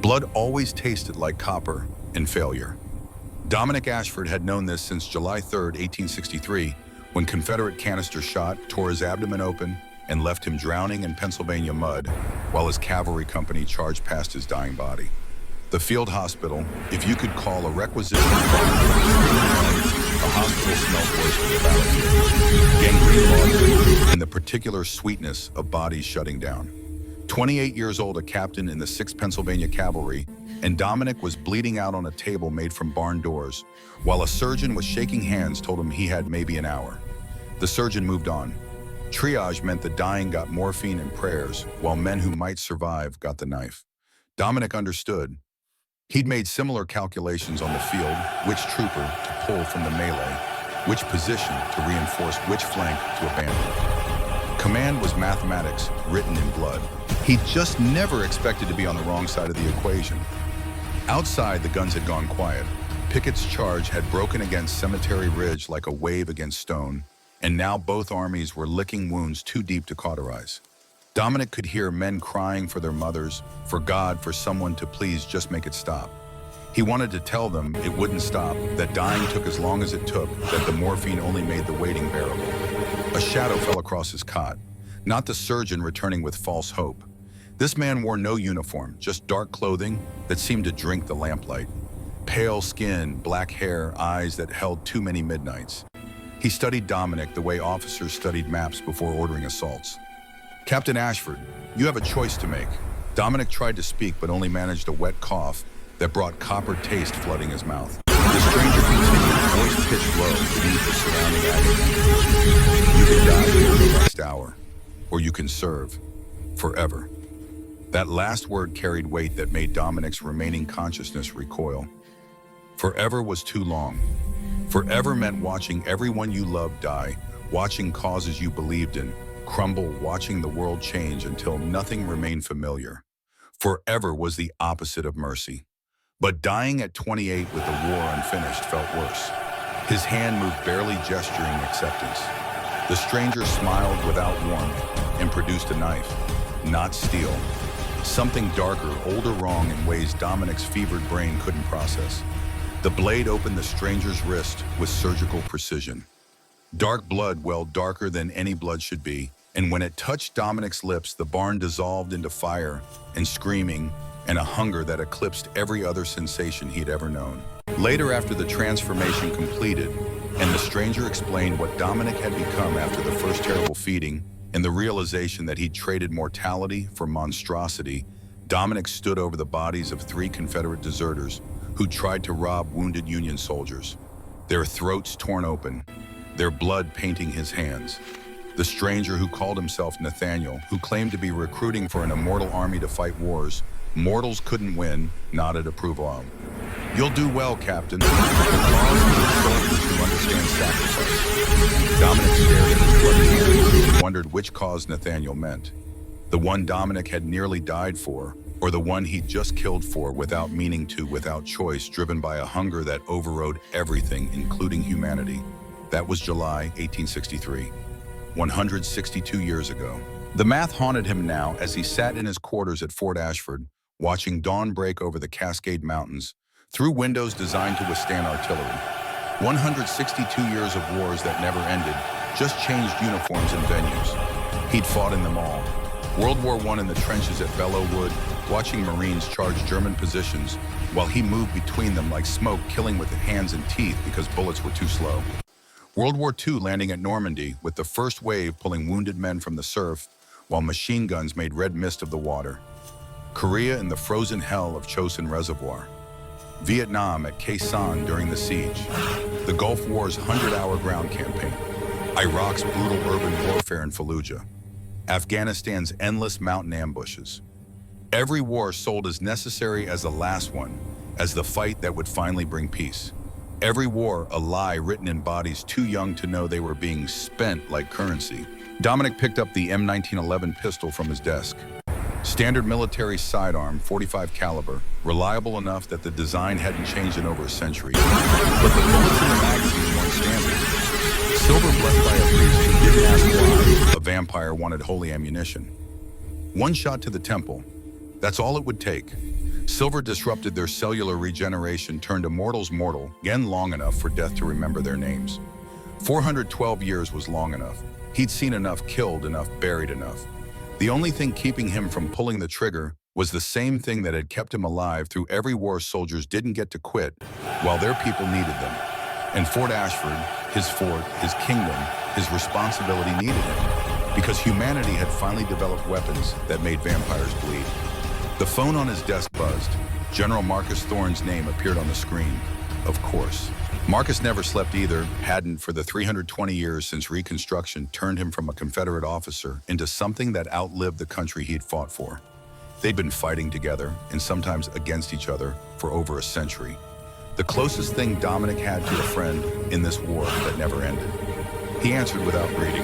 Blood always tasted like copper and failure. Dominic Ashford had known this since July 3, 1863, when Confederate canister shot tore his abdomen open and left him drowning in Pennsylvania mud while his cavalry company charged past his dying body. The field hospital, if you could call a requisition a hospital smelled worse than the battlefield. Gangrene laundry and the particular sweetness of bodies shutting down. 28 years old, a captain in the 6th Pennsylvania Cavalry, and Dominic was bleeding out on a table made from barn doors, while a surgeon with shaking hands told him he had maybe an hour. The surgeon moved on. Triage meant the dying got morphine and prayers, while men who might survive got the knife. Dominic understood. He'd made similar calculations on the field, which trooper to pull from the melee, which position to reinforce which flank to abandon. Command was mathematics written in blood. He just never expected to be on the wrong side of the equation. Outside, the guns had gone quiet. Pickett's charge had broken against Cemetery Ridge like a wave against stone, and now both armies were licking wounds too deep to cauterize. Dominic could hear men crying for their mothers, for God, for someone to please just make it stop. He wanted to tell them it wouldn't stop, that dying took as long as it took, that the morphine only made the waiting bearable. A shadow fell across his cot, not the surgeon returning with false hope. This man wore no uniform, just dark clothing that seemed to drink the lamplight. Pale skin, black hair, eyes that held too many midnights. He studied Dominic the way officers studied maps before ordering assaults. "Captain Ashford, you have a choice to make." Dominic tried to speak but only managed a wet cough that brought copper taste flooding his mouth. The stranger continued, voice pitched low beneath the surrounding agony. "You can die here in the next hour, or you can serve forever." That last word carried weight that made Dominic's remaining consciousness recoil. Forever was too long. Forever meant watching everyone you loved die, watching causes you believed in crumble, watching the world change until nothing remained familiar. Forever was the opposite of mercy. But dying at 28 with the war unfinished felt worse. His hand moved, barely gesturing acceptance. The stranger smiled without warmth and produced a knife, not steel. Something darker, older, wrong in ways Dominic's fevered brain couldn't process. The blade opened the stranger's wrist with surgical precision. Dark blood welled darker than any blood should be, and when it touched Dominic's lips, the barn dissolved into fire and screaming and a hunger that eclipsed every other sensation he'd ever known. Later, after the transformation completed, and the stranger explained what Dominic had become after the first terrible feeding and the realization that he'd traded mortality for monstrosity, Dominic stood over the bodies of 3 Confederate deserters who tried to rob wounded Union soldiers, their throats torn open, their blood painting his hands. The stranger who called himself Nathaniel, who claimed to be recruiting for an immortal army to fight wars mortals couldn't win, nodded approval of. "You'll do well, Captain. The cause needs soldiers who understand sacrifice." Dominic stared at his bloody hands and wondered which cause Nathaniel meant. The one Dominic had nearly died for, or the one he'd just killed for without meaning to, without choice, driven by a hunger that overrode everything, including humanity. That was July 1863, 162 years ago. The math haunted him now as he sat in his quarters at Fort Ashford, watching dawn break over the Cascade Mountains, through windows designed to withstand artillery. 162 years of wars that never ended, just changed uniforms and venues. He'd fought in them all. World War I in the trenches at Belleau Wood, watching Marines charge German positions, while he moved between them like smoke, killing with hands and teeth because bullets were too slow. World War II landing at Normandy, with the first wave pulling wounded men from the surf, while machine guns made red mist of the water. Korea in the frozen hell of Chosin Reservoir. Vietnam at Khe Sanh during the siege. The Gulf War's 100-hour ground campaign. Iraq's brutal urban warfare in Fallujah. Afghanistan's endless mountain ambushes. Every war sold as necessary as the last one, as the fight that would finally bring peace. Every war a lie written in bodies too young to know they were being spent like currency. Dominic picked up the M1911 pistol from his desk. Standard military sidearm, .45 caliber, reliable enough that the design hadn't changed in over a century. But the bullets in the magazine weren't standard. Silver blessed by a priest who didn't ask why a vampire wanted holy ammunition. One shot to the temple, That's all it would take. Silver disrupted their cellular regeneration, turned a mortal's mortal, again long enough for death to remember their names. 412 years was long enough. He'd seen enough, killed enough, buried enough. The only thing keeping him from pulling the trigger was the same thing that had kept him alive through every war. Soldiers didn't get to quit while their people needed them. And Fort Ashford, his fort, his kingdom, his responsibility needed him, because humanity had finally developed weapons that made vampires bleed. The phone on his desk buzzed. General Marcus Thorne's name appeared on the screen. Of course. Marcus never slept either, hadn't for the 320 years since Reconstruction turned him from a Confederate officer into something that outlived the country he'd fought for. They'd been fighting together, and sometimes against each other, for over a century. The closest thing Dominic had to a friend in this war that never ended. He answered without greeting.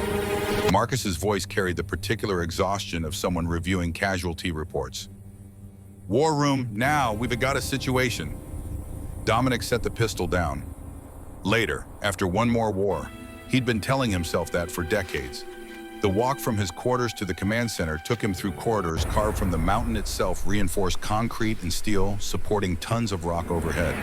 Marcus's voice carried the particular exhaustion of someone reviewing casualty reports. War room, now, we've got a situation. Dominic set the pistol down. Later, after one more war, he'd been telling himself that for decades. The walk from his quarters to the command center took him through corridors carved from the mountain itself, reinforced concrete and steel, supporting tons of rock overhead.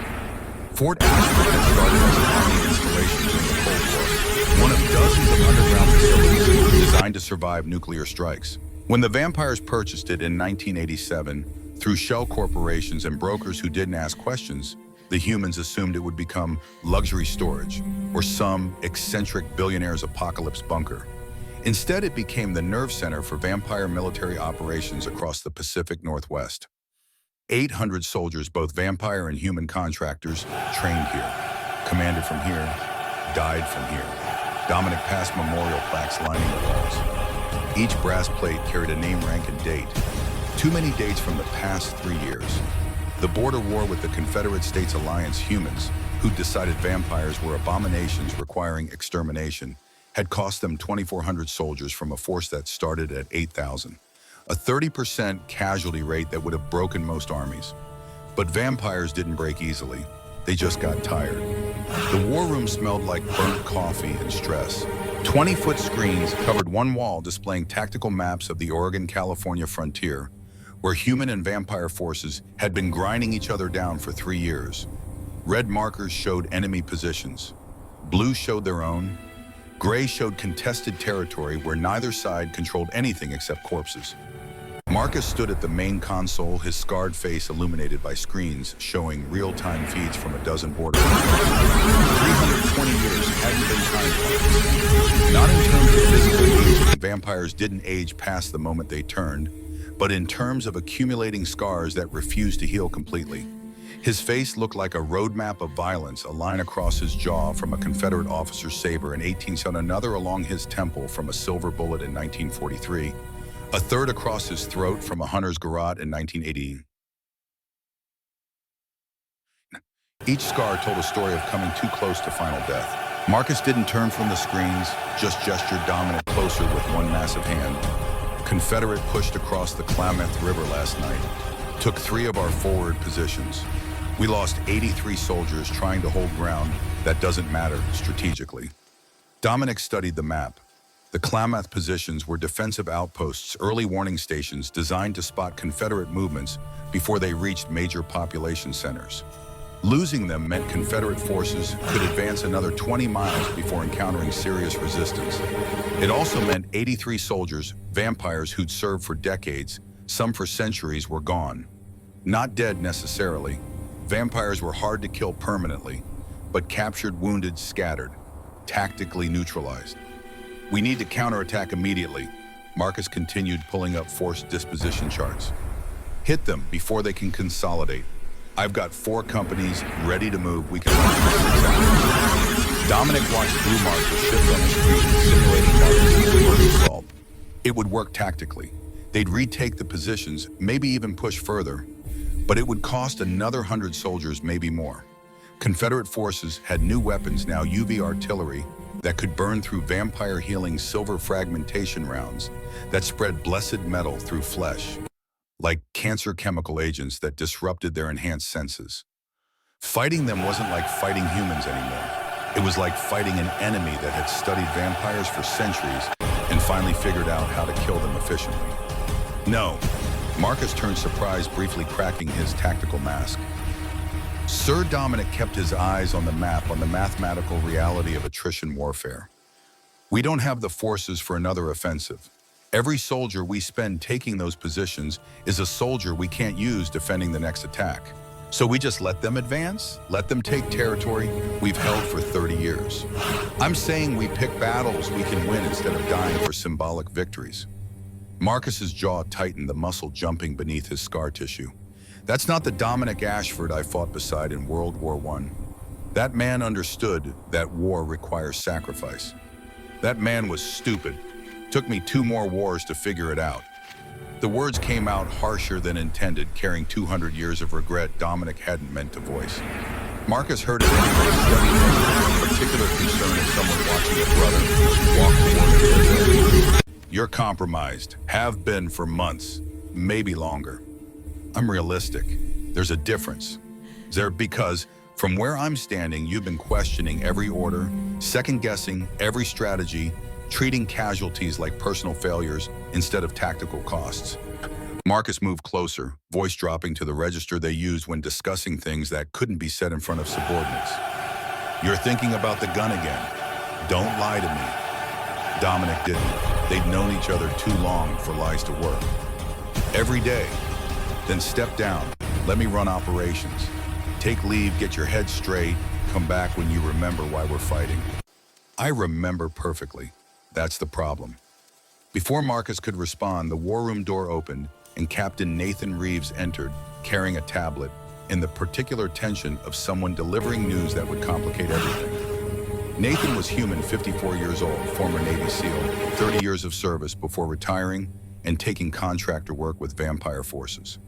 Fort Ashford had started as an army installation during the Cold War, one of dozens of underground facilities designed to survive nuclear strikes. When the vampires purchased it in 1987, through shell corporations and brokers who didn't ask questions, the humans assumed it would become luxury storage or some eccentric billionaire's apocalypse bunker. Instead, it became the nerve center for vampire military operations across the Pacific Northwest. 800 soldiers, both vampire and human contractors, trained here, commanded from here, died from here. Dominic passed memorial plaques lining the walls. Each brass plate carried a name, rank, and date. Too many dates from the past 3 years. The border war with the Confederate States Alliance humans, who decided vampires were abominations requiring extermination, had cost them 2,400 soldiers from a force that started at 8,000. A 30% casualty rate that would have broken most armies. But vampires didn't break easily. They just got tired. The war room smelled like burnt coffee and stress. 20-foot screens covered one wall displaying tactical maps of the Oregon-California frontier, where human and vampire forces had been grinding each other down for 3 years. Red markers showed enemy positions. Blue showed their own. Gray showed contested territory where neither side controlled anything except corpses. Marcus stood at the main console, his scarred face illuminated by screens showing real-time feeds from a dozen borders. 320 years hadn't been kind for Marcus. Not in terms of physical aging, vampires didn't age past the moment they turned, but in terms of accumulating scars that refused to heal completely. His face looked like a roadmap of violence, a line across his jaw from a Confederate officer's saber in 1870, another along his temple from a silver bullet in 1943, a third across his throat from a hunter's garrote in 1980. Each scar told a story of coming too close to final death. Marcus didn't turn from the screens, just gestured Dominic closer with one massive hand. Confederate pushed across the Klamath River last night, took 3 of our forward positions. We lost 83 soldiers trying to hold ground that doesn't matter strategically. Dominic studied the map. The Klamath positions were defensive outposts, early warning stations designed to spot Confederate movements before they reached major population centers. Losing them meant Confederate forces could advance another 20 miles before encountering serious resistance. It also meant 83 soldiers, vampires who'd served for decades, some for centuries, were gone. Not dead necessarily. Vampires were hard to kill permanently, but captured, wounded, scattered, tactically neutralized. We need to counterattack immediately. Marcus continued, pulling up force disposition charts. Hit them before they can consolidate. I've got 4 companies ready to move. We can launch in 6 hours. Dominic watched blue markers shift on the screen, simulating Marcus's reverse assault. It would work tactically. They'd retake the positions, maybe even push further, but it would cost another 100 soldiers, maybe more. Confederate forces had new weapons now, UV artillery, that could burn through vampire healing silver fragmentation rounds that spread blessed metal through flesh, like cancer chemical agents that disrupted their enhanced senses. Fighting them wasn't like fighting humans anymore. It was like fighting an enemy that had studied vampires for centuries and finally figured out how to kill them efficiently. No, Marcus turned surprised, briefly cracking his tactical mask. Sir Dominic kept his eyes on the map, on the mathematical reality of attrition warfare. We don't have the forces for another offensive. Every soldier we spend taking those positions is a soldier we can't use defending the next attack. So we just let them advance, let them take territory we've held for 30 years. I'm saying we pick battles we can win instead of dying for symbolic victories. Marcus's jaw tightened, the muscle jumping beneath his scar tissue. That's not the Dominic Ashford I fought beside in World War I. That man understood that war requires sacrifice. That man was stupid. Took me 2 more wars to figure it out. The words came out harsher than intended, carrying 200 years of regret Dominic hadn't meant to voice. Marcus heard it anyway, studying a particular concern of someone watching a brother walk toward him. You're compromised. Have been for months, maybe longer. I'm realistic. There's a difference. Because from where I'm standing, you've been questioning every order, second-guessing every strategy, treating casualties like personal failures instead of tactical costs. Marcus moved closer, voice dropping to the register they used when discussing things that couldn't be said in front of subordinates. You're thinking about the gun again. Don't lie to me. Dominic didn't. They'd known each other too long for lies to work. Every day. Then step down. Let me run operations. Take leave, get your head straight, come back when you remember why we're fighting. I remember perfectly. That's the problem. Before Marcus could respond, the war room door opened and Captain Nathan Reeves entered, carrying a tablet, in the particular tension of someone delivering news that would complicate everything. Nathan was human, 54 years old, former Navy SEAL, 30 years of service before retiring and taking contractor work with Vampire forces.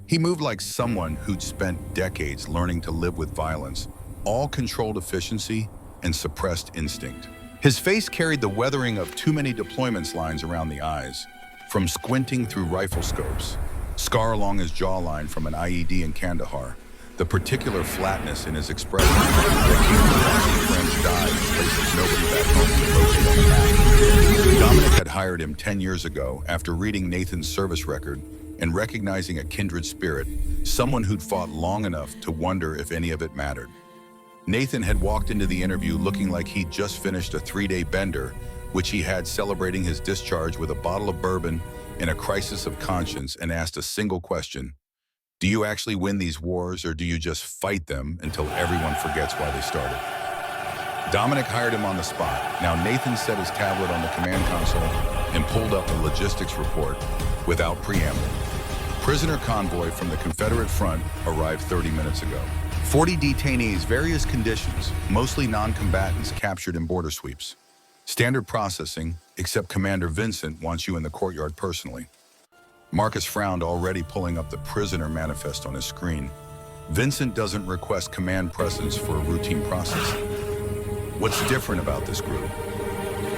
He moved like someone who'd spent decades learning to live with violence, all controlled efficiency and suppressed instinct. His face carried the weathering of too many deployments lines around the eyes, from squinting through rifle scopes, scar along his jawline from an IED in Kandahar, the particular flatness in his expression that came from watching friends die in places nobody back home could locate on the map. Dominic had hired him 10 years ago after reading Nathan's service record and recognizing a kindred spirit, someone who'd fought long enough to wonder if any of it mattered. Nathan had walked into the interview looking like he'd just finished a 3-day bender, which he had celebrating his discharge with a bottle of bourbon in a crisis of conscience, and asked a single question. Do you actually win these wars, or do you just fight them until everyone forgets why they started? Dominic hired him on the spot. Now Nathan set his tablet on the command console and pulled up a logistics report without preamble. Prisoner convoy from the Confederate front arrived 30 minutes ago. 40 detainees, various conditions, mostly non-combatants captured in border sweeps. Standard processing, except Commander Vincent wants you in the courtyard personally. Marcus frowned, already pulling up the prisoner manifest on his screen. Vincent doesn't request command presence for a routine process. What's different about this group?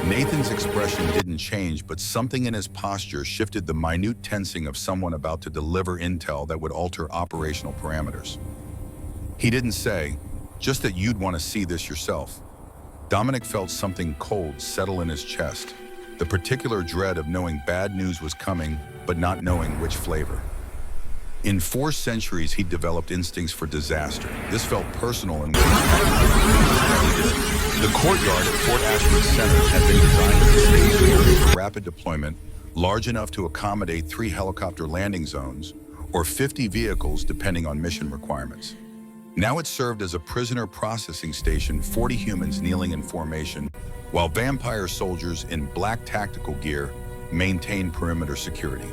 Nathan's expression didn't change, but something in his posture shifted, the minute tensing of someone about to deliver intel that would alter operational parameters. He didn't say, just that you'd want to see this yourself. Dominic felt something cold settle in his chest, the particular dread of knowing bad news was coming, but not knowing which flavor. In 4 centuries, he'd developed instincts for disaster. This felt personal in ways never did. The courtyard at Fort Ashford Center had been designed as a staging area for rapid deployment, large enough to accommodate 3 helicopter landing zones, or 50 vehicles depending on mission requirements. Now it served as a prisoner processing station, 40 humans kneeling in formation, while vampire soldiers in black tactical gear maintained perimeter security.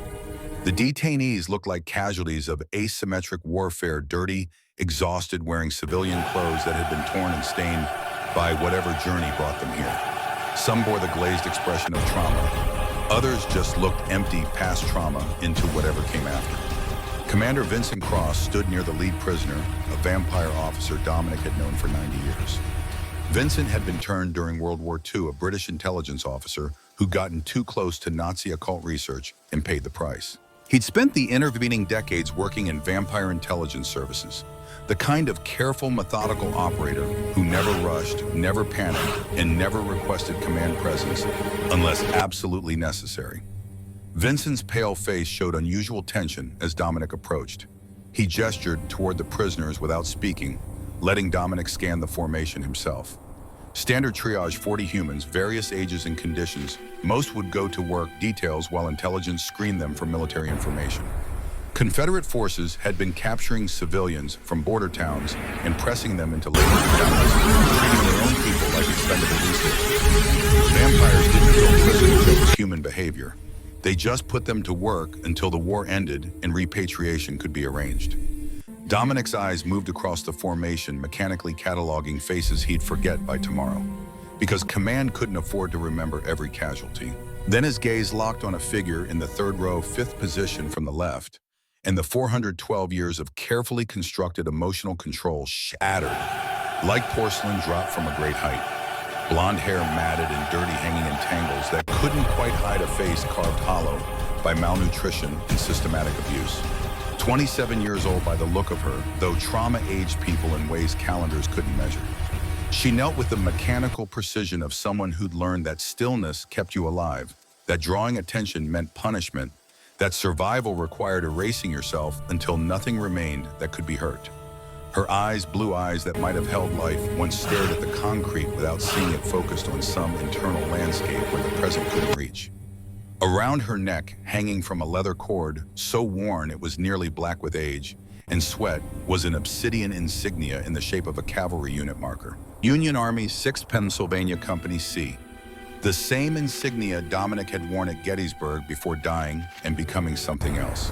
The detainees looked like casualties of asymmetric warfare, dirty, exhausted, wearing civilian clothes that had been torn and stained by whatever journey brought them here. Some bore the glazed expression of trauma. Others just looked empty past trauma into whatever came after. Commander Vincent Cross stood near the lead prisoner, a vampire officer Dominic had known for 90 years. Vincent had been turned during World War II, a British intelligence officer who'd gotten too close to Nazi occult research and paid the price. He'd spent the intervening decades working in vampire intelligence services, the kind of careful, methodical operator who never rushed, never panicked, and never requested command presence unless absolutely necessary. Vincent's pale face showed unusual tension as Dominic approached. He gestured toward the prisoners without speaking, letting Dominic scan the formation himself. Standard triage: 40 humans, various ages and conditions. Most would go to work details while intelligence screened them for military information. Confederate forces had been capturing civilians from border towns and pressing them into labor camps, treating their own people like expendable resources. Vampires didn't kill prisoners, that was human behavior. They just put them to work until the war ended and repatriation could be arranged. Dominic's eyes moved across the formation, mechanically cataloging faces he'd forget by tomorrow, because command couldn't afford to remember every casualty. Then his gaze locked on a figure in the third row, fifth position from the left, and the 412 years of carefully constructed emotional control shattered, like porcelain dropped from a great height. Blonde hair matted and dirty, hanging in tangles that couldn't quite hide a face carved hollow by malnutrition and systematic abuse. 27 years old by the look of her, though trauma aged people in ways calendars couldn't measure. She knelt with the mechanical precision of someone who'd learned that stillness kept you alive, that drawing attention meant punishment, that survival required erasing yourself until nothing remained that could be hurt. Her eyes, blue eyes that might have held life, once stared at the concrete without seeing it, focused on some internal landscape where the present couldn't reach. Around her neck, hanging from a leather cord, so worn it was nearly black with age and sweat, was an obsidian insignia in the shape of a cavalry unit marker. Union Army, 6th Pennsylvania Company C. The same insignia Dominic had worn at Gettysburg before dying and becoming something else.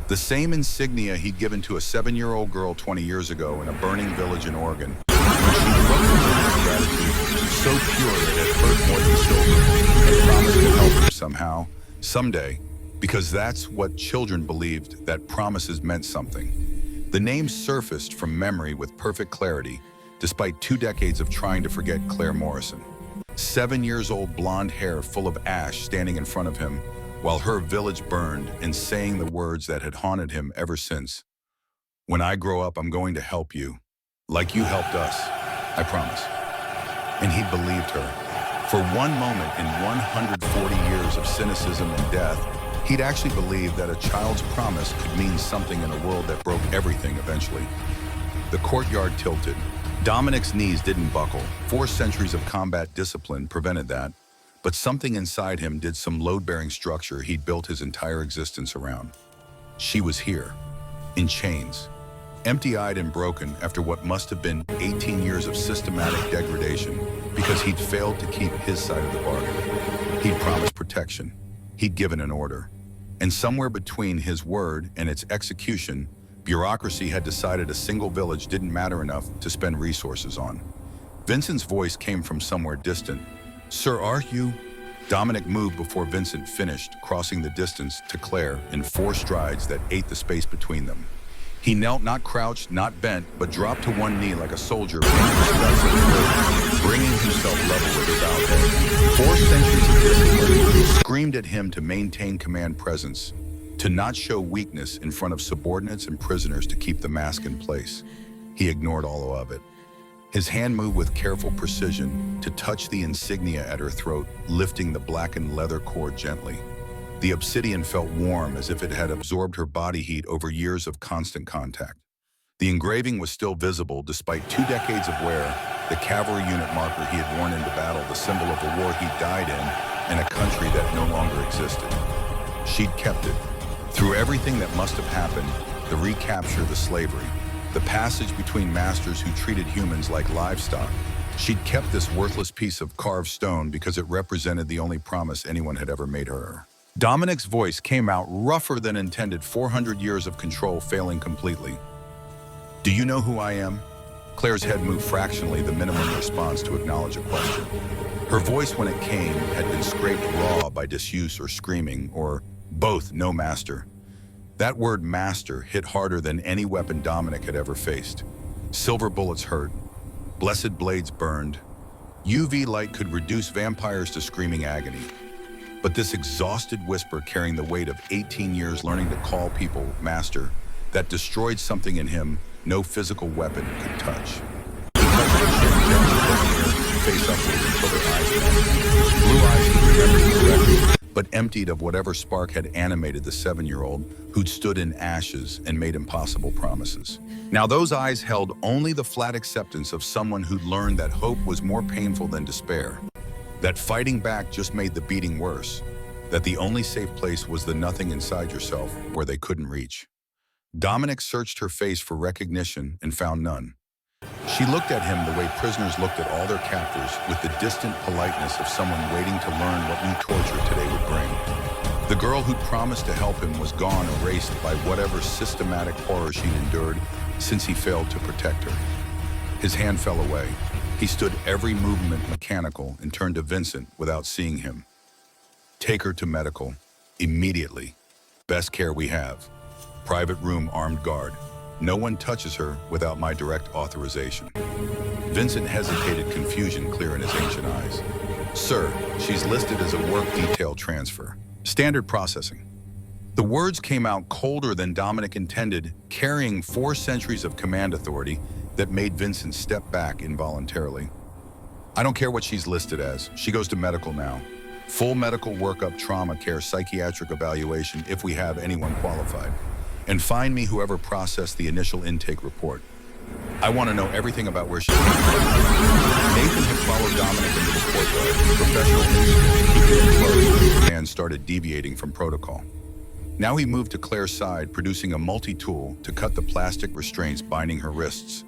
The same insignia he'd given to a 7-year-old girl 20 years ago in a burning village in Oregon. When she looked at him with gratitude, so pure it had hurt more than silver, and promised to help him somehow, someday, because that's what children believed, that promises meant something. The name surfaced from memory with perfect clarity, despite 2 decades of trying to forget Claire Morrison. 7 years old, blonde hair full of ash standing in front of him, while her village burned, and saying the words that had haunted him ever since. "When I grow up, I'm going to help you, like you helped us, I promise." And he believed her. For one moment in 140 years of cynicism and death, he'd actually believed that a child's promise could mean something in a world that broke everything eventually. The courtyard tilted. Dominic's knees didn't buckle. 4 centuries of combat discipline prevented that. But something inside him did, some load-bearing structure he'd built his entire existence around. She was here, in chains, empty-eyed and broken after what must have been 18 years of systematic degradation, because he'd failed to keep his side of the bargain. He'd promised protection. He'd given an order. And somewhere between his word and its execution, bureaucracy had decided a single village didn't matter enough to spend resources on. Vincent's voice came from somewhere distant. "Sir, are you?" Dominic moved before Vincent finished, crossing the distance to Claire in 4 strides that ate the space between them. He knelt, not crouched, not bent, but dropped to one knee like a soldier, paying respects at the grave, bringing himself level with her bowed head. 4 centuries of discipline screamed at him to maintain command presence, to not show weakness in front of subordinates and prisoners, to keep the mask in place. He ignored all of it. His hand moved with careful precision to touch the insignia at her throat, lifting the blackened leather cord gently. The obsidian felt warm, as if it had absorbed her body heat over years of constant contact. The engraving was still visible despite 2 decades of wear, the cavalry unit marker he had worn into battle, the symbol of the war he died in a country that no longer existed. She'd kept it. Through everything that must have happened, the recapture, the slavery, the passage between masters who treated humans like livestock, she'd kept this worthless piece of carved stone because it represented the only promise anyone had ever made her. Dominic's voice came out rougher than intended, 400 years of control failing completely. "Do you know who I am?" Claire's head moved fractionally, the minimum response to acknowledge a question. Her voice, when it came, had been scraped raw by disuse or screaming, or both. "No, master." That word master hit harder than any weapon Dominic had ever faced. Silver bullets hurt. Blessed blades burned. UV light could reduce vampires to screaming agony. But this exhausted whisper, carrying the weight of 18 years learning to call people master, that destroyed something in him no physical weapon could touch. He touched her chin, gently lifting her face upward until their eyes met. Blue eyes he remembered correctly, but emptied of whatever spark had animated the 7-year-old who'd stood in ashes and made impossible promises. Now those eyes held only the flat acceptance of someone who'd learned that hope was more painful than despair, that fighting back just made the beating worse, that the only safe place was the nothing inside yourself where they couldn't reach. Dominic searched her face for recognition and found none. She looked at him the way prisoners looked at all their captors, with the distant politeness of someone waiting to learn what new torture today would bring. The girl who'd promised to help him was gone, erased by whatever systematic horror she'd endured since he failed to protect her. His hand fell away. He stood every movement mechanical and turned to Vincent without seeing him. Take her to medical. Immediately. Best care we have. Private room, armed guard. No one touches her without my direct authorization. Vincent hesitated, confusion clear in his ancient eyes. Sir, she's listed as a work detail transfer. Standard processing. The words came out colder than Dominic intended, carrying 4 centuries of command authority that made Vincent step back involuntarily. I don't care what she's listed as. She goes to medical now. Full medical workup, trauma care, psychiatric evaluation if we have anyone qualified. And find me whoever processed the initial intake report. I want to know everything about where she came from. Nathan had followed Dominic into the courtyard. Professional instinct, keeping it close, the man started deviating from protocol. Now he moved to Claire's side, producing a multi-tool to cut the plastic restraints binding her wrists.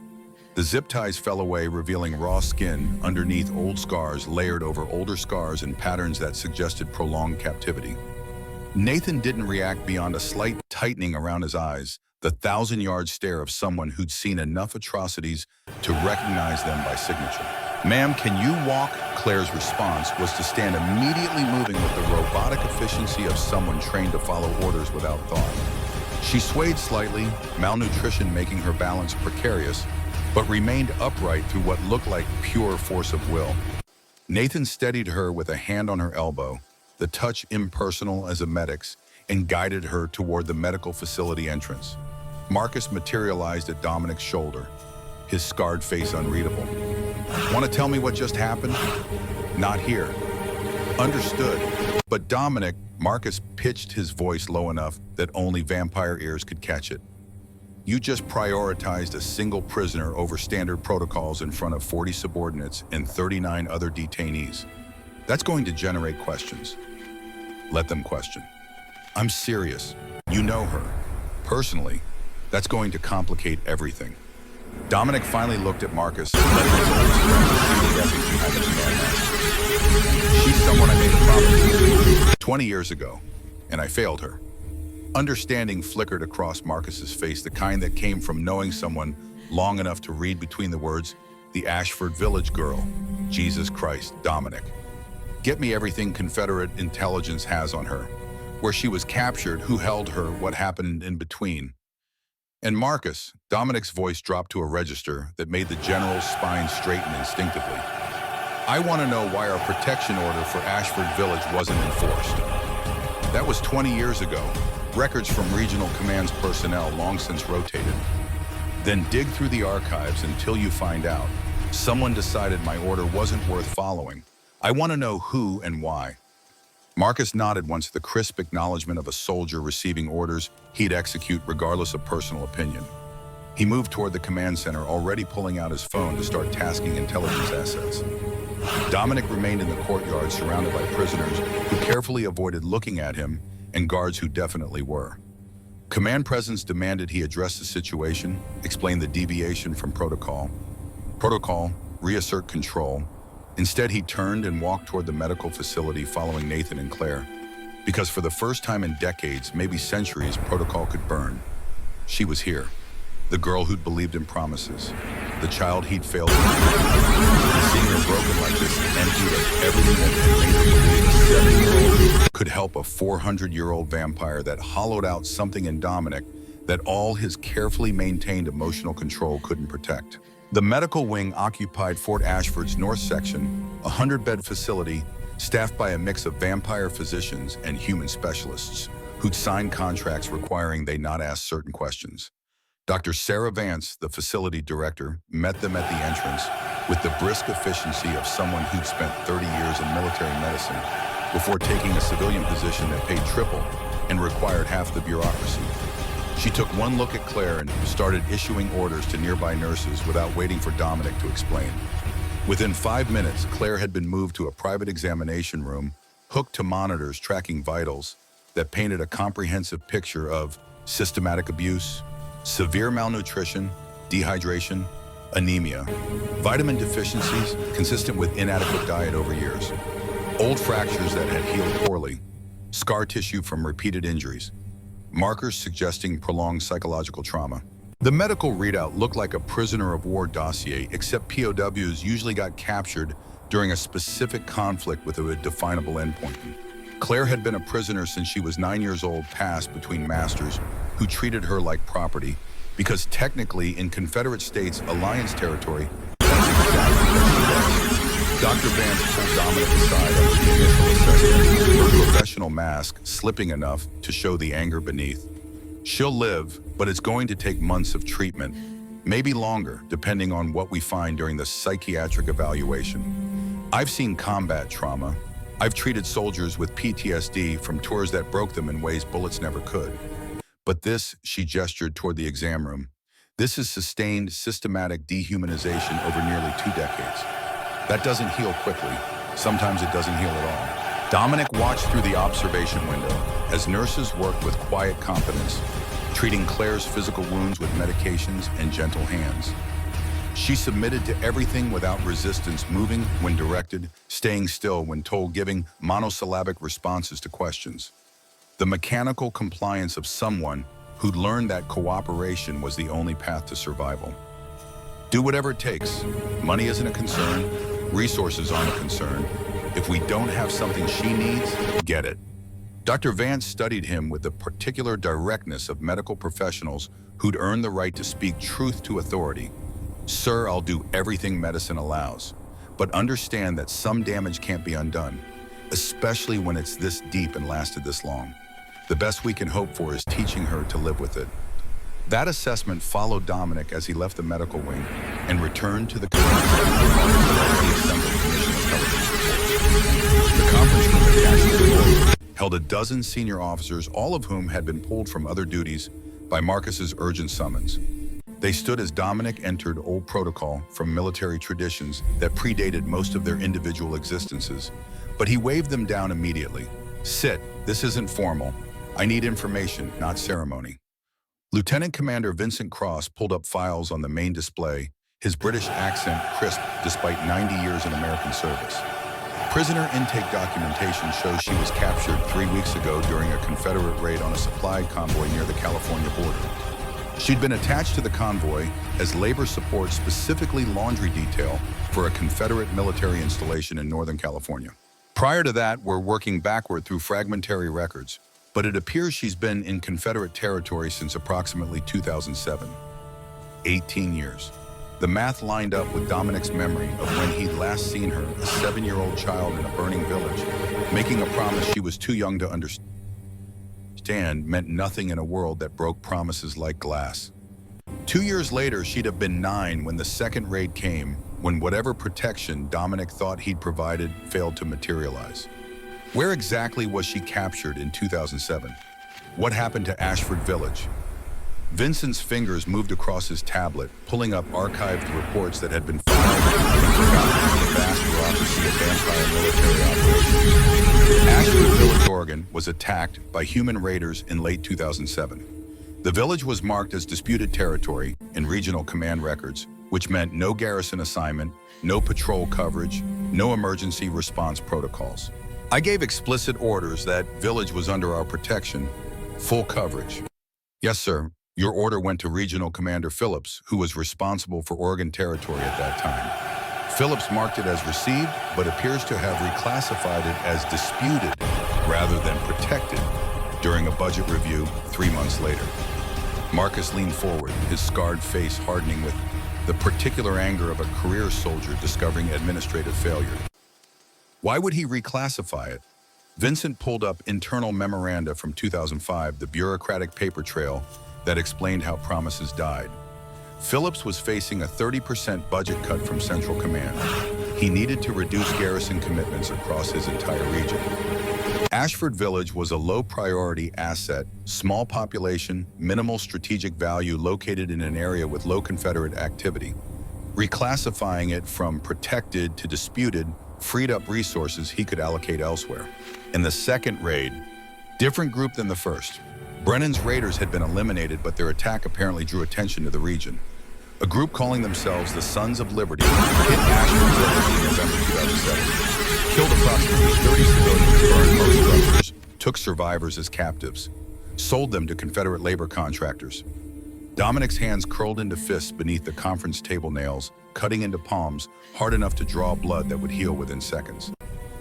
The zip ties fell away, revealing raw skin underneath old scars layered over older scars and patterns that suggested prolonged captivity. Nathan didn't react beyond a slight tightening around his eyes, the 1,000-yard stare of someone who'd seen enough atrocities to recognize them by signature. Ma'am, can you walk? Claire's response was to stand immediately, moving with the robotic efficiency of someone trained to follow orders without thought. She swayed slightly, malnutrition making her balance precarious, but remained upright through what looked like pure force of will. Nathan steadied her with a hand on her elbow, the touch impersonal as a medic's, and guided her toward the medical facility entrance. Marcus materialized at Dominic's shoulder, his scarred face unreadable. Want to tell me what just happened? Not here. Understood. But Dominic, Marcus pitched his voice low enough that only vampire ears could catch it. You just prioritized a single prisoner over standard protocols in front of 40 subordinates and 39 other detainees. That's going to generate questions. Let them question. I'm serious. You know her. Personally, that's going to complicate everything. Dominic finally looked at Marcus, letting his oldest friend see the epic behind his man mask. She's someone I made a promise to 20 years ago, and I failed her. Understanding flickered across Marcus's face, the kind that came from knowing someone long enough to read between the words, the Ashford Village girl. Jesus Christ, Dominic. Get me everything Confederate intelligence has on her. Where she was captured, who held her, what happened in between. And Marcus, Dominic's voice dropped to a register that made the general's spine straighten instinctively. I want to know why our protection order for Ashford Village wasn't enforced. That was 20 years ago. Records from regional command's personnel long since rotated. Then dig through the archives until you find out. Someone decided my order wasn't worth following. I want to know who and why. Marcus nodded once, the crisp acknowledgement of a soldier receiving orders he'd execute regardless of personal opinion. He moved toward the command center, already pulling out his phone to start tasking intelligence assets. Dominic remained in the courtyard, surrounded by prisoners who carefully avoided looking at him and guards who definitely were. Command presence demanded he address the situation, explain the deviation from protocol. Protocol, reassert control. Instead, he turned and walked toward the medical facility, following Nathan and Claire. Because for the first time in decades, maybe centuries, protocol could burn. She was here. The girl who'd believed in promises. The child he'd failed to and seeing her broken like this, emptied of everything that had made her believe a 7-year-old could help a 400-year-old vampire that hollowed out something in Dominic that all his carefully maintained emotional control couldn't protect. The medical wing occupied Fort Ashford's north section, a 100-bed facility staffed by a mix of vampire physicians and human specialists who'd signed contracts requiring they not ask certain questions. Dr. Sarah Vance, the facility director, met them at the entrance with the brisk efficiency of someone who'd spent 30 years in military medicine before taking a civilian position that paid triple and required half the bureaucracy. She took one look at Claire and started issuing orders to nearby nurses without waiting for Dominic to explain. Within 5 minutes, Claire had been moved to a private examination room, hooked to monitors tracking vitals that painted a comprehensive picture of systematic abuse, severe malnutrition, dehydration, anemia, vitamin deficiencies consistent with inadequate diet over years, old fractures that had healed poorly, scar tissue from repeated injuries, markers suggesting prolonged psychological trauma. The medical readout looked like a prisoner of war dossier, except POWs usually got captured during a specific conflict with a definable endpoint. Claire had been a prisoner since she was 9 years old, passed between masters who treated her like property, because technically in Confederate States Alliance territory, that's exactly what she was. Dr. Vance pulled Dominic aside after the initial assessment, her professional mask slipping enough to show the anger beneath. She'll live, but it's going to take months of treatment, maybe longer, depending on what we find during the psychiatric evaluation. I've seen combat trauma. I've treated soldiers with PTSD from tours that broke them in ways bullets never could. But this, she gestured toward the exam room, this is sustained systematic dehumanization over nearly 2 decades. That doesn't heal quickly. Sometimes it doesn't heal at all. Dominic watched through the observation window as nurses worked with quiet competence, treating Claire's physical wounds with medications and gentle hands. She submitted to everything without resistance, moving when directed, staying still when told, giving monosyllabic responses to questions. The mechanical compliance of someone who'd learned that cooperation was the only path to survival. Do whatever it takes. Money isn't a concern. Resources aren't a concern. If we don't have something she needs, get it. Dr. Vance studied him with the particular directness of medical professionals who'd earned the right to speak truth to authority. Sir, I'll do everything medicine allows, but understand that some damage can't be undone, especially when it's this deep and lasted this long. The best we can hope for is teaching her to live with it. That assessment followed Dominic as he left the medical wing and returned to the command center. The conference room attached to the building held a dozen senior officers, all of whom had been pulled from other duties by Marcus's urgent summons. They stood as Dominic entered old protocol from military traditions that predated most of their individual existences, but he waved them down immediately. Sit, this isn't formal. I need information, not ceremony. Lieutenant Commander Vincent Cross pulled up files on the main display, his British accent crisp despite 90 years in American service. Prisoner intake documentation shows she was captured 3 weeks ago during a Confederate raid on a supply convoy near the California border. She'd been attached to the convoy as labor support, specifically laundry detail, for a Confederate military installation in Northern California. Prior to that, we're working backward through fragmentary records, but it appears she's been in Confederate territory since approximately 2007. 18 years. The math lined up with Dominic's memory of when he'd last seen her, a 7-year-old child in a burning village, making a promise she was too young to understand meant nothing in a world that broke promises like glass. 2 years later, she'd have been 9 when the second raid came, when whatever protection Dominic thought he'd provided failed to materialize. Where exactly was she captured in 2007? What happened to Ashford Village? Vincent's fingers moved across his tablet, pulling up archived reports that had been filed and forgotten in the vast bureaucracy of vampire military operations. Ashford Village, Oregon, was attacked by human raiders in late 2007. The village was marked as disputed territory in regional command records, which meant no garrison assignment, no patrol coverage, no emergency response protocols. I gave explicit orders that village was under our protection, full coverage. Yes, sir. Your order went to Regional Commander Phillips, who was responsible for Oregon Territory at that time. Phillips marked it as received, but appears to have reclassified it as disputed rather than protected during a budget review 3 months later. Marcus leaned forward, his scarred face hardening with the particular anger of a career soldier discovering administrative failure. Why would he reclassify it? Vincent pulled up internal memoranda from 2005, the bureaucratic paper trail that explained how promises died. Phillips was facing a 30% budget cut from Central Command. He needed to reduce garrison commitments across his entire region. Ashford Village was a low-priority asset, small population, minimal strategic value located in an area with low Confederate activity. Reclassifying it from protected to disputed freed up resources he could allocate elsewhere. In the second raid, different group than the first. Brennan's raiders had been eliminated, but their attack apparently drew attention to the region. A group calling themselves the Sons of Liberty hit Ashford Village in November 2007, killed approximately 30 civilians, burned most structures, took survivors as captives, sold them to Confederate labor contractors. Dominic's hands curled into fists beneath the conference table nails, cutting into palms hard enough to draw blood that would heal within seconds.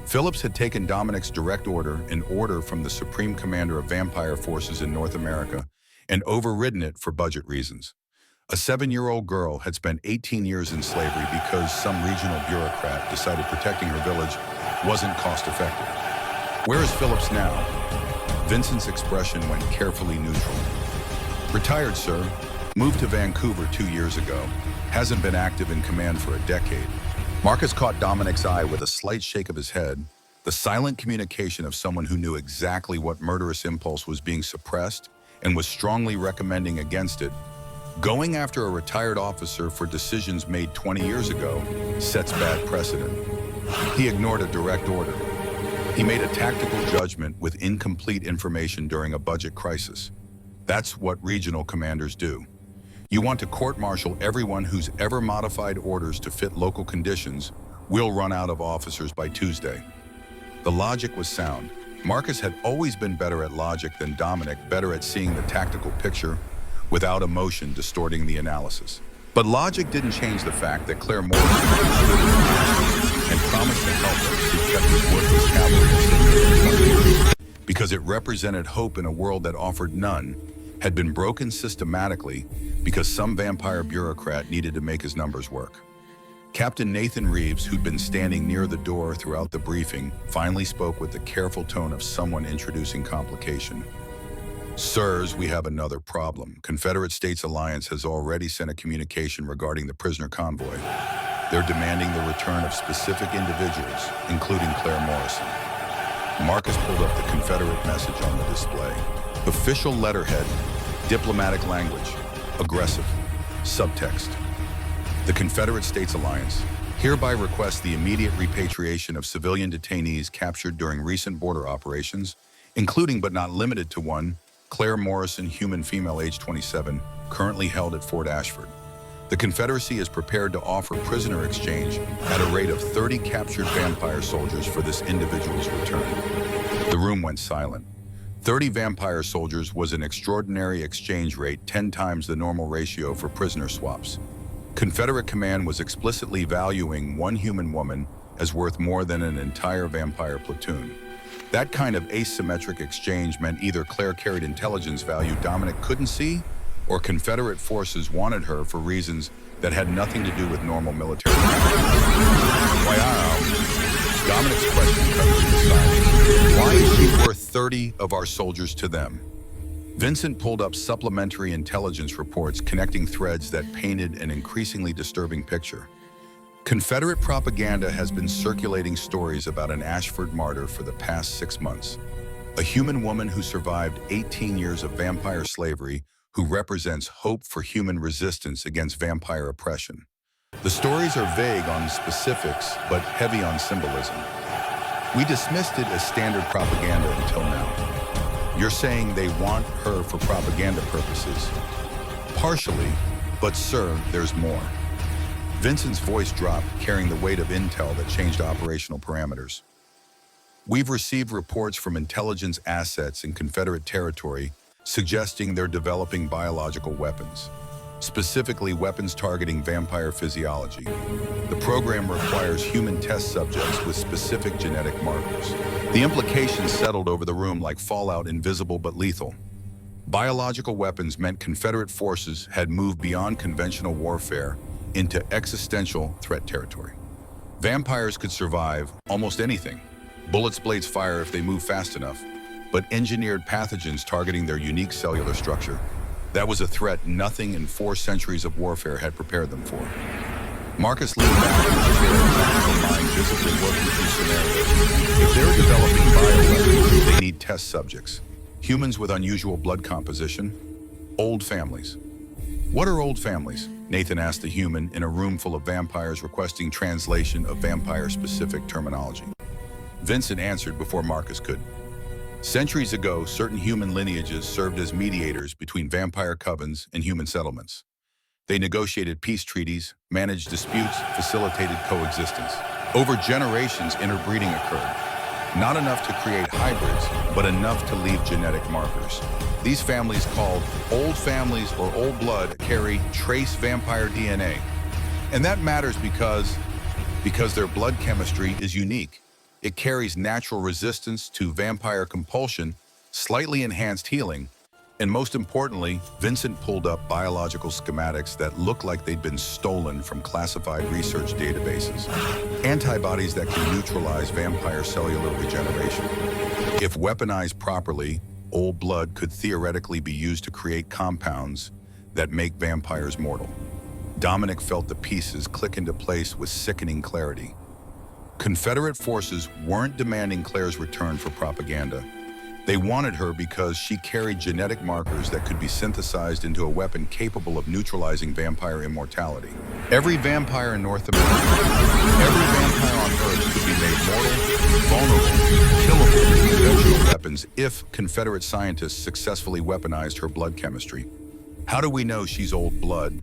Phillips had taken Dominic's direct order, an order from the Supreme Commander of Vampire Forces in North America, and overridden it for budget reasons. A 7-year-old girl had spent 18 years in slavery because some regional bureaucrat decided protecting her village wasn't cost-effective. Where is Phillips now? Vincent's expression went carefully neutral. Retired, sir. Moved to Vancouver 2 years ago. Hasn't been active in command for a decade. Marcus caught Dominic's eye with a slight shake of his head, the silent communication of someone who knew exactly what murderous impulse was being suppressed and was strongly recommending against it. Going after a retired officer for decisions made 20 years ago sets bad precedent. He ignored a direct order. He made a tactical judgment with incomplete information during a budget crisis. That's what regional commanders do. You want to court-martial everyone who's ever modified orders to fit local conditions. We'll run out of officers by Tuesday. The logic was sound. Marcus had always been better at logic than Dominic, better at seeing the tactical picture without emotion distorting the analysis. But logic didn't change the fact that Claire Morrison stood in the ashes and promised to help us who kept his worthless cavalry because it represented hope in a world that offered none, had been broken systematically because some vampire bureaucrat needed to make his numbers work. Captain Nathan Reeves, who'd been standing near the door throughout the briefing, finally spoke with the careful tone of someone introducing complication. Sirs, we have another problem. Confederate States Alliance has already sent a communication regarding the prisoner convoy. They're demanding the return of specific individuals, including Claire Morrison. Marcus pulled up the Confederate message on the display. Official letterhead, diplomatic language, aggressive, subtext. The Confederate States Alliance hereby requests the immediate repatriation of civilian detainees captured during recent border operations, including but not limited to one, Claire Morrison, human female, age 27, currently held at Fort Ashford. The Confederacy is prepared to offer prisoner exchange at a rate of 30 captured vampire soldiers for this individual's return. The room went silent. 30 vampire soldiers was an extraordinary exchange rate, 10 times the normal ratio for prisoner swaps. Confederate command was explicitly valuing one human woman as worth more than an entire vampire platoon. That kind of asymmetric exchange meant either Claire carried intelligence value Dominic couldn't see, or Confederate forces wanted her for reasons that had nothing to do with normal military practice. Wow. Dominic's question cut through the silence. Why is she worth 30 of our soldiers to them? Vincent pulled up supplementary intelligence reports connecting threads that painted an increasingly disturbing picture. Confederate propaganda has been circulating stories about an Ashford martyr for the past 6 months. A human woman who survived 18 years of vampire slavery who represents hope for human resistance against vampire oppression. The stories are vague on specifics, but heavy on symbolism. We dismissed it as standard propaganda until now. You're saying they want her for propaganda purposes? Partially, but sir, there's more. Vincent's voice dropped, carrying the weight of intel that changed operational parameters. We've received reports from intelligence assets in Confederate territory suggesting they're developing biological weapons, specifically weapons targeting vampire physiology. The program requires human test subjects with specific genetic markers. The implications settled over the room like fallout, invisible but lethal. Biological weapons meant Confederate forces had moved beyond conventional warfare into existential threat territory. Vampires could survive almost anything. Bullets, blades, fire if they move fast enough, but engineered pathogens targeting their unique cellular structure. That was a threat nothing in 4 centuries of warfare had prepared them for. Marcus leaned back in his chair, tactical mind visibly working through scenarios. If they're developing bioweapons, they need test subjects. Humans with unusual blood composition, old families. What are old families? Nathan asked the human in a room full of vampires requesting translation of vampire-specific terminology. Vincent answered before Marcus could. Centuries ago, certain human lineages served as mediators between vampire covens and human settlements. They negotiated peace treaties, managed disputes, facilitated coexistence. Over generations, interbreeding occurred. Not enough to create hybrids, but enough to leave genetic markers. These families, called old families or old blood, carry trace vampire DNA. And that matters because their blood chemistry is unique. It carries natural resistance to vampire compulsion, slightly enhanced healing, and most importantly, Vincent pulled up biological schematics that look like they'd been stolen from classified research databases. Antibodies that can neutralize vampire cellular regeneration. If weaponized properly, old blood could theoretically be used to create compounds that make vampires mortal. Dominic felt the pieces click into place with sickening clarity. Confederate forces weren't demanding Claire's return for propaganda. They wanted her because she carried genetic markers that could be synthesized into a weapon capable of neutralizing vampire immortality. Every vampire in North America, every vampire on Earth could be made mortal, vulnerable, killable with conventional weapons if Confederate scientists successfully weaponized her blood chemistry. How do we know she's old blood?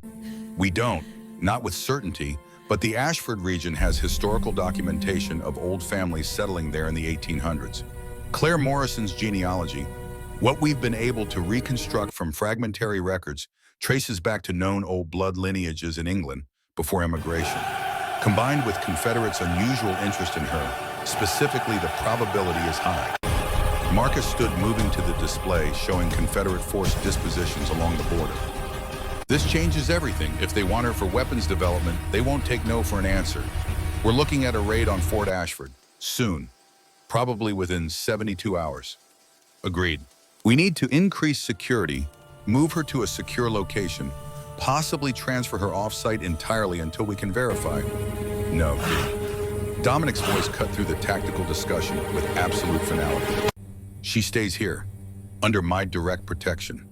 We don't, not with certainty, but the Ashford region has historical documentation of old families settling there in the 1800s. Claire Morrison's genealogy, what we've been able to reconstruct from fragmentary records, traces back to known old blood lineages in England before emigration. Combined with Confederates' unusual interest in her, specifically the probability is high. Marcus stood moving to the display showing Confederate force dispositions along the border. This changes everything. If they want her for weapons development, they won't take no for an answer. We're looking at a raid on Fort Ashford, soon. Probably within 72 hours. Agreed. We need to increase security, move her to a secure location, possibly transfer her off-site entirely until we can verify. No. Dominic's voice cut through the tactical discussion with absolute finality. She stays here, under my direct protection.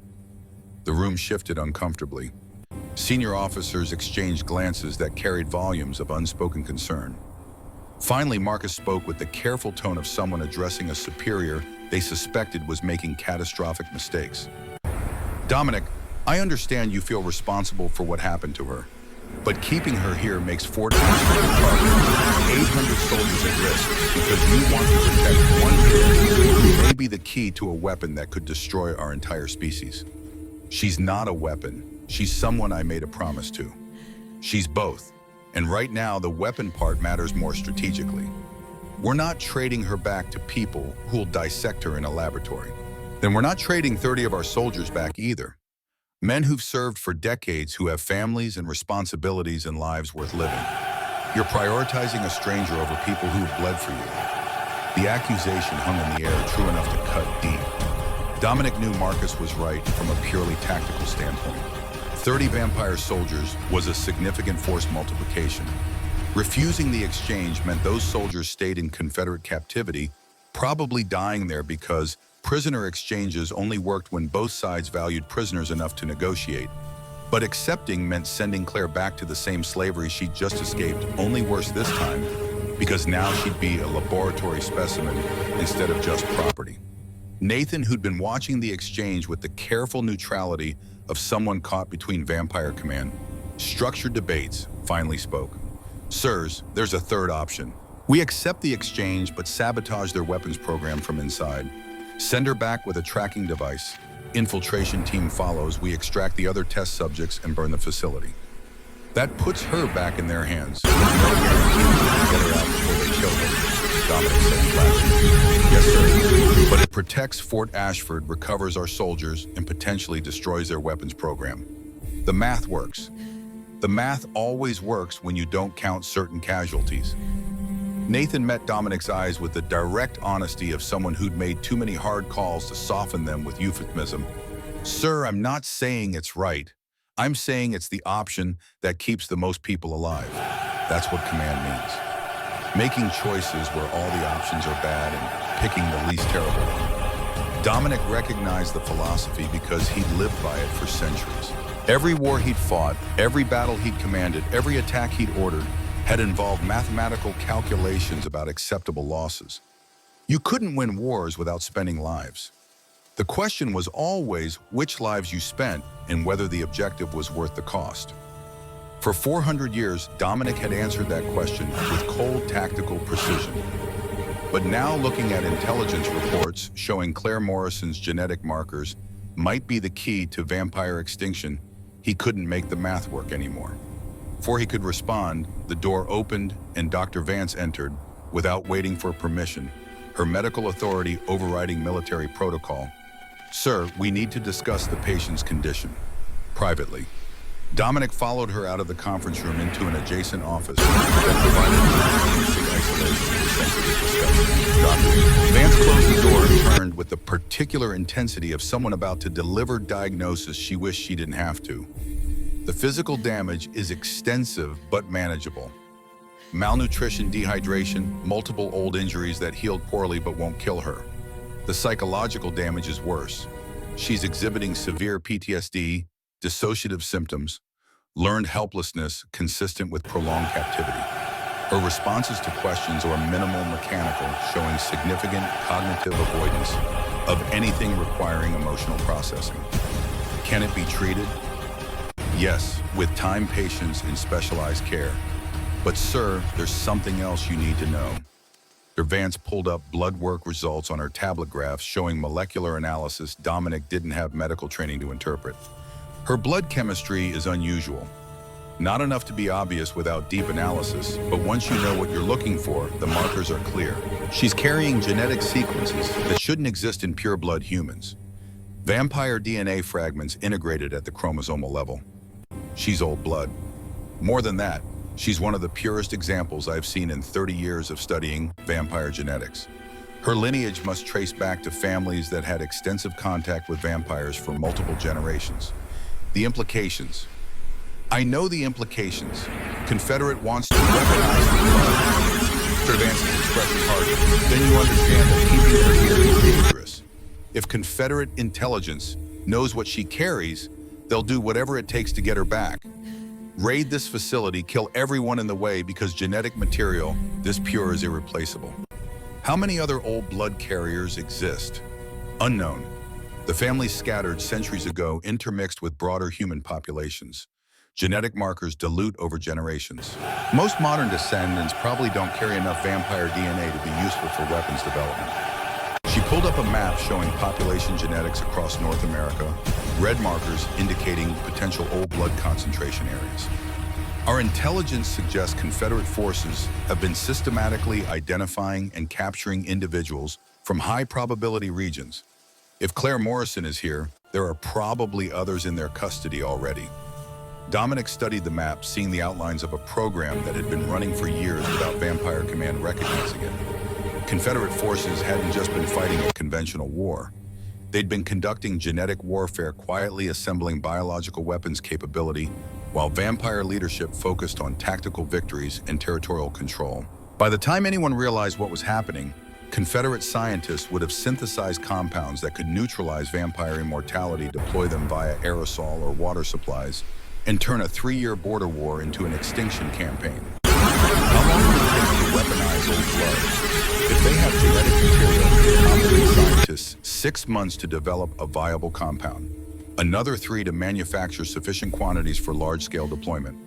The room shifted uncomfortably. Senior officers exchanged glances that carried volumes of unspoken concern. Finally, Marcus spoke with the careful tone of someone addressing a superior they suspected was making catastrophic mistakes. Dominic, I understand you feel responsible for what happened to her, but keeping her here makes Fort Ashford a target. 800 soldiers at risk because you want to protect one hero who may be the key to a weapon that could destroy our entire species. She's not a weapon. She's someone I made a promise to. She's both. And right now, the weapon part matters more strategically. We're not trading her back to people who'll dissect her in a laboratory. Then we're not trading 30 of our soldiers back either. Men who've served for decades, who have families and responsibilities and lives worth living. You're prioritizing a stranger over people who've bled for you. The accusation hung in the air, true enough to cut deep. Dominic knew Marcus was right from a purely tactical standpoint. 30 vampire soldiers was a significant force multiplication. Refusing the exchange meant those soldiers stayed in Confederate captivity, probably dying there because prisoner exchanges only worked when both sides valued prisoners enough to negotiate. But accepting meant sending Claire back to the same slavery she'd just escaped, only worse this time, because now she'd be a laboratory specimen instead of just property. Nathan, who'd been watching the exchange with the careful neutrality of someone caught between Vampire Command, structured debates, finally spoke. Sirs, there's a third option. We accept the exchange but sabotage their weapons program from inside. Send her back with a tracking device. Infiltration team follows. We extract the other test subjects and burn the facility. That puts her back in their hands, with no guarantee we can get her out before they kill her, Dominic said flatly. Yes, sir, but it protects Fort Ashford, recovers our soldiers, and potentially destroys their weapons program. The math works. The math always works when you don't count certain casualties. Nathan met Dominic's eyes with the direct honesty of someone who'd made too many hard calls to soften them with euphemism. Sir, I'm not saying it's right. I'm saying it's the option that keeps the most people alive. That's what command means. Making choices where all the options are bad and picking the least terrible one. Dominic recognized the philosophy because he'd lived by it for centuries. Every war he'd fought, every battle he'd commanded, every attack he'd ordered had involved mathematical calculations about acceptable losses. You couldn't win wars without spending lives. The question was always which lives you spent and whether the objective was worth the cost. For 400 years, Dominic had answered that question with cold tactical precision. But now looking at intelligence reports showing Claire Morrison's genetic markers might be the key to vampire extinction, he couldn't make the math work anymore. Before he could respond, the door opened and Dr. Vance entered without waiting for permission, her medical authority overriding military protocol. "Sir, we need to discuss the patient's condition. Privately." Dominic followed her out of the conference room into an adjacent office that provided acoustic isolation for sensitive discussion. Vance closed the door and turned with the particular intensity of someone about to deliver diagnosis she wished she didn't have to. The physical damage is extensive but manageable. Malnutrition, dehydration, multiple old injuries that healed poorly but won't kill her. The psychological damage is worse. She's exhibiting severe PTSD, dissociative symptoms, learned helplessness consistent with prolonged captivity. Her responses to questions are minimal mechanical, showing significant cognitive avoidance of anything requiring emotional processing. Can it be treated? Yes, with time, patience, and specialized care. But sir, there's something else you need to know. Dr. Vance pulled up blood work results on her tablet graphs showing molecular analysis Dominic didn't have medical training to interpret. Her blood chemistry is unusual. Not enough to be obvious without deep analysis, but once you know what you're looking for, the markers are clear. She's carrying genetic sequences that shouldn't exist in pure blood humans. Vampire DNA fragments integrated at the chromosomal level. She's old blood. More than that, she's one of the purest examples I've seen in 30 years of studying vampire genetics. Her lineage must trace back to families that had extensive contact with vampires for multiple generations. The implications. I know the implications. Confederate wants to weaponize the blood. Dr. Vance's expression hardened. Then you understand that keeping her here is dangerous. If Confederate intelligence knows what she carries, they'll do whatever it takes to get her back. Raid this facility, kill everyone in the way because genetic material this pure is irreplaceable. How many other old blood carriers exist? Unknown. The families scattered centuries ago intermixed with broader human populations. Genetic markers dilute over generations. Most modern descendants probably don't carry enough vampire DNA to be useful for weapons development. She pulled up a map showing population genetics across North America, red markers indicating potential old blood concentration areas. Our intelligence suggests Confederate forces have been systematically identifying and capturing individuals from high-probability regions. If Claire Morrison is here, there are probably others in their custody already. Dominic studied the map, seeing the outlines of a program that had been running for years without Vampire Command recognizing it. Confederate forces hadn't just been fighting a conventional war. They'd been conducting genetic warfare, quietly assembling biological weapons capability, while vampire leadership focused on tactical victories and territorial control. By the time anyone realized what was happening, Confederate scientists would have synthesized compounds that could neutralize vampire immortality, deploy them via aerosol or water supplies, and turn a 3-year border war into an extinction campaign. How long would it take to weaponize old blood? If they have genetic material, competent scientists 6 months to develop a viable compound, another 3 to manufacture sufficient quantities for large-scale deployment.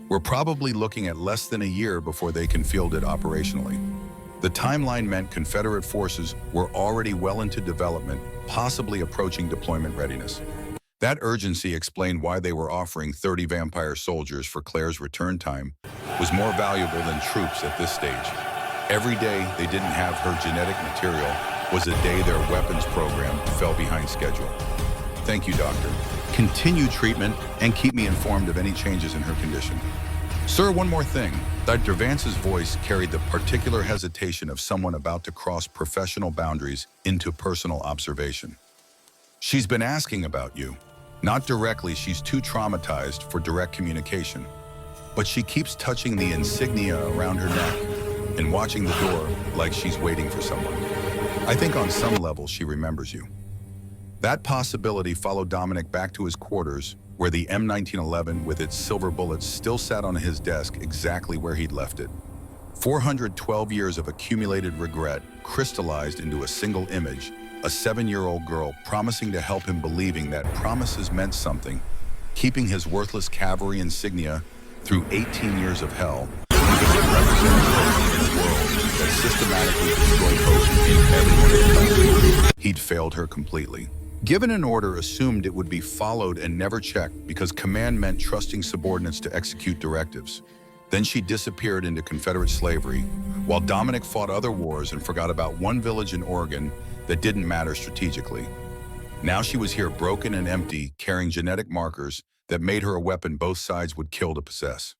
We're probably looking at less than a year before they can field it operationally. The timeline meant Confederate forces were already well into development, possibly approaching deployment readiness. That urgency explained why they were offering 30 vampire soldiers for Claire's return time was more valuable than troops at this stage. Every day they didn't have her genetic material was a day their weapons program fell behind schedule. Thank you, doctor. Continue treatment and keep me informed of any changes in her condition. Sir, one more thing. Dr. Vance's voice carried the particular hesitation of someone about to cross professional boundaries into personal observation. She's been asking about you. Not directly, she's too traumatized for direct communication. But she keeps touching the insignia around her neck and watching the door like she's waiting for someone. I think on some level she remembers you. That possibility followed Dominic back to his quarters, where the M1911 with its silver bullets still sat on his desk exactly where he'd left it. 412 years of accumulated regret crystallized into a single image, a 7-year-old girl promising to help him, believing that promises meant something, keeping his worthless cavalry insignia through 18 years of hell because it represented hope in a world that systematically destroyed hope in everyone it touched. He'd failed her completely. Given an order, assumed it would be followed and never checked because command meant trusting subordinates to execute directives. Then she disappeared into Confederate slavery, while Dominic fought other wars and forgot about one village in Oregon that didn't matter strategically. Now she was here broken and empty, carrying genetic markers that made her a weapon both sides would kill to possess.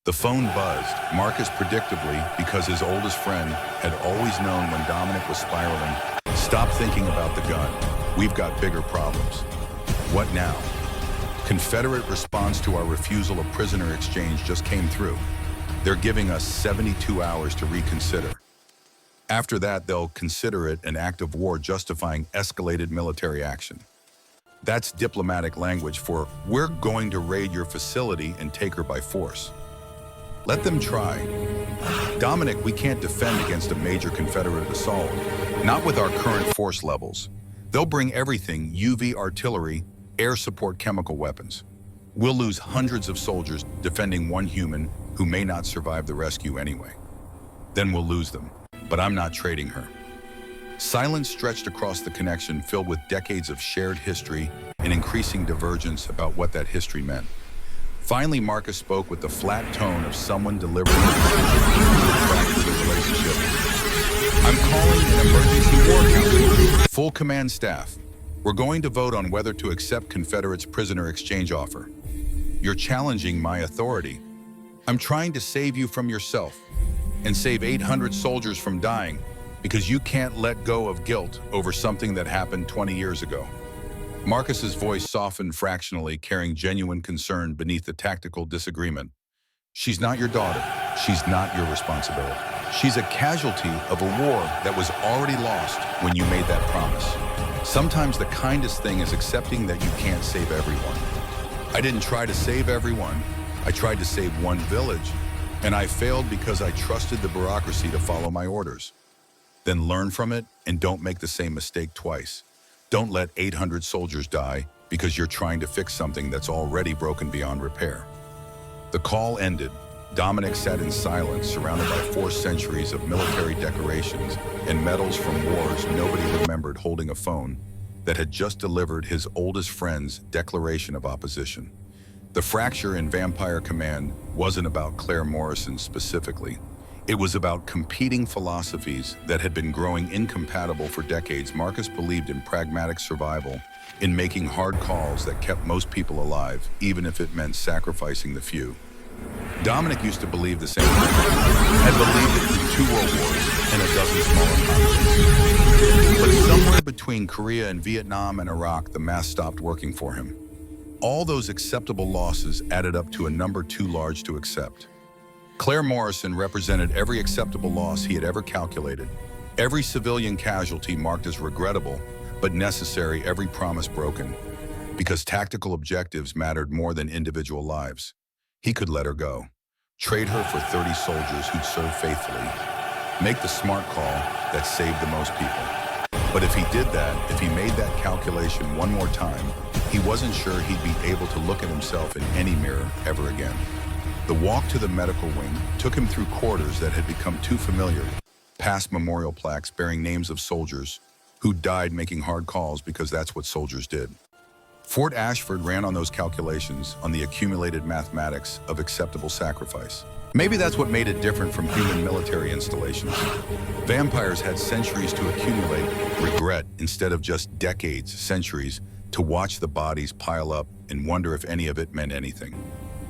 The phone buzzed, Marcus predictably, because his oldest friend had always known when Dominic was spiraling. Stop thinking about the gun. We've got bigger problems. What now? Confederate response to our refusal of prisoner exchange just came through. They're giving us 72 hours to reconsider. After that, they'll consider it an act of war justifying escalated military action. That's diplomatic language for, we're going to raid your facility and take her by force. Let them try. Dominic, we can't defend against a major Confederate assault, not with our current force levels. They'll bring everything, UV artillery, air support, chemical weapons. We'll lose hundreds of soldiers defending one human who may not survive the rescue anyway. Then we'll lose them, but I'm not trading her. Silence stretched across the connection, filled with decades of shared history and increasing divergence about what that history meant. Finally, Marcus spoke with the flat tone of someone delivering a decision to fracture the relationship. I'm calling an emergency war council. Full command staff. We're going to vote on whether to accept Confederates' prisoner exchange offer. You're challenging my authority. I'm trying to save you from yourself and save 800 soldiers from dying because you can't let go of guilt over something that happened 20 years ago. Marcus's voice softened fractionally, carrying genuine concern beneath the tactical disagreement. She's not your daughter. She's not your responsibility. She's a casualty of a war that was already lost when you made that promise. Sometimes the kindest thing is accepting that you can't save everyone. I didn't try to save everyone. I tried to save one village, and I failed because I trusted the bureaucracy to follow my orders. Then learn from it and don't make the same mistake twice. Don't let 800 soldiers die because you're trying to fix something that's already broken beyond repair. The call ended. Dominic sat in silence, surrounded by 4 centuries of military decorations and medals from wars nobody remembered, holding a phone that had just delivered his oldest friend's declaration of opposition. The fracture in Vampire Command wasn't about Claire Morrison specifically. It was about competing philosophies that had been growing incompatible for decades. Marcus believed in pragmatic survival, in making hard calls that kept most people alive, even if it meant sacrificing the few. Dominic used to believe the same thing, had believed it through 2 world wars and a dozen smaller conflicts. But somewhere between Korea and Vietnam and Iraq, the math stopped working for him. All those acceptable losses added up to a number too large to accept. Claire Morrison represented every acceptable loss he had ever calculated, every civilian casualty marked as regrettable but necessary, every promise broken, because tactical objectives mattered more than individual lives. He could let her go, trade her for 30 soldiers who'd serve faithfully, make the smart call that saved the most people. But if he did that, if he made that calculation one more time, he wasn't sure he'd be able to look at himself in any mirror ever again. The walk to the medical wing took him through quarters that had become too familiar, past memorial plaques bearing names of soldiers who died making hard calls because that's what soldiers did. Fort Ashford ran on those calculations, on the accumulated mathematics of acceptable sacrifice. Maybe that's what made it different from human military installations. Vampires had centuries to accumulate regret instead of just decades, centuries, to watch the bodies pile up and wonder if any of it meant anything.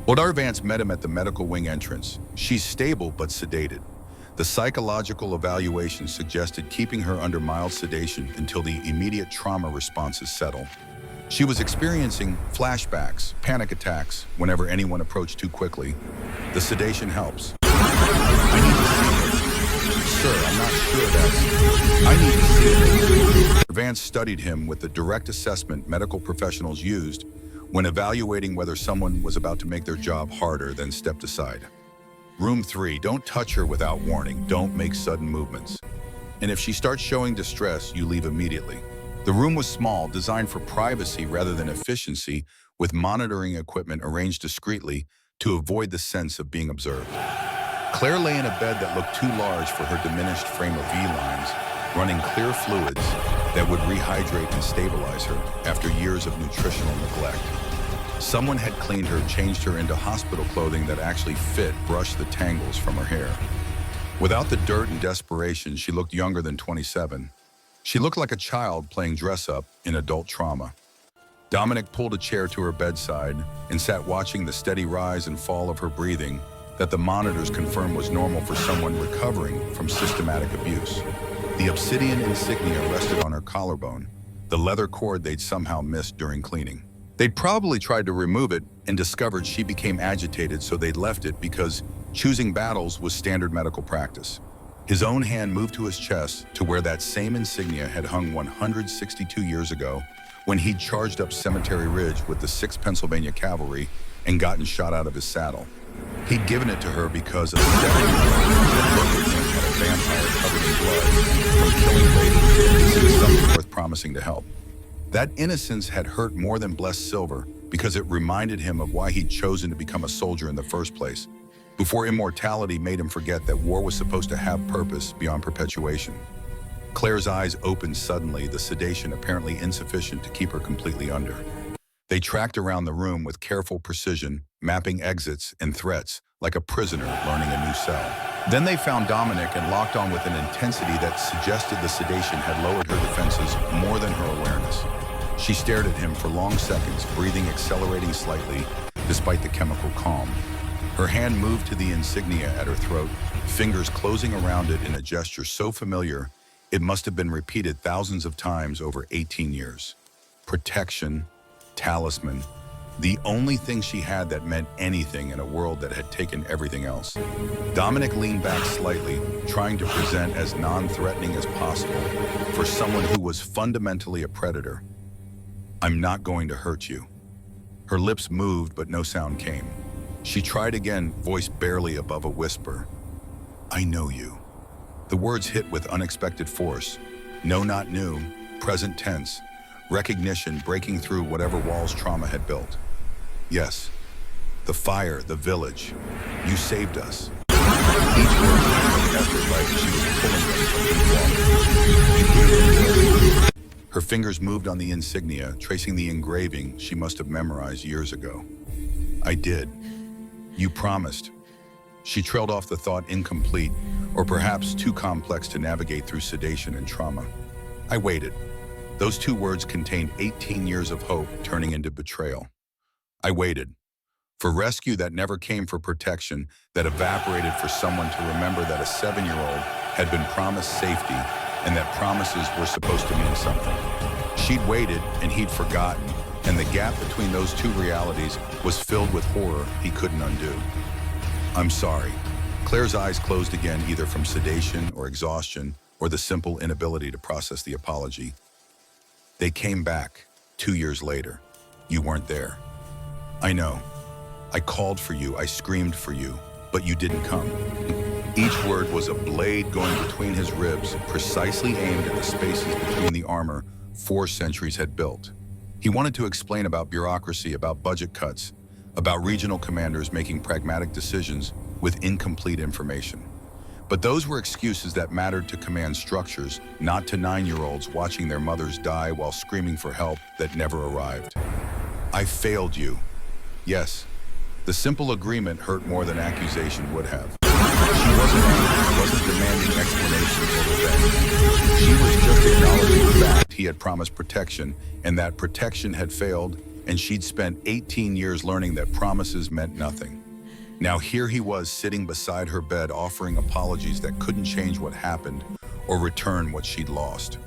Bodar Vance met him at the medical wing entrance. She's stable but sedated. The psychological evaluation suggested keeping her under mild sedation until the immediate trauma responses settle. She was experiencing flashbacks, panic attacks, whenever anyone approached too quickly. The sedation helps. I need to see it. Sir, I'm not sure that's... I need to see it. Vance studied him with the direct assessment medical professionals used when evaluating whether someone was about to make their job harder, then stepped aside. Room 3, don't touch her without warning. Don't make sudden movements. And if she starts showing distress, you leave immediately. The room was small, designed for privacy rather than efficiency, with monitoring equipment arranged discreetly to avoid the sense of being observed. Claire lay in a bed that looked too large for her diminished frame of V-lines, running clear fluids that would rehydrate and stabilize her after years of nutritional neglect. Someone had cleaned her, changed her into hospital clothing that actually fit, brushed the tangles from her hair. Without the dirt and desperation, she looked younger than 27. She looked like a child playing dress-up in adult trauma. Dominic pulled a chair to her bedside and sat watching the steady rise and fall of her breathing that the monitors confirmed was normal for someone recovering from systematic abuse. The obsidian insignia rested on her collarbone, the leather cord they'd somehow missed during cleaning. They'd probably tried to remove it and discovered she became agitated, so they'd left it because choosing battles was standard medical practice. His own hand moved to his chest to where that same insignia had hung 162 years ago when he'd charged up Cemetery Ridge with the 6th Pennsylvania Cavalry and gotten shot out of his saddle. He'd given it to her because a 7-year-old had looked at him at a vampire covered in blood from killing ladies and seen something worth promising to help. That innocence had hurt more than blessed Silver because it reminded him of why he'd chosen to become a soldier in the first place, before immortality made him forget that war was supposed to have purpose beyond perpetuation. Claire's eyes opened suddenly, the sedation apparently insufficient to keep her completely under. They tracked around the room with careful precision, mapping exits and threats like a prisoner learning a new cell. Then they found Dominic and locked on with an intensity that suggested the sedation had lowered her defenses more than her awareness. She stared at him for long seconds, breathing accelerating slightly despite the chemical calm. Her hand moved to the insignia at her throat, fingers closing around it in a gesture so familiar it must have been repeated thousands of times over 18 years. Protection, talisman, the only thing she had that meant anything in a world that had taken everything else. Dominic leaned back slightly, trying to present as non-threatening as possible for someone who was fundamentally a predator. "I'm not going to hurt you." Her lips moved, but no sound came. She tried again, voice barely above a whisper. "I know you." The words hit with unexpected force. No, not new, present tense, recognition breaking through whatever walls trauma had built. "Yes, the fire, the village, you saved us." Each word came with effort, like she was pulling them from deep water. "You gave me this." Her fingers moved on the insignia, tracing the engraving she must have memorized years ago. "I did. You promised." She trailed off the thought, incomplete, or perhaps too complex to navigate through sedation and trauma. "I waited." Those two words contained 18 years of hope turning into betrayal. "I waited. For rescue that never came, for protection that evaporated, for someone to remember that a 7-year-old had been promised safety and that promises were supposed to mean something. She'd waited and he'd forgotten, and the gap between those two realities was filled with horror he couldn't undo. "I'm sorry." Claire's eyes closed again, either from sedation or exhaustion or the simple inability to process the apology. "They came back 2 years later. You weren't there." "I know. I called for you, I screamed for you, but you didn't come." Each word was a blade going between his ribs, precisely aimed at the spaces between the armor 4 centuries had built. He wanted to explain about bureaucracy, about budget cuts, about regional commanders making pragmatic decisions with incomplete information. But those were excuses that mattered to command structures, not to 9-year-olds watching their mothers die while screaming for help that never arrived. "I failed you." Yes, the simple agreement hurt more than accusation would have. She wasn't angry, wasn't demanding explanation or revenge. She was just acknowledging the fact he had promised protection, and that protection had failed, and she'd spent 18 years learning that promises meant nothing. Now here he was, sitting beside her bed, offering apologies that couldn't change what happened or return what she'd lost.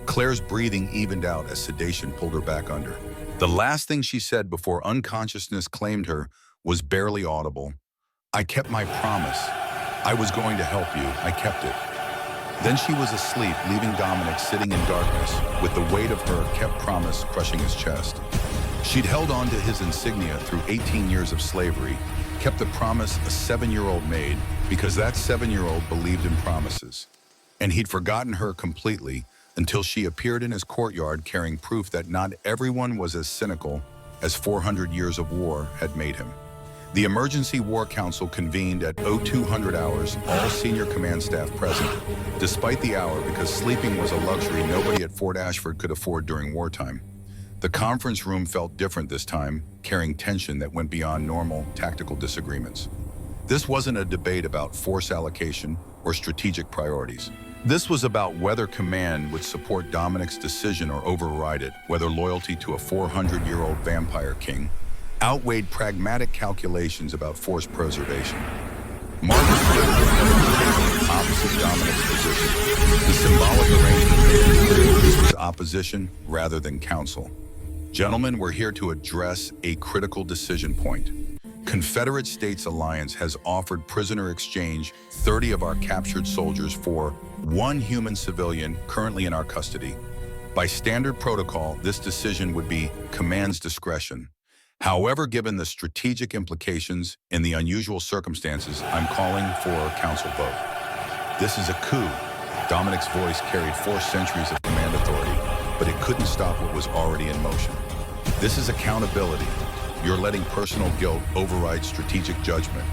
Claire's breathing evened out as sedation pulled her back under. The last thing she said before unconsciousness claimed her was barely audible. "I kept my promise. I was going to help you. I kept it." Then she was asleep, leaving Dominic sitting in darkness, with the weight of her kept promise crushing his chest. She'd held on to his insignia through 18 years of slavery, kept the promise a 7-year-old made, because that 7-year-old believed in promises. And he'd forgotten her completely until she appeared in his courtyard carrying proof that not everyone was as cynical as 400 years of war had made him. The Emergency War Council convened at 0200 hours, all senior command staff present, despite the hour because sleeping was a luxury nobody at Fort Ashford could afford during wartime. The conference room felt different this time, carrying tension that went beyond normal tactical disagreements. This wasn't a debate about force allocation or strategic priorities. This was about whether command would support Dominic's decision or override it, whether loyalty to a 400-year-old vampire king outweighed pragmatic calculations about force preservation. Marcus stood at the head of the table, opposite Dominic's position. The symbolic arrangement made it clear this was opposition rather than counsel. Gentlemen, we're here to address a critical decision point. Confederate States Alliance has offered prisoner exchange 30 of our captured soldiers for one human civilian currently in our custody. By standard protocol, this decision would be command's discretion. However, given the strategic implications and the unusual circumstances, I'm calling for a council vote. This is a coup. Dominic's voice carried 4 centuries of command authority, but it couldn't stop what was already in motion. This is accountability. You're letting personal guilt override strategic judgment.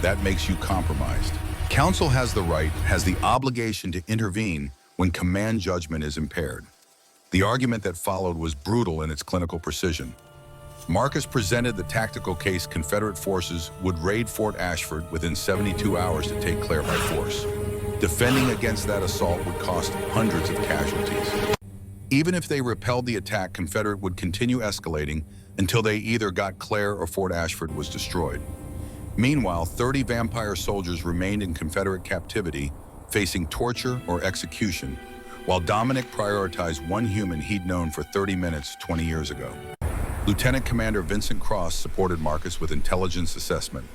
That makes you compromised. Council has the right, has the obligation to intervene when command judgment is impaired. The argument that followed was brutal in its clinical precision. Marcus presented the tactical case Confederate forces would raid Fort Ashford within 72 hours to take Clare by force. Defending against that assault would cost hundreds of casualties. Even if they repelled the attack, Confederate would continue escalating until they either got Clare or Fort Ashford was destroyed. Meanwhile, 30 vampire soldiers remained in Confederate captivity, facing torture or execution, while Dominic prioritized one human he'd known for 30 minutes 20 years ago. Lieutenant Commander Vincent Cross supported Marcus with intelligence assessment.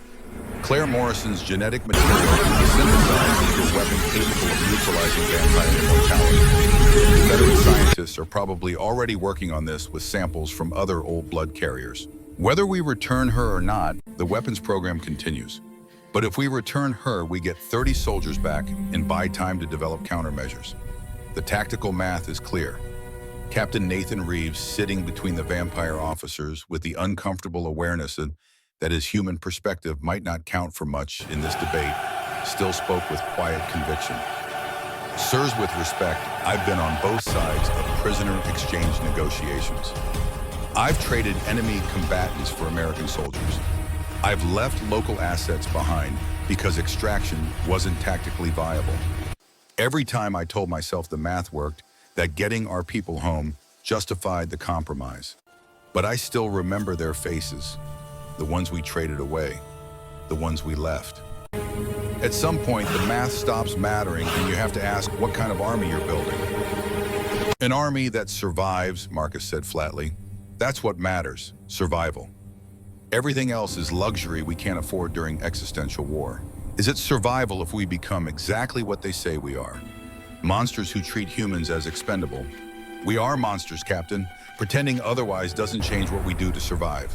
Claire Morrison's genetic material could be synthesized into a weapon capable of neutralizing vampire immortality. Confederate scientists are probably already working on this with samples from other old blood carriers. Whether we return her or not, the weapons program continues. But if we return her, we get 30 soldiers back and buy time to develop countermeasures. The tactical math is clear. Captain Nathan Reeves, sitting between the vampire officers with the uncomfortable awareness that his human perspective might not count for much in this debate, still spoke with quiet conviction. Sirs, with respect, I've been on both sides of prisoner exchange negotiations. I've traded enemy combatants for American soldiers. I've left local assets behind because extraction wasn't tactically viable. Every time I told myself the math worked, that getting our people home justified the compromise. But I still remember their faces, the ones we traded away, the ones we left. At some point, the math stops mattering and you have to ask what kind of army you're building. An army that survives, Marcus said flatly. That's what matters, survival. Everything else is luxury we can't afford during existential war. Is it survival if we become exactly what they say we are? Monsters who treat humans as expendable. We are monsters, Captain. Pretending otherwise doesn't change what we do to survive.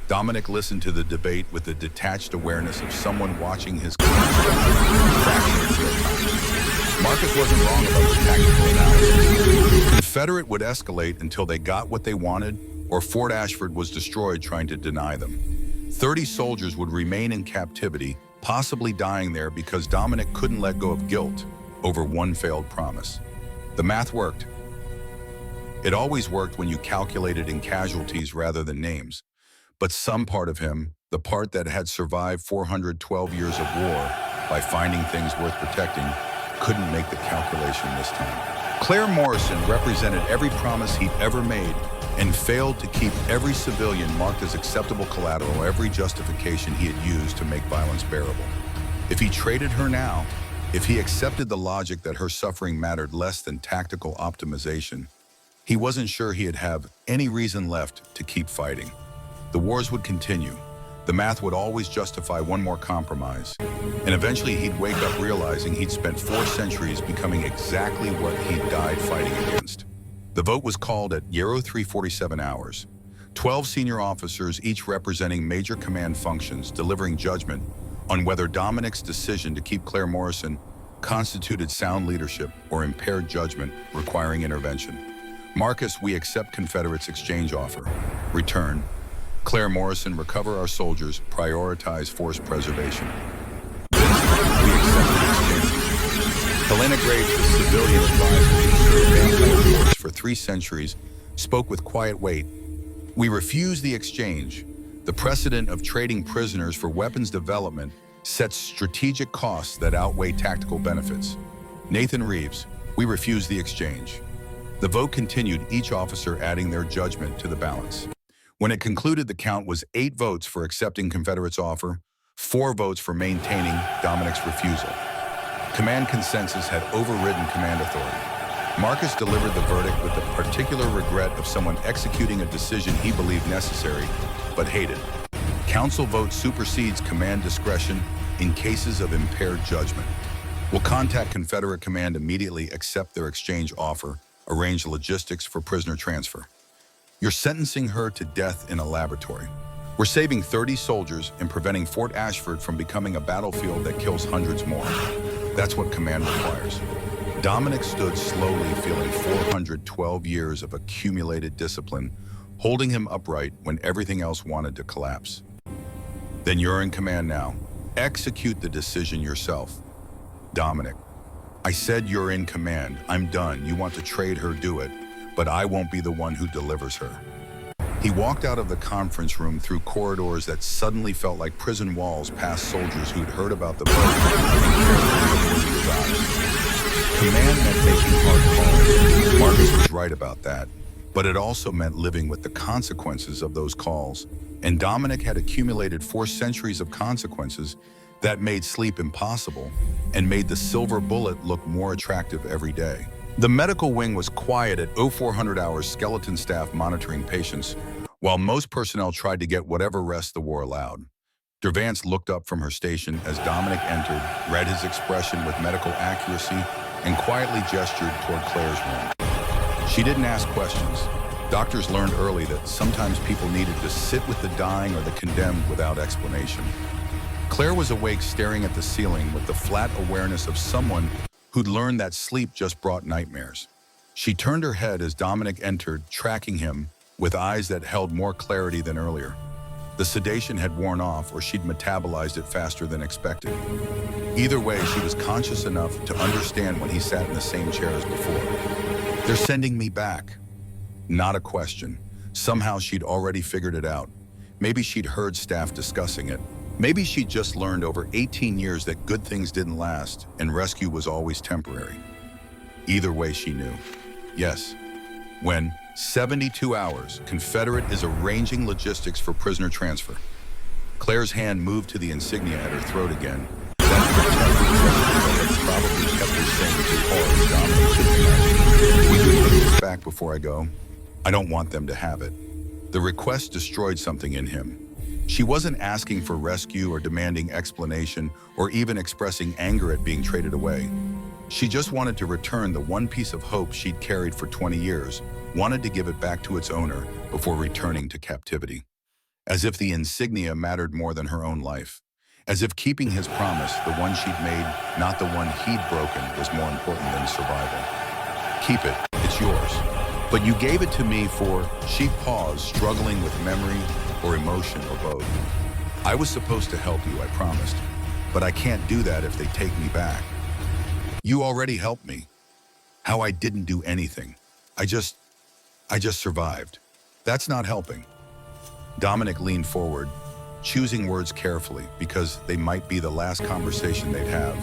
Dominic listened to the debate with the detached awareness of someone watching his fraction real time. Marcus wasn't wrong about the tactical analysis. Confederate would escalate until they got what they wanted, or Fort Ashford was destroyed trying to deny them. 30 soldiers would remain in captivity, possibly dying there because Dominic couldn't let go of guilt over one failed promise. The math worked. It always worked when you calculated in casualties rather than names. But some part of him, the part that had survived 412 years of war by finding things worth protecting, couldn't make the calculation this time. Claire Morrison represented every promise he'd ever made and failed to keep every civilian marked as acceptable collateral, every justification he had used to make violence bearable. If he traded her now, if he accepted the logic that her suffering mattered less than tactical optimization, He wasn't sure he'd have any reason left to keep fighting. The wars would continue. The math would always justify one more compromise. And eventually he'd wake up realizing he'd spent 4 centuries becoming exactly what he'd died fighting against. The vote was called at 0347 hours. 12 senior officers, each representing major command functions, delivering judgment on whether Dominic's decision to keep Claire Morrison constituted sound leadership or impaired judgment requiring intervention. Marcus, we accept Confederates' exchange offer. Return. Claire Morrison, recover our soldiers, prioritize force preservation. Vincent, we accept the exchange. Helena Graves, the civilian advisor who served Vampire Wars for 3 centuries, spoke with quiet weight. We refuse the exchange. The precedent of trading prisoners for weapons development sets strategic costs that outweigh tactical benefits. Nathan Reeves, we refuse the exchange. The vote continued, each officer adding their judgment to the balance. When it concluded, the count was 8 votes for accepting Confederates' offer, 4 votes for maintaining Dominic's refusal. Command consensus had overridden command authority. Marcus delivered the verdict with the particular regret of someone executing a decision he believed necessary, but hated. Council vote supersedes command discretion in cases of impaired judgment. Will contact Confederate command immediately, accept their exchange offer, arrange logistics for prisoner transfer. You're sentencing her to death in a laboratory. We're saving 30 soldiers and preventing Fort Ashford from becoming a battlefield that kills hundreds more. That's what command requires. Dominic stood slowly, feeling 412 years of accumulated discipline, holding him upright when everything else wanted to collapse. Then you're in command now. Execute the decision yourself. Dominic, I said you're in command. I'm done. You want to trade her, do it, but I won't be the one who delivers her. He walked out of the conference room through corridors that suddenly felt like prison walls past soldiers who'd heard about the vote and carefully avoided his eyes. Command meant making hard calls. Marcus was right about that, but it also meant living with the consequences of those calls. And Dominic had accumulated 4 centuries of consequences that made sleep impossible and made the silver bullet look more attractive every day. The medical wing was quiet at 0400 hours, skeleton staff monitoring patients, while most personnel tried to get whatever rest the war allowed. Dervance looked up from her station as Dominic entered, read his expression with medical accuracy, and quietly gestured toward Claire's room. She didn't ask questions. Doctors learned early that sometimes people needed to sit with the dying or the condemned without explanation. Claire was awake, staring at the ceiling with the flat awareness of someone who'd learned that sleep just brought nightmares. She turned her head as Dominic entered, tracking him with eyes that held more clarity than earlier. The sedation had worn off, or she'd metabolized it faster than expected. Either way, she was conscious enough to understand when he sat in the same chair as before. They're sending me back. Not a question. Somehow she'd already figured it out. Maybe she'd heard staff discussing it. Maybe she'd just learned over 18 years that good things didn't last and rescue was always temporary. Either way, she knew. Yes. When 72 hours, Confederate is arranging logistics for prisoner transfer. Claire's hand moved to the insignia at her throat again. That protective gesture that probably kept her saying too hard, Dominic. Will you take this back before I go? I don't want them to have it. The request destroyed something in him. She wasn't asking for rescue or demanding explanation or even expressing anger at being traded away. She just wanted to return the one piece of hope she'd carried for 20 years, wanted to give it back to its owner before returning to captivity. As if the insignia mattered more than her own life. As if keeping his promise, the one she'd made, not the one he'd broken, was more important than survival. Keep it, it's yours. But you gave it to me for, she paused, struggling with memory or emotion or both. I was supposed to help you, I promised, but I can't do that if they take me back. You already helped me. How I didn't do anything. I just survived. That's not helping. Dominic leaned forward, choosing words carefully because they might be the last conversation they'd have.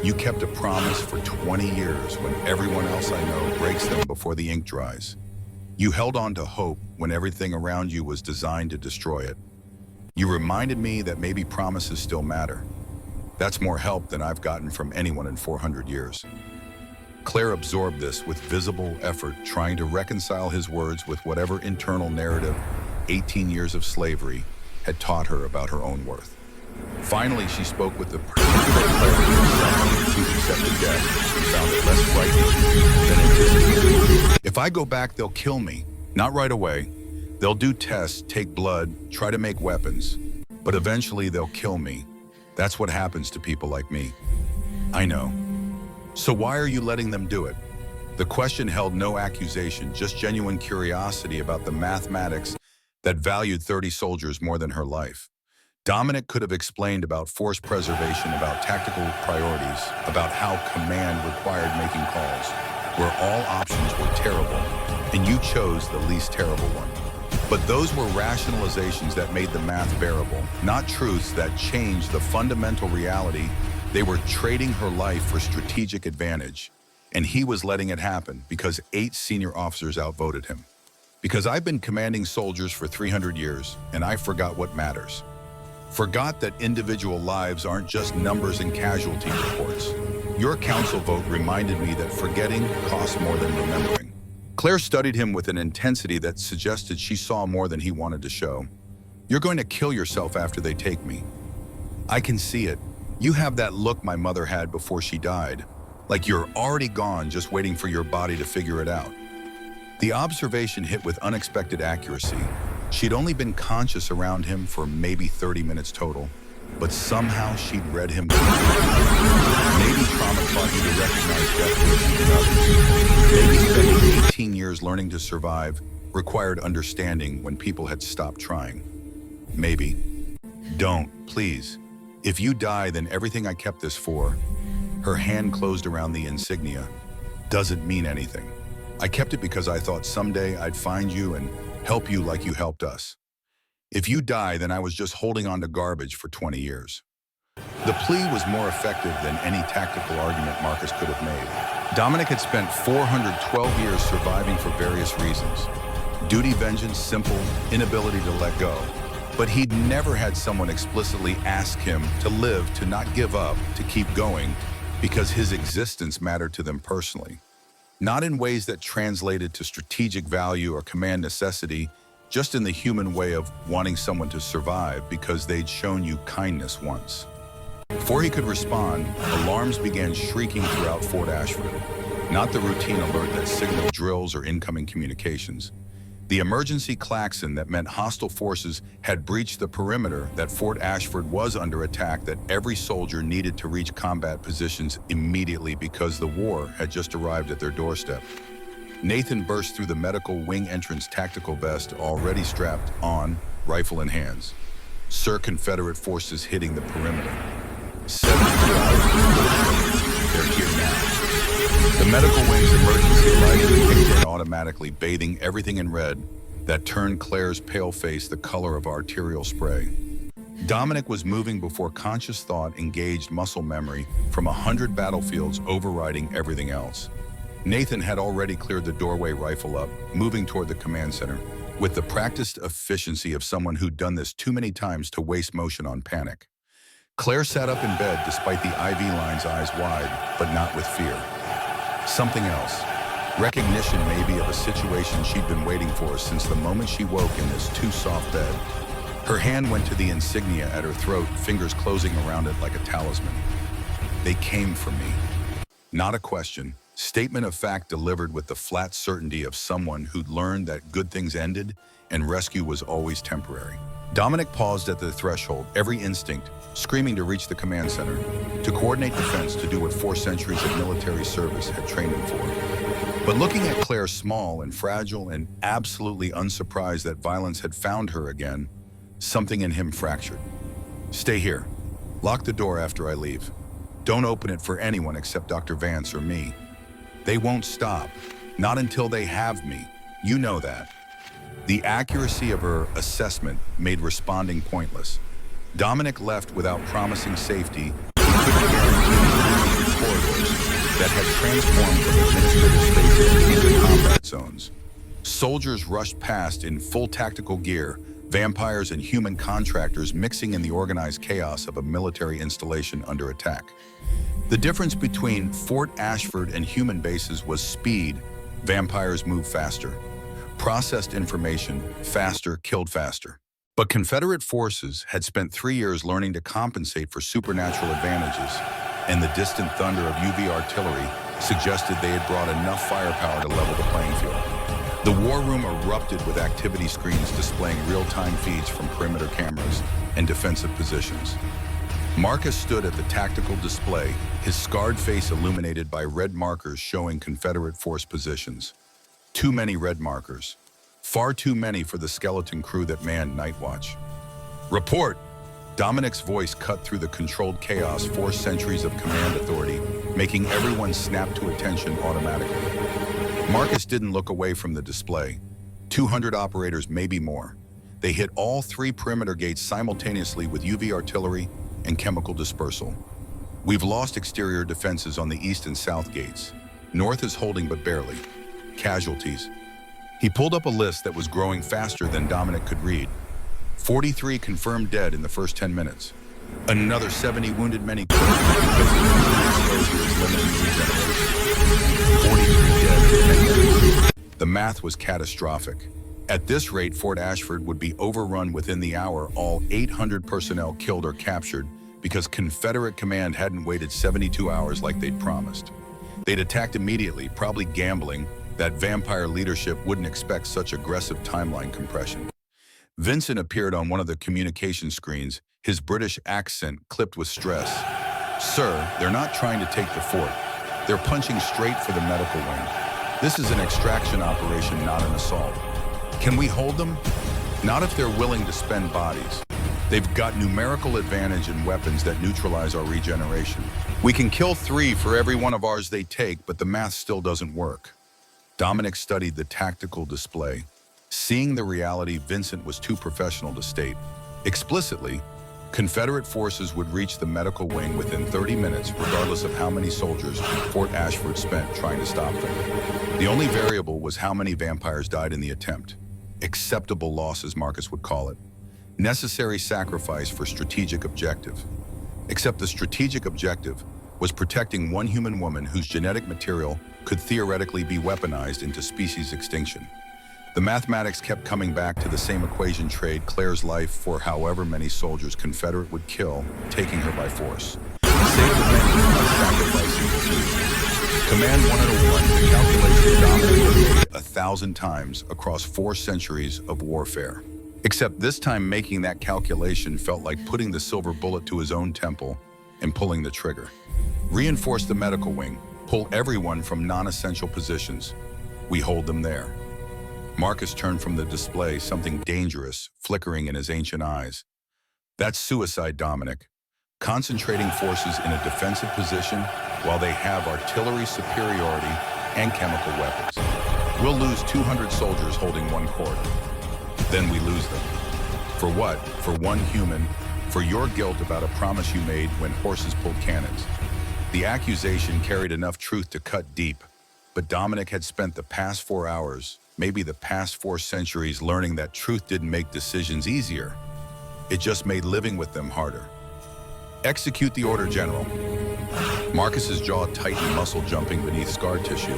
You kept a promise for 20 years when everyone else I know breaks them before the ink dries. You held on to hope when everything around you was designed to destroy it. You reminded me that maybe promises still matter. That's more help than I've gotten from anyone in 400 years. Claire absorbed this with visible effort, trying to reconcile his words with whatever internal narrative 18 years of slavery had taught her about her own worth. Finally, she spoke with the particular clarity of someone who's accepted death and found it less frightening than anticipated. If I go back, they'll kill me. Not right away. They'll do tests, take blood, try to make weapons. But eventually they'll kill me. That's what happens to people like me. I know. So why are you letting them do it? The question held no accusation, just genuine curiosity about the mathematics that valued 30 soldiers more than her life. Dominic could have explained about force preservation, about tactical priorities, about how command required making calls, where all options were terrible, and you chose the least terrible one. But those were rationalizations that made the math bearable, not truths that changed the fundamental reality. They were trading her life for strategic advantage, and he was letting it happen because 8 senior officers outvoted him. Because I've been commanding soldiers for 300 years, and I forgot what matters. Forgot that individual lives aren't just numbers and casualty reports. Your council vote reminded me that forgetting costs more than remembering. Claire studied him with an intensity that suggested she saw more than he wanted to show. You're going to kill yourself after they take me. I can see it. You have that look my mother had before she died, like you're already gone, just waiting for your body to figure it out. The observation hit with unexpected accuracy. She'd only been conscious around him for maybe 30 minutes total, but somehow she'd read him completely. Maybe trauma taught you to recognize death in others. Maybe spending 18 years learning to survive required understanding when people had stopped trying. Maybe. Don't, please. If you die, then everything I kept this for, her hand closed around the insignia, doesn't mean anything. I kept it because I thought someday I'd find you and help you like you helped us. If you die, then I was just holding on to garbage for 20 years. The plea was more effective than any tactical argument Marcus could have made. Dominic had spent 412 years surviving for various reasons. Duty, vengeance, simple, inability to let go. But he'd never had someone explicitly ask him to live, to not give up, to keep going, because his existence mattered to them personally. Not in ways that translated to strategic value or command necessity, just in the human way of wanting someone to survive because they'd shown you kindness once. Before he could respond, alarms began shrieking throughout Fort Ashford. Not the routine alert that signaled drills or incoming communications. The emergency klaxon that meant hostile forces had breached the perimeter, that Fort Ashford was under attack, that every soldier needed to reach combat positions immediately because the war had just arrived at their doorstep. Nathan burst through the medical wing entrance tactical vest, already strapped on, rifle in hands. Sir, Confederate forces hitting the perimeter. 72 hours before they're here now. The medical wing's emergency lighting kicked in automatically, bathing everything in red that turned Claire's pale face the color of arterial spray. Dominic was moving before conscious thought engaged muscle memory from 100 battlefields overriding everything else. Nathan had already cleared the doorway, rifle up, moving toward the command center, with the practiced efficiency of someone who'd done this too many times to waste motion on panic. Claire sat up in bed despite the IV lines, eyes wide, but not with fear. Something else. Recognition maybe of a situation she'd been waiting for since the moment she woke in this too-soft bed. Her hand went to the insignia at her throat, fingers closing around it like a talisman. They came for me. Not a question. Statement of fact delivered with the flat certainty of someone who'd learned that good things ended and rescue was always temporary. Dominic paused at the threshold, every instinct screaming to reach the command center, to coordinate defense, to do what 4 centuries of military service had trained him for. But looking at Claire, small and fragile and absolutely unsurprised that violence had found her again, something in him fractured. Stay here. Lock the door after I leave. Don't open it for anyone except Dr. Vance or me. They won't stop. Not until they have me. You know that. The accuracy of her assessment made responding pointless. Dominic left without promising safety. He couldn't guarantee moving through corridors that had transformed from administrative spaces into combat zones. Soldiers rushed past in full tactical gear, vampires and human contractors mixing in the organized chaos of a military installation under attack. The difference between Fort Ashford and human bases was speed. Vampires move faster. Processed information, faster, killed faster. But Confederate forces had spent 3 years learning to compensate for supernatural advantages, and the distant thunder of UV artillery suggested they had brought enough firepower to level the playing field. The war room erupted with activity screens displaying real-time feeds from perimeter cameras and defensive positions. Marcus stood at the tactical display, his scarred face illuminated by red markers showing Confederate force positions. Too many red markers. Far too many for the skeleton crew that manned Night Watch. Report! Dominic's voice cut through the controlled chaos, 4 centuries of command authority, making everyone snap to attention automatically. Marcus didn't look away from the display. 200 operators, maybe more. They hit all 3 perimeter gates simultaneously with UV artillery and chemical dispersal. We've lost exterior defenses on the east and south gates. North is holding but barely. Casualties. He pulled up a list that was growing faster than Dominic could read. 43 confirmed dead in the first 10 minutes. Another 70 wounded, many killed because the exposure is limiting regeneration. 43 dead in 10 minutes. The math was catastrophic. At this rate, Fort Ashford would be overrun within the hour, all 800 personnel killed or captured because Confederate command hadn't waited 72 hours like they'd promised. They'd attacked immediately, probably gambling that vampire leadership wouldn't expect such aggressive timeline compression. Vincent appeared on one of the communication screens, his British accent clipped with stress. Sir, they're not trying to take the fort. They're punching straight for the medical wing. This is an extraction operation, not an assault. Can we hold them? Not if they're willing to spend bodies. They've got numerical advantage and weapons that neutralize our regeneration. We can kill 3 for every one of ours they take, but the math still doesn't work. Dominic studied the tactical display. Seeing the reality, Vincent was too professional to state. Explicitly, Confederate forces would reach the medical wing within 30 minutes, regardless of how many soldiers Fort Ashford spent trying to stop them. The only variable was how many vampires died in the attempt. Acceptable loss, as Marcus would call it. Necessary sacrifice for strategic objective. Except the strategic objective was protecting one human woman whose genetic material could theoretically be weaponized into species extinction. The mathematics kept coming back to the same equation: trade Claire's life for however many soldiers Confederate would kill, taking her by force. Save the many by sacrificing the few. Command 101, the calculation Dominic made 1,000 times across 4 centuries of warfare. Except this time making that calculation felt like putting the silver bullet to his own temple and pulling the trigger. Reinforce the medical wing. Pull everyone from non-essential positions. We hold them there. Marcus turned from the display, something dangerous flickering in his ancient eyes. That's suicide, Dominic. Concentrating forces in a defensive position while they have artillery superiority and chemical weapons. We'll lose 200 soldiers holding 1 quarter. Then we lose them. For what? For 1 human, for your guilt about a promise you made when horses pulled cannons. The accusation carried enough truth to cut deep, but Dominic had spent the past 4 hours, maybe the past 4 centuries, learning that truth didn't make decisions easier. It just made living with them harder. Execute the order, General. Marcus's jaw tightened, muscle jumping beneath scar tissue,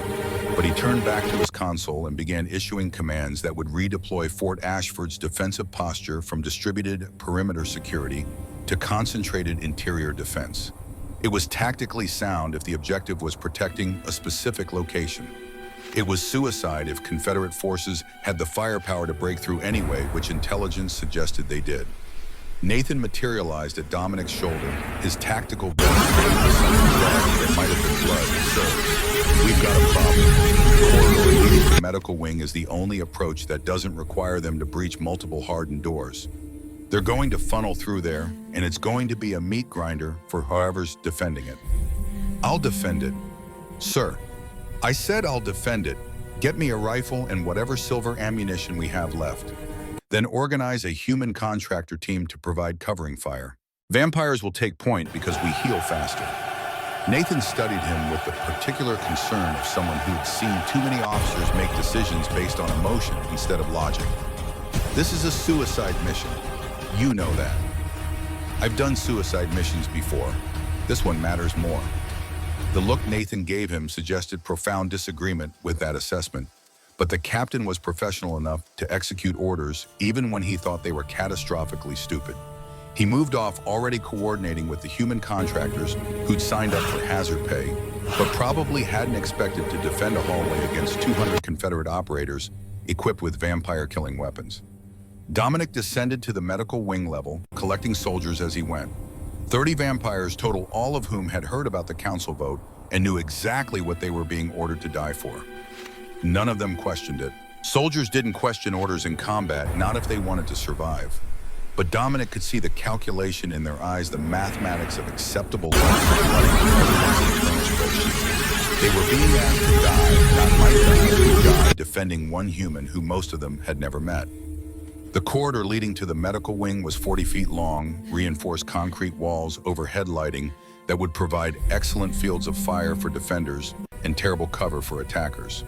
but he turned back to his console and began issuing commands that would redeploy Fort Ashford's defensive posture from distributed perimeter security to concentrated interior defense. It was tactically sound if the objective was protecting a specific location. It was suicide if Confederate forces had the firepower to break through anyway, which intelligence suggested they did. Nathan materialized at Dominic's shoulder, his tactical vest stained with something dark that might have been blood. Sir, we've got a problem. The corridor leading to the medical wing is the only approach that doesn't require them to breach multiple hardened doors. They're going to funnel through there, and it's going to be a meat grinder for whoever's defending it. I'll defend it. Sir, I said I'll defend it. Get me a rifle and whatever silver ammunition we have left. Then organize a human contractor team to provide covering fire. Vampires will take point because we heal faster. Nathan studied him with the particular concern of someone who'd seen too many officers make decisions based on emotion instead of logic. This is a suicide mission. You know that. I've done suicide missions before. This one matters more. The look Nathan gave him suggested profound disagreement with that assessment, but the captain was professional enough to execute orders even when he thought they were catastrophically stupid. He moved off already coordinating with the human contractors who'd signed up for hazard pay, but probably hadn't expected to defend a hallway against 200 Confederate operators equipped with vampire-killing weapons. Dominic descended to the medical wing level, collecting soldiers as he went. 30 vampires total, all of whom had heard about the council vote and knew exactly what they were being ordered to die for. None of them questioned it. Soldiers didn't question orders in combat, not if they wanted to survive. But Dominic could see the calculation in their eyes, the mathematics of acceptable losses running through everyone's internal spreadsheets. They were being asked to die, not might die, defending one human who most of them had never met. The corridor leading to the medical wing was 40 feet long, reinforced concrete walls, overhead lighting that would provide excellent fields of fire for defenders and terrible cover for attackers.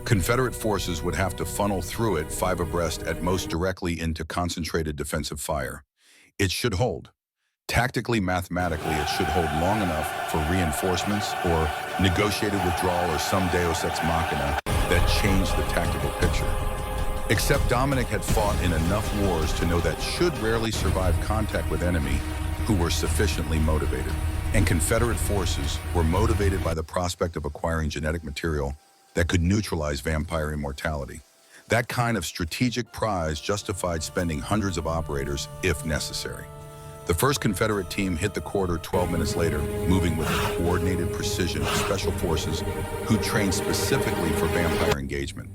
Confederate forces would have to funnel through it 5 abreast at most directly into concentrated defensive fire. It should hold. Tactically, mathematically, it should hold long enough for reinforcements or negotiated withdrawal or some deus ex machina that changed the tactical picture. Except Dominic had fought in enough wars to know that should rarely survive contact with enemy who were sufficiently motivated. And Confederate forces were motivated by the prospect of acquiring genetic material that could neutralize vampire immortality. That kind of strategic prize justified spending hundreds of operators if necessary. The first Confederate team hit the corridor 12 minutes later, moving with the coordinated precision of special forces who trained specifically for vampire engagement.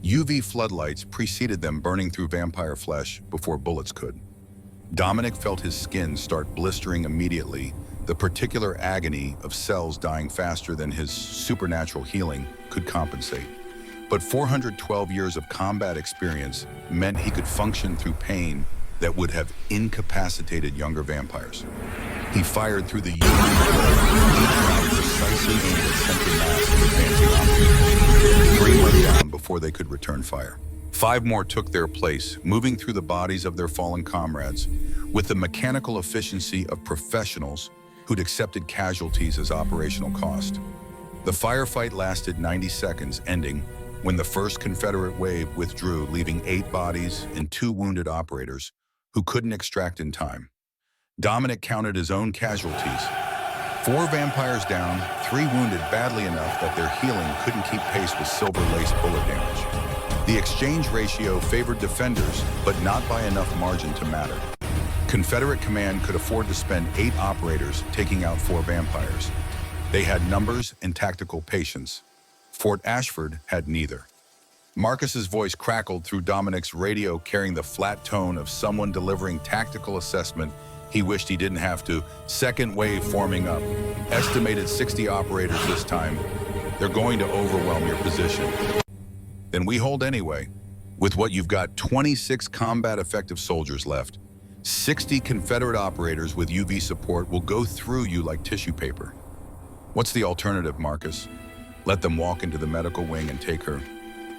UV floodlights preceded them, burning through vampire flesh before bullets could. Dominic felt his skin start blistering immediately, the particular agony of cells dying faster than his supernatural healing could compensate. But 412 years of combat experience meant he could function through pain that would have incapacitated younger vampires. He fired through the UV glow, each round precisely aimed at center mass of advancing operators. 3 went down before they could return fire. 5 more took their place, moving through the bodies of their fallen comrades with the mechanical efficiency of professionals who'd accepted casualties as operational cost. The firefight lasted 90 seconds, ending when the first Confederate wave withdrew, leaving 8 bodies and 2 wounded operators who couldn't extract in time. Dominic counted his own casualties. 4 vampires down, 3 wounded badly enough that their healing couldn't keep pace with silver-laced bullet damage. The exchange ratio favored defenders, but not by enough margin to matter. Confederate command could afford to spend 8 operators taking out 4 vampires. They had numbers and tactical patience. Fort Ashford had neither. Marcus's voice crackled through Dominic's radio, carrying the flat tone of someone delivering tactical assessment he wished he didn't have to. Second wave forming up. Estimated 60 operators this time. They're going to overwhelm your position. Then we hold anyway. With what you've got, 26 combat effective soldiers left. 60 Confederate operators with UV support will go through you like tissue paper. What's the alternative, Marcus? Let them walk into the medical wing and take her.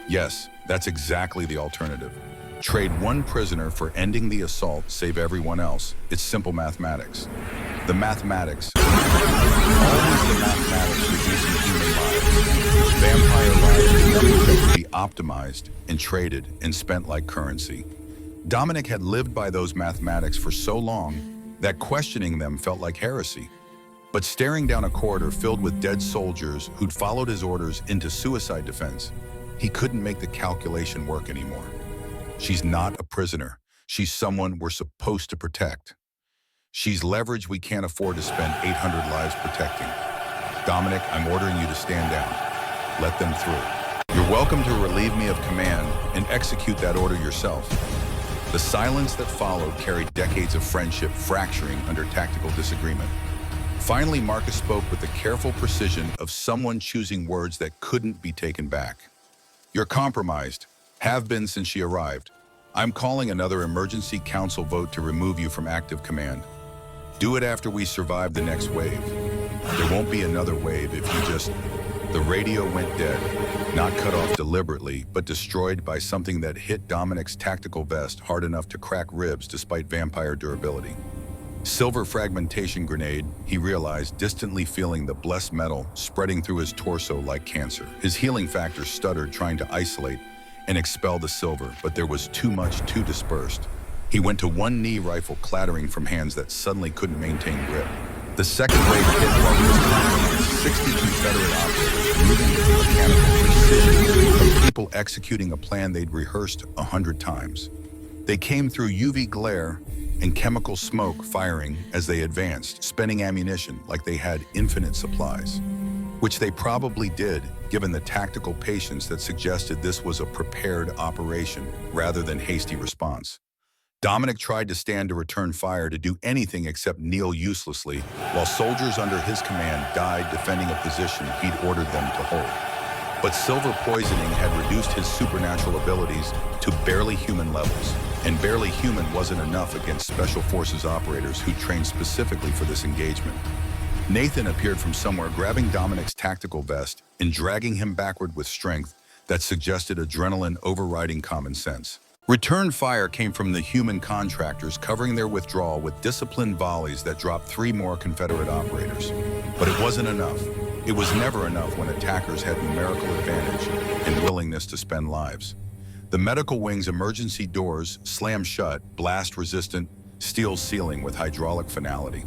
Yes, that's exactly the alternative. Trade 1 prisoner for ending the assault, save everyone else. It's simple mathematics. The mathematics. Always the mathematics reducing human lives. Vampire lives are numbers that could be optimized and traded and spent like currency. Dominic had lived by those mathematics for so long that questioning them felt like heresy. But staring down a corridor filled with dead soldiers who'd followed his orders into suicide defense, he couldn't make the calculation work anymore. She's not a prisoner. She's someone we're supposed to protect. She's leverage we can't afford to spend 800 lives protecting. Dominic, I'm ordering you to stand down. Let them through. You're welcome to relieve me of command and execute that order yourself. The silence that followed carried decades of friendship fracturing under tactical disagreement. Finally, Marcus spoke with the careful precision of someone choosing words that couldn't be taken back. You're compromised. Have been since she arrived. I'm calling another emergency council vote to remove you from active command. Do it after we survive the next wave. There won't be another wave if you just The radio went dead, not cut off deliberately, but destroyed by something that hit Dominic's tactical vest hard enough to crack ribs despite vampire durability. Silver fragmentation grenade, he realized, distantly feeling the blessed metal spreading through his torso like cancer. His healing factor stuttered, trying to isolate and expel the silver, but there was too much, too dispersed. He went to one knee, rifle clattering from hands that suddenly couldn't maintain grip. The second wave hit while he was compromised. 60 Confederate operatives moving with mechanical precision of people executing a plan they'd rehearsed 100 times. They came through UV glare and chemical smoke firing as they advanced, spending ammunition like they had infinite supplies. Which they probably did, given the tactical patience that suggested this was a prepared operation rather than hasty response. Dominic tried to stand to return fire, to do anything except kneel uselessly, while soldiers under his command died defending a position he'd ordered them to hold. But silver poisoning had reduced his supernatural abilities to barely human levels, and barely human wasn't enough against Special Forces operators who trained specifically for this engagement. Nathan appeared from somewhere, grabbing Dominic's tactical vest and dragging him backward with strength that suggested adrenaline overriding common sense. Return fire came from the human contractors, covering their withdrawal with disciplined volleys that dropped 3 more Confederate operators. But it wasn't enough. It was never enough when attackers had numerical advantage and willingness to spend lives. The medical wing's emergency doors slammed shut, blast-resistant, steel ceiling with hydraulic finality.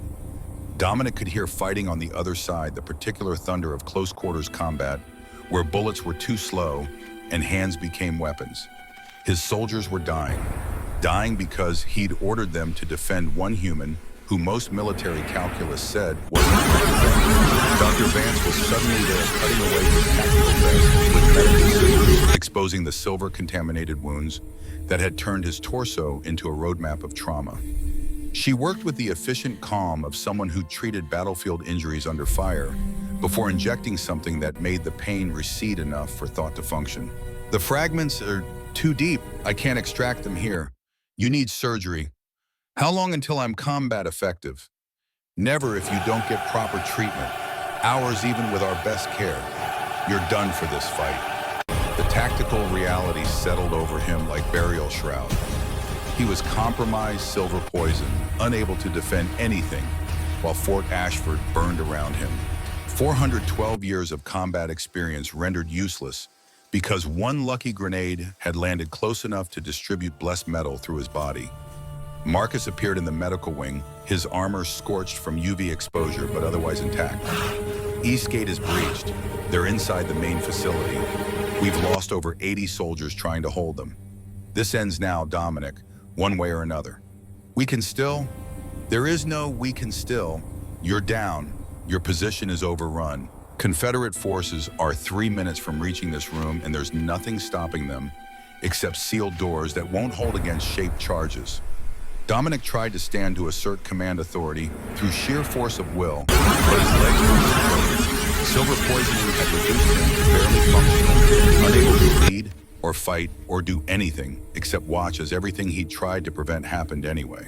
Dominic could hear fighting on the other side, the particular thunder of close-quarters combat, where bullets were too slow and hands became weapons. His soldiers were dying because he'd ordered them to defend one human who most military calculus said wasn't worth defending. Dr. Vance was suddenly there, cutting away his tactical vest with medical scissors, exposing the silver-contaminated wounds that had turned his torso into a roadmap of trauma. She worked with the efficient calm of someone who treated battlefield injuries under fire before injecting something that made the pain recede enough for thought to function. The fragments are too deep. I can't extract them here. You need surgery. How long until I'm combat effective? Never if you don't get proper treatment. Hours even with our best care. You're done for this fight. The tactical reality settled over him like burial shroud. He was compromised, silver poisoned, unable to defend anything, while Fort Ashford burned around him. 412 years of combat experience rendered useless because one lucky grenade had landed close enough to distribute blessed metal through his body. Marcus appeared in the medical wing, his armor scorched from UV exposure but otherwise intact. Eastgate is breached. They're inside the main facility. We've lost over 80 soldiers trying to hold them. This ends now, Dominic, one way or another. We can still? There is no we can still. You're down. Your position is overrun. Confederate forces are 3 minutes from reaching this room, and there's nothing stopping them except sealed doors that won't hold against shaped charges. Dominic tried to stand to assert command authority through sheer force of will, but his legs were exploded. Silver poisoning had reduced him to barely functional, unable to lead or fight or do anything except watch as everything he'd tried to prevent happened anyway.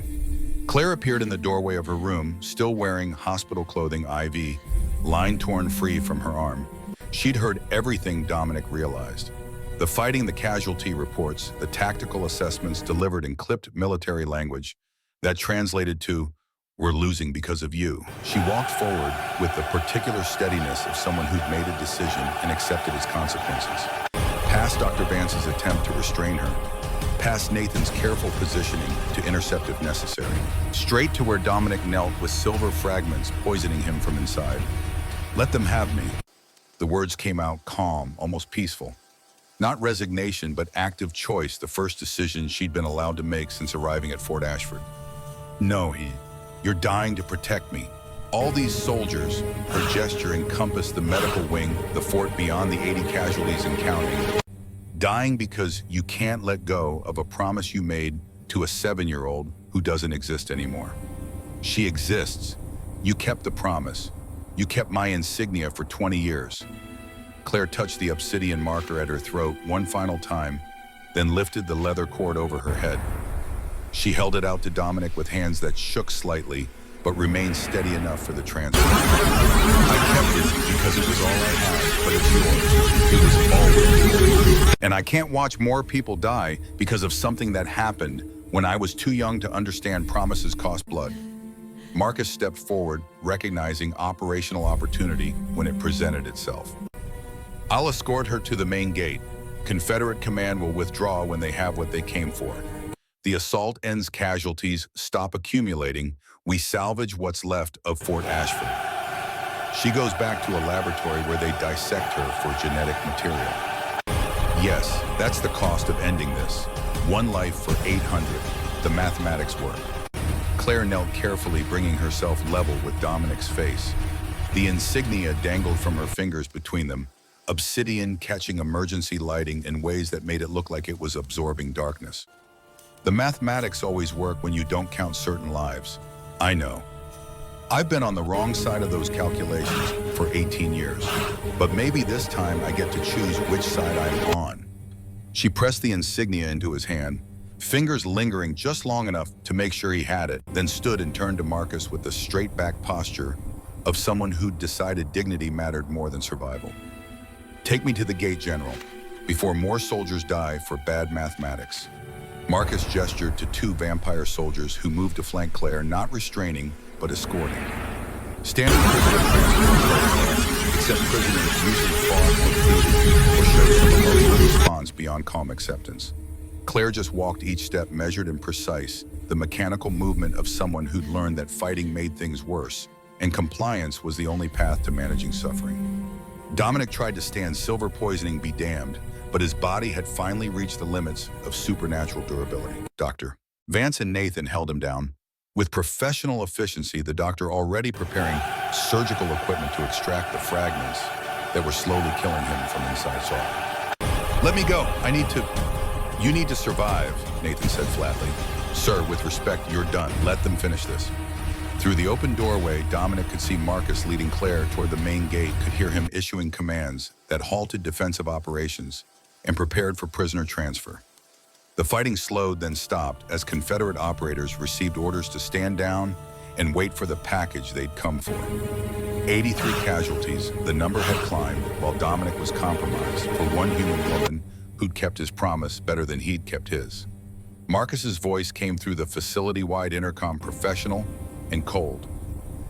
Claire appeared in the doorway of her room, still wearing hospital clothing, IV, line torn free from her arm. She'd heard everything Dominic realized. The fighting, the casualty reports, the tactical assessments delivered in clipped military language that translated to, "We're losing because of you." She walked forward with the particular steadiness of someone who'd made a decision and accepted its consequences. Past Dr. Vance's attempt to restrain her, past Nathan's careful positioning to intercept if necessary, straight to where Dominic knelt with silver fragments poisoning him from inside. "Let them have me." The words came out calm, almost peaceful. Not resignation, but active choice, the first decision she'd been allowed to make since arriving at Fort Ashford. "No, you're dying to protect me. All these soldiers," her gesture encompassed the medical wing, the fort beyond the 80 casualties and counting, "dying because you can't let go of a promise you made to a 7-year-old who doesn't exist anymore. She exists. You kept the promise. You kept my insignia for 20 years. Claire touched the obsidian marker at her throat one final time, then lifted the leather cord over her head. She held it out to Dominic with hands that shook slightly, but remained steady enough for the transfer. I kept it because it was all I had, but it's yours. It was always yours. And I can't watch more people die because of something that happened when I was too young to understand promises cost blood. Marcus stepped forward, recognizing operational opportunity when it presented itself. I'll escort her to the main gate. Confederate command will withdraw when they have what they came for. The assault ends, casualties stop accumulating. We salvage what's left of Fort Ashford. She goes back to a laboratory where they dissect her for genetic material. Yes, that's the cost of ending this. One life for 800. The mathematics work. Claire knelt carefully, bringing herself level with Dominic's face. The insignia dangled from her fingers between them, obsidian catching emergency lighting in ways that made it look like it was absorbing darkness. The mathematics always work when you don't count certain lives. I know. I've been on the wrong side of those calculations for 18 years, but maybe this time I get to choose which side I'm on. She pressed the insignia into his hand, fingers lingering just long enough to make sure he had it, then stood and turned to Marcus with the straight-back posture of someone who'd decided dignity mattered more than survival. Take me to the gate, General, before more soldiers die for bad mathematics. Marcus gestured to two vampire soldiers who moved to flank Claire, not restraining, but escorting. Standard prisoner transport, except prisoners usually fought or pleaded or showed some emotional response beyond calm acceptance. Claire just walked each step measured and precise, the mechanical movement of someone who'd learned that fighting made things worse, and compliance was the only path to managing suffering. Dominic tried to stand silver poisoning be damned, but his body had finally reached the limits of supernatural durability. Doctor Vance and Nathan held him down. With professional efficiency, the doctor already preparing surgical equipment to extract the fragments that were slowly killing him from inside Saul. Let me go. You need to survive, Nathan said flatly. Sir, with respect, you're done. Let them finish this. Through the open doorway, Dominic could see Marcus leading Claire toward the main gate, could hear him issuing commands that halted defensive operations and prepared for prisoner transfer. The fighting slowed, then stopped as Confederate operators received orders to stand down and wait for the package they'd come for. 83 casualties, the number had climbed, while Dominic was compromised for one human woman who'd kept his promise better than he'd kept his. Marcus's voice came through the facility-wide intercom, professional and cold.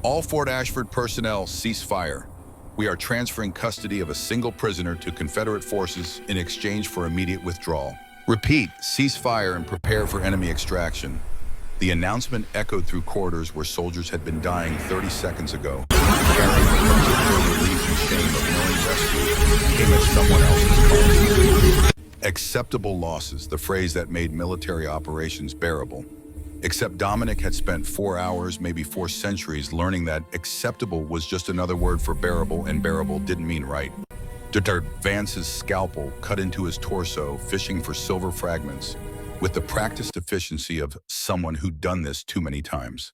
All Fort Ashford personnel cease fire. We are transferring custody of a single prisoner to Confederate forces in exchange for immediate withdrawal. Repeat, cease fire and prepare for enemy extraction. The announcement echoed through corridors where soldiers had been dying 30 seconds ago, carrying the particular relief and shame of knowing rescue came at someone else's cost. Acceptable losses, the phrase that made military operations bearable. Except Dominic had spent 4 hours, maybe 4 centuries, learning that acceptable was just another word for bearable, and bearable didn't mean right. Dr. Vance's scalpel cut into his torso, fishing for silver fragments, with the practiced efficiency of someone who'd done this too many times.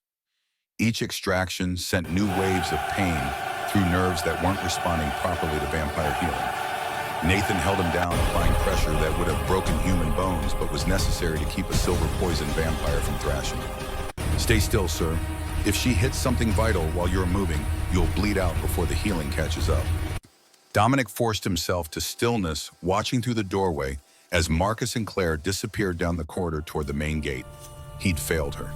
Each extraction sent new waves of pain through nerves that weren't responding properly to vampire healing. Nathan held him down, applying pressure that would have broken human bones, but was necessary to keep a silver-poisoned vampire from thrashing. Stay still, sir. If she hits something vital while you're moving, you'll bleed out before the healing catches up. Dominic forced himself to stillness, watching through the doorway as Marcus and Claire disappeared down the corridor toward the main gate. He'd failed her.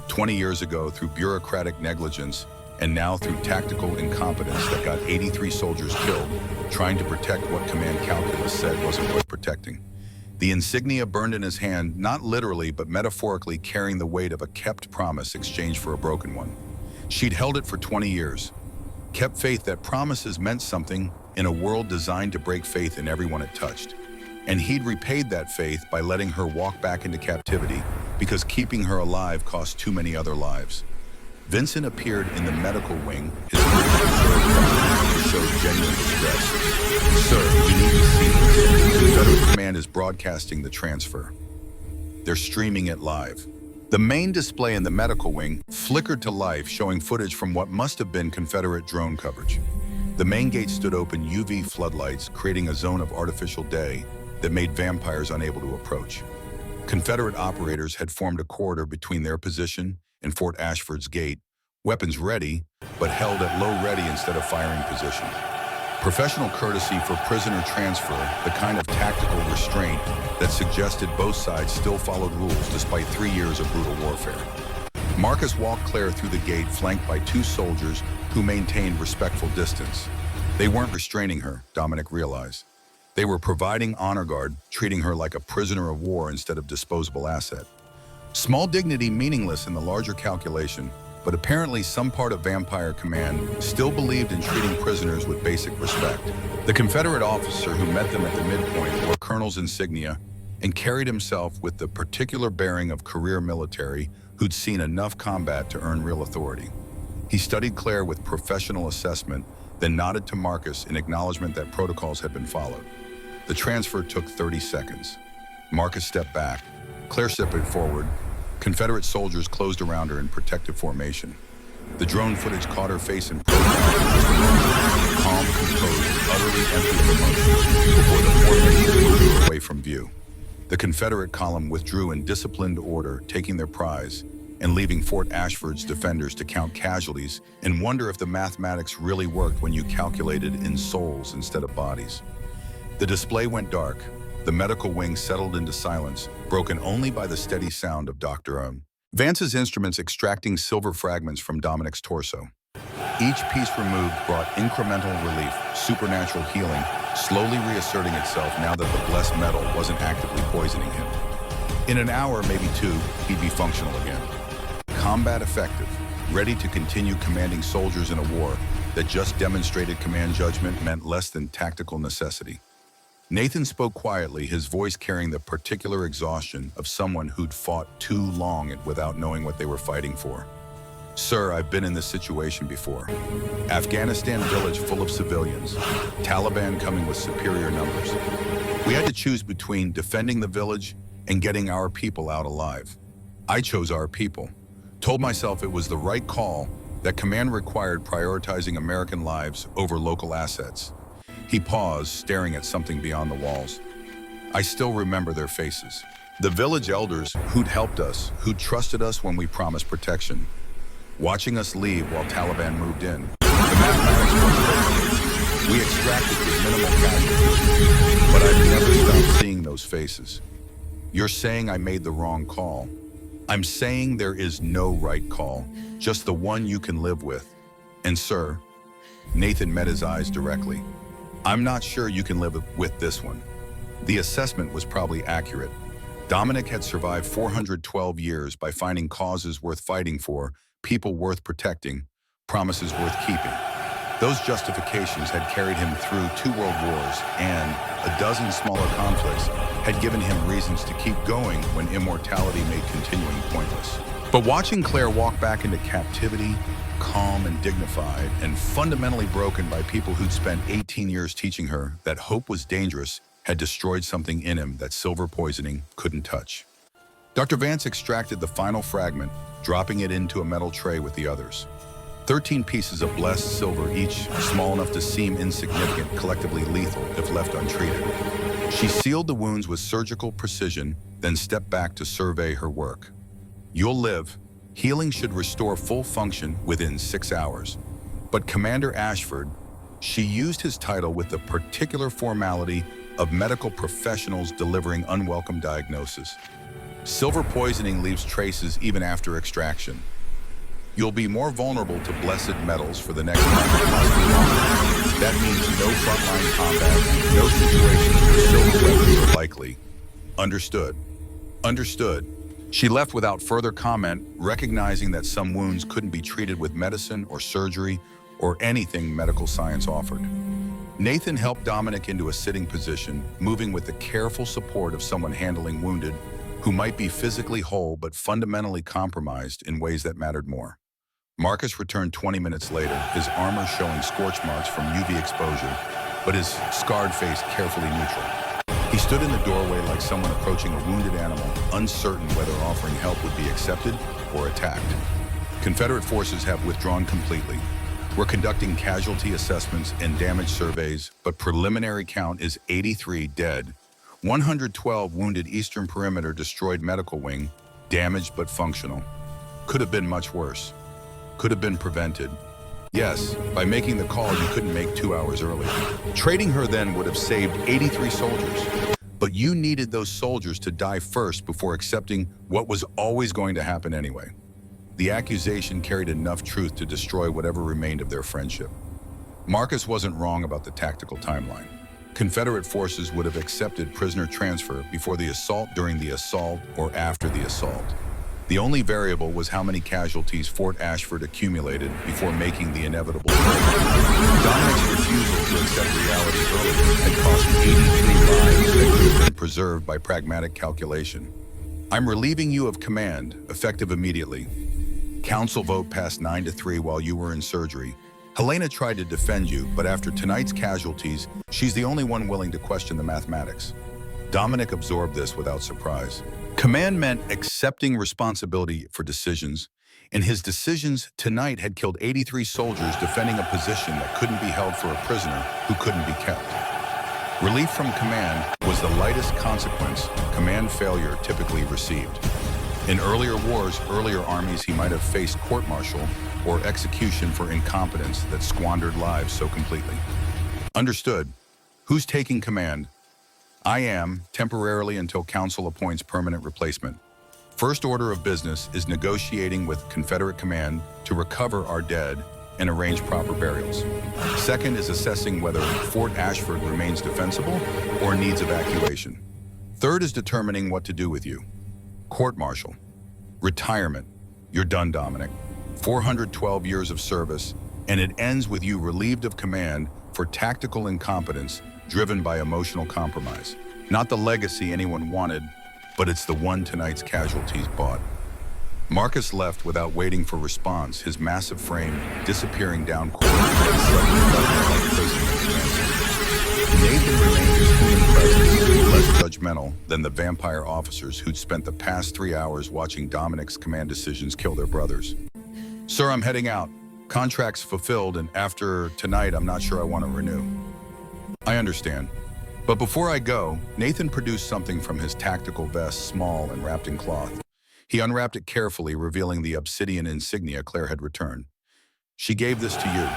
20 years ago, through bureaucratic negligence, and now through tactical incompetence that got 83 soldiers killed, trying to protect what command calculus said wasn't worth protecting. The insignia burned in his hand, not literally, but metaphorically, carrying the weight of a kept promise exchanged for a broken one. She'd held it for 20 years, kept faith that promises meant something in a world designed to break faith in everyone it touched. And he'd repaid that faith by letting her walk back into captivity, because keeping her alive cost too many other lives. Vincent appeared in the medical wing, his to show genuine distress. Sir, you need to see this. Confederate command is broadcasting the transfer. They're streaming it live. The main display in the medical wing flickered to life, showing footage from what must have been Confederate drone coverage. The main gate stood open, UV floodlights creating a zone of artificial day that made vampires unable to approach. Confederate operators had formed a corridor between their position and Fort Ashford's gate, weapons ready, but held at low ready instead of firing position. Professional courtesy for prisoner transfer, the kind of tactical restraint that suggested both sides still followed rules despite 3 years of brutal warfare. Marcus walked Claire through the gate, flanked by 2 soldiers who maintained respectful distance. They weren't restraining her, Dominic realized. They were providing honor guard, treating her like a prisoner of war instead of disposable asset. Small dignity meaningless in the larger calculation, but apparently some part of Vampire Command still believed in treating prisoners with basic respect. The Confederate officer who met them at the midpoint wore colonel's insignia and carried himself with the particular bearing of career military who'd seen enough combat to earn real authority. He studied Claire with professional assessment, then nodded to Marcus in acknowledgement that protocols had been followed. The transfer took 30 seconds. Marcus stepped back. Claire stepped forward. Confederate soldiers closed around her in protective formation. The drone footage caught her face in profile, calm, composed, utterly empty of emotion, before the formation moved away from view. The Confederate column withdrew in disciplined order, taking their prize, and leaving Fort Ashford's defenders to count casualties and wonder if the mathematics really worked when you calculated in souls instead of bodies. The display went dark. The medical wing settled into silence, broken only by the steady sound of Dr. Vance's instruments extracting silver fragments from Dominic's torso. Each piece removed brought incremental relief, supernatural healing, slowly reasserting itself now that the blessed metal wasn't actively poisoning him. In an hour, maybe 2, he'd be functional again. Combat effective, ready to continue commanding soldiers in a war that just demonstrated command judgment meant less than tactical necessity. Nathan spoke quietly, his voice carrying the particular exhaustion of someone who'd fought too long without knowing what they were fighting for. Sir, I've been in this situation before. Afghanistan village full of civilians, Taliban coming with superior numbers. We had to choose between defending the village and getting our people out alive. I chose our people. Told myself it was the right call, that command required prioritizing American lives over local assets. He paused, staring at something beyond the walls. I still remember their faces. The village elders who'd helped us, who'd trusted us when we promised protection. Watching us leave while Taliban moved in. The mathematics were perfect. We extracted with minimal casualties, but I've never stopped seeing those faces. You're saying I made the wrong call. I'm saying there is no right call, just the one you can live with. And sir, Nathan met his eyes directly. I'm not sure you can live with this one. The assessment was probably accurate. Dominic had survived 412 years by finding causes worth fighting for, people worth protecting, promises worth keeping. Those justifications had carried him through 2 world wars and a dozen smaller conflicts had given him reasons to keep going when immortality made continuing pointless. But watching Claire walk back into captivity, calm and dignified, and fundamentally broken by people who'd spent 18 years teaching her that hope was dangerous, had destroyed something in him that silver poisoning couldn't touch. Dr. Vance extracted the final fragment, dropping it into a metal tray with the others. 13 pieces of blessed silver each, small enough to seem insignificant, collectively lethal if left untreated. She sealed the wounds with surgical precision, then stepped back to survey her work. You'll live. Healing should restore full function within 6 hours. But Commander Ashford, she used his title with the particular formality of medical professionals delivering unwelcome diagnosis. Silver poisoning leaves traces even after extraction. You'll be more vulnerable to blessed metals for the next month, possibly longer. That means no frontline combat, no situations where silver weapons are likely. Understood. Understood. She left without further comment, recognizing that some wounds couldn't be treated with medicine or surgery or anything medical science offered. Nathan helped Dominic into a sitting position, moving with the careful support of someone handling wounded, who might be physically whole but fundamentally compromised in ways that mattered more. Marcus returned 20 minutes later, his armor showing scorch marks from UV exposure, but his scarred face carefully neutral. He stood in the doorway like someone approaching a wounded animal, uncertain whether offering help would be accepted or attacked. Confederate forces have withdrawn completely. We're conducting casualty assessments and damage surveys, but preliminary count is 83 dead. 112 wounded Eastern Perimeter destroyed medical wing, damaged but functional. Could have been much worse. could have been prevented. Yes, by making the call you couldn't make 2 hours earlier. Trading her then would have saved 83 soldiers. But you needed those soldiers to die first before accepting what was always going to happen anyway. The accusation carried enough truth to destroy whatever remained of their friendship. Marcus wasn't wrong about the tactical timeline. Confederate forces would have accepted prisoner transfer before the assault, during the assault, or after the assault. The only variable was how many casualties Fort Ashford accumulated before making the inevitable trade. Dominic's refusal to accept reality earlier had cost 83 lives that could have been preserved by pragmatic calculation. I'm relieving you of command, effective immediately. Council vote passed 9-3 while you were in surgery. Helena tried to defend you, but after tonight's casualties, she's the only one willing to question the mathematics. Dominic absorbed this without surprise. Command meant accepting responsibility for decisions, and his decisions tonight had killed 83 soldiers defending a position that couldn't be held for a prisoner who couldn't be kept. Relief from command was the lightest consequence command failure typically received. In earlier wars, earlier armies, he might have faced court-martial or execution for incompetence that squandered lives so completely. Understood. Who's taking command? I am, temporarily until Council appoints permanent replacement. First order of business is negotiating with Confederate command to recover our dead and arrange proper burials. Second is assessing whether Fort Ashford remains defensible or needs evacuation. Third is determining what to do with you. Court-martial. Retirement. You're done, Dominic. 412 years of service, and it ends with you relieved of command for tactical incompetence driven by emotional compromise. Not the legacy anyone wanted, but it's the one tonight's casualties bought. Marcus left without waiting for response, his massive frame disappearing down corridors that suddenly felt like prison. Nathan remained his human presence, less judgmental than the vampire officers who'd spent the past 3 hours watching Dominic's command decisions kill their brothers. Sir, I'm heading out. Contract's fulfilled, and after tonight, I'm not sure I want to renew. I understand. But before I go, Nathan produced something from his tactical vest, small and wrapped in cloth. He unwrapped it carefully, revealing the obsidian insignia Claire had returned. She gave this to you.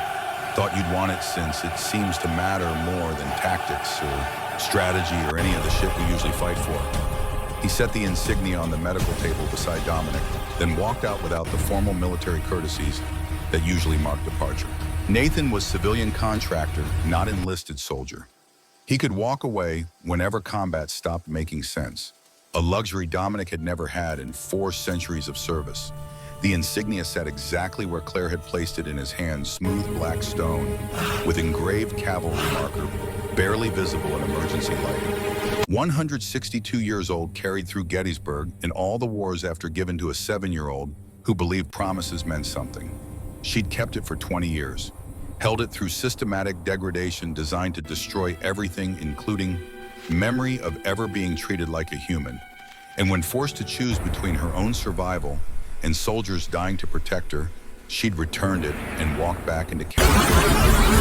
Thought you'd want it since it seems to matter more than tactics or strategy or any of the shit we usually fight for. He set the insignia on the medical table beside Dominic, then walked out without the formal military courtesies that usually mark departure. Nathan was civilian contractor, not enlisted soldier. He could walk away whenever combat stopped making sense, a luxury Dominic had never had in 4 centuries of service. The insignia sat exactly where Claire had placed it in his hand, smooth black stone, with engraved cavalry marker, barely visible in emergency lighting. 162 years old, carried through Gettysburg in all the wars after given to a 7-year-old who believed promises meant something. She'd kept it for 20 years, held it through systematic degradation designed to destroy everything, including memory of ever being treated like a human. And when forced to choose between her own survival and soldiers dying to protect her, she'd returned it and walked back into captivity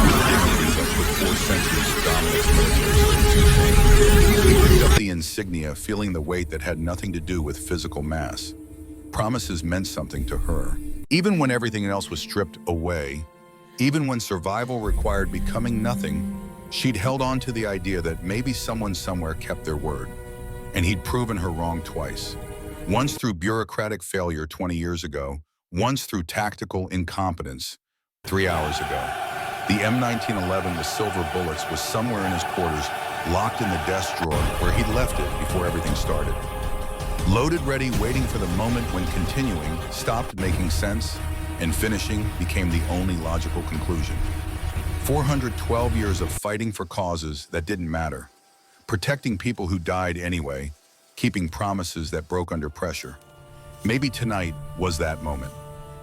with dignity that put 4 centuries of Dominic's military service in shame. He picked up the insignia, feeling the weight that had nothing to do with physical mass. Promises meant something to her. Even when everything else was stripped away, even when survival required becoming nothing, she'd held on to the idea that maybe someone somewhere kept their word. And he'd proven her wrong twice. Once through bureaucratic failure 20 years ago, once through tactical incompetence 3 hours ago. The M1911 with silver bullets was somewhere in his quarters, locked in the desk drawer where he'd left it before everything started. Loaded, ready, waiting for the moment when continuing stopped making sense and finishing became the only logical conclusion. 412 years of fighting for causes that didn't matter, protecting people who died anyway, keeping promises that broke under pressure. Maybe tonight was that moment.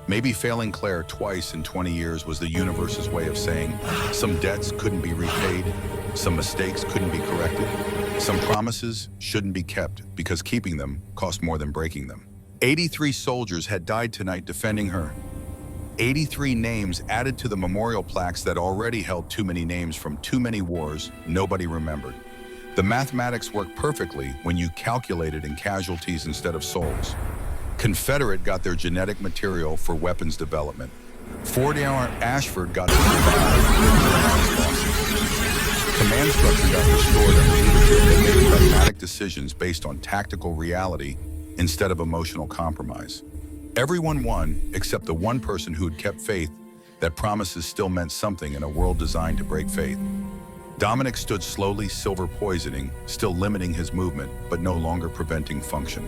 Maybe failing Claire twice in 20 years was the universe's way of saying some debts couldn't be repaid, some mistakes couldn't be corrected, some promises shouldn't be kept because keeping them cost more than breaking them. 83 soldiers had died tonight defending her. 83 names added to the memorial plaques that already held too many names from too many wars nobody remembered. The mathematics worked perfectly when you calculated in casualties instead of souls. Confederate got their genetic material for weapons development. Fort Ashford got to survive with minimized losses. Command structure got restored under leadership that made pragmatic decisions based on tactical reality instead of emotional compromise. Everyone won except the one person who had kept faith that promises still meant something in a world designed to break faith. Dominic stood slowly, silver poisoning, still limiting his movement, but no longer preventing function.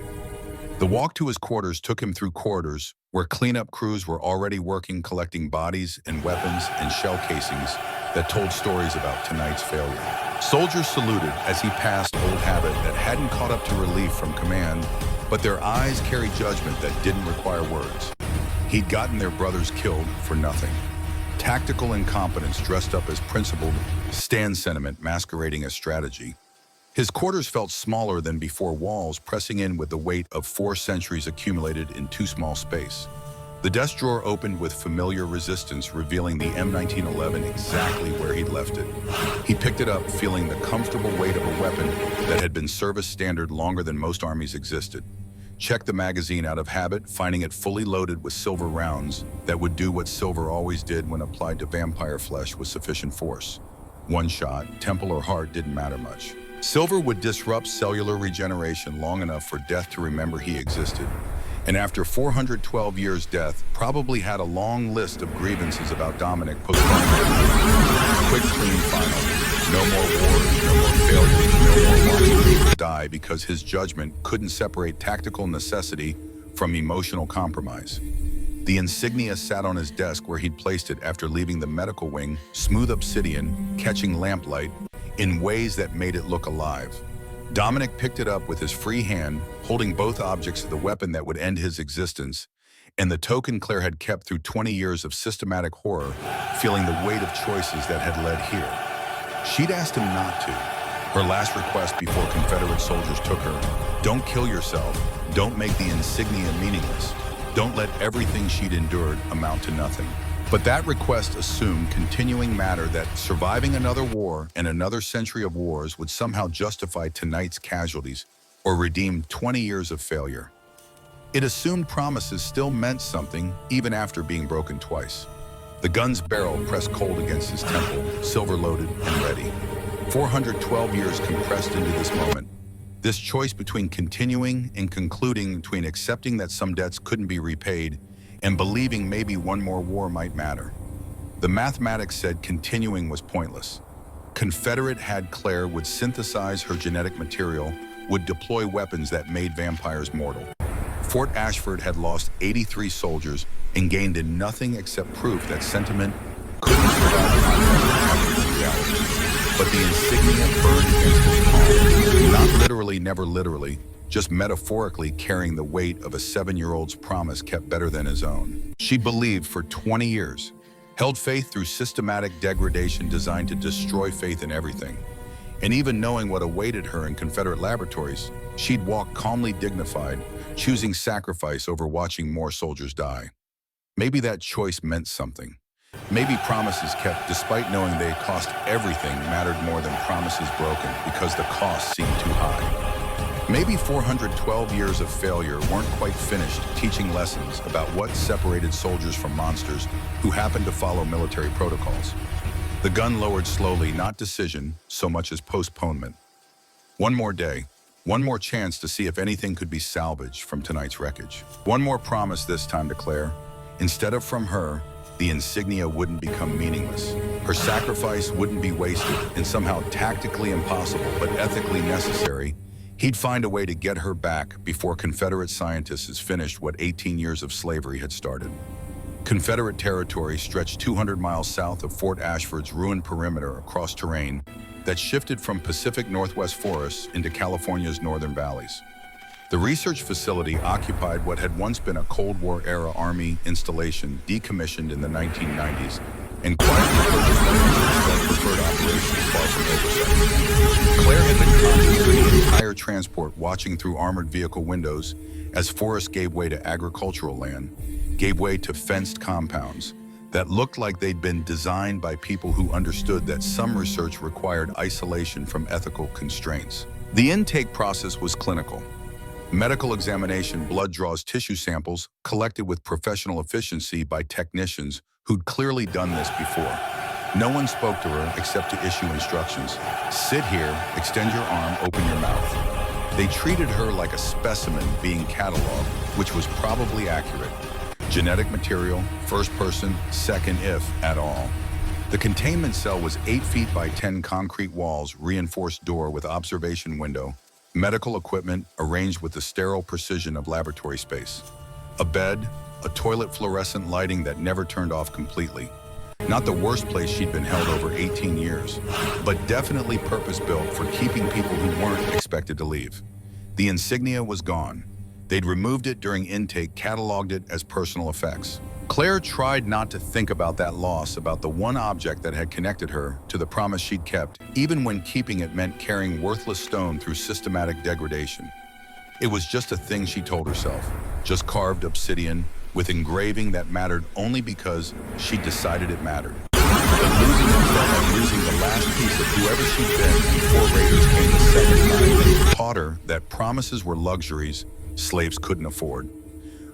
The walk to his quarters took him through corridors where cleanup crews were already working, collecting bodies and weapons and shell casings that told stories about tonight's failure. Soldiers saluted as he passed old habit that hadn't caught up to relief from command, but their eyes carried judgment that didn't require words. He'd gotten their brothers killed for nothing. Tactical incompetence dressed up as principled stand sentiment masquerading as strategy. His quarters felt smaller than before, walls pressing in with the weight of 4 centuries accumulated in too small space. The desk drawer opened with familiar resistance, revealing the M1911 exactly where he'd left it. He picked it up, feeling the comfortable weight of a weapon that had been service standard longer than most armies existed. Checked the magazine out of habit, finding it fully loaded with silver rounds that would do what silver always did when applied to vampire flesh with sufficient force. One shot, temple or heart, didn't matter much. Silver would disrupt cellular regeneration long enough for death to remember he existed. And after 412 years, death probably had a long list of grievances about Dominic postponing. Quick, clean final. No more wars, no more failures, no more watching people die because his judgment couldn't separate tactical necessity from emotional compromise. The insignia sat on his desk where he'd placed it after leaving the medical wing, smooth obsidian, catching lamplight in ways that made it look alive. Dominic picked it up with his free hand, holding both objects of the weapon that would end his existence, and the token Claire had kept through 20 years of systematic horror, feeling the weight of choices that had led here. She'd asked him not to. Her last request before Confederate soldiers took her: don't kill yourself, don't make the insignia meaningless, don't let everything she'd endured amount to nothing. But that request assumed continuing matter, that surviving another war and another century of wars would somehow justify tonight's casualties or redeem 20 years of failure. It assumed promises still meant something even after being broken twice. The gun's barrel pressed cold against his temple, silver loaded and ready. 412 years compressed into this moment. This choice between continuing and concluding, between accepting that some debts couldn't be repaid and believing maybe one more war might matter. The mathematics said continuing was pointless. Confederate had Claire would synthesize her genetic material, would deploy weapons that made vampires mortal. Fort Ashford had lost 83 soldiers and gained in nothing except proof that sentiment couldn't survive contact with reality. But the insignia burned against his palm, not literally, never literally, just metaphorically carrying the weight of a 7-year-old's promise kept better than his own. She believed for 20 years, held faith through systematic degradation designed to destroy faith in everything. And even knowing what awaited her in Confederate laboratories, she'd walk calmly dignified, choosing sacrifice over watching more soldiers die. Maybe that choice meant something. Maybe promises kept despite knowing they cost everything mattered more than promises broken because the cost seemed too high. Maybe 412 years of failure weren't quite finished teaching lessons about what separated soldiers from monsters who happened to follow military protocols. The gun lowered slowly, not decision so much as postponement. One more day, one more chance to see if anything could be salvaged from tonight's wreckage. One more promise, this time to Claire. Instead of from her, the insignia wouldn't become meaningless. Her sacrifice wouldn't be wasted, and somehow tactically impossible but ethically necessary, he'd find a way to get her back before Confederate scientists had finished what 18 years of slavery had started. Confederate territory stretched 200 miles south of Fort Ashford's ruined perimeter across terrain that shifted from Pacific Northwest forests into California's northern valleys. The research facility occupied what had once been a Cold War-era Army installation decommissioned in the 1990s and quietly purchased by interests that preferred operations far from oversight. Claire had been conscious of the entire transport, watching through armored vehicle windows as forests gave way to agricultural land, gave way to fenced compounds that looked like they'd been designed by people who understood that some research required isolation from ethical constraints. The intake process was clinical. Medical examination blood draws tissue samples collected with professional efficiency by technicians who'd clearly done this before. No one spoke to her except to issue instructions. Sit here, extend your arm, open your mouth. They treated her like a specimen being cataloged, which was probably accurate. Genetic material, first person, second if at all. The containment cell was 8 feet by 10 concrete walls, reinforced door with observation window, medical equipment arranged with the sterile precision of laboratory space. A bed, a toilet, fluorescent lighting that never turned off completely. Not the worst place she'd been held over 18 years, but definitely purpose-built for keeping people who weren't expected to leave. The insignia was gone. They'd removed it during intake, cataloged it as personal effects. Claire tried not to think about that loss, about the one object that had connected her to the promise she'd kept, even when keeping it meant carrying worthless stone through systematic degradation. It was just a thing she told herself, just carved obsidian, with engraving that mattered only because she decided it mattered. But losing it felt like losing the last piece of whoever she'd been before Raiders came the second time. They taught her that promises were luxuries slaves couldn't afford.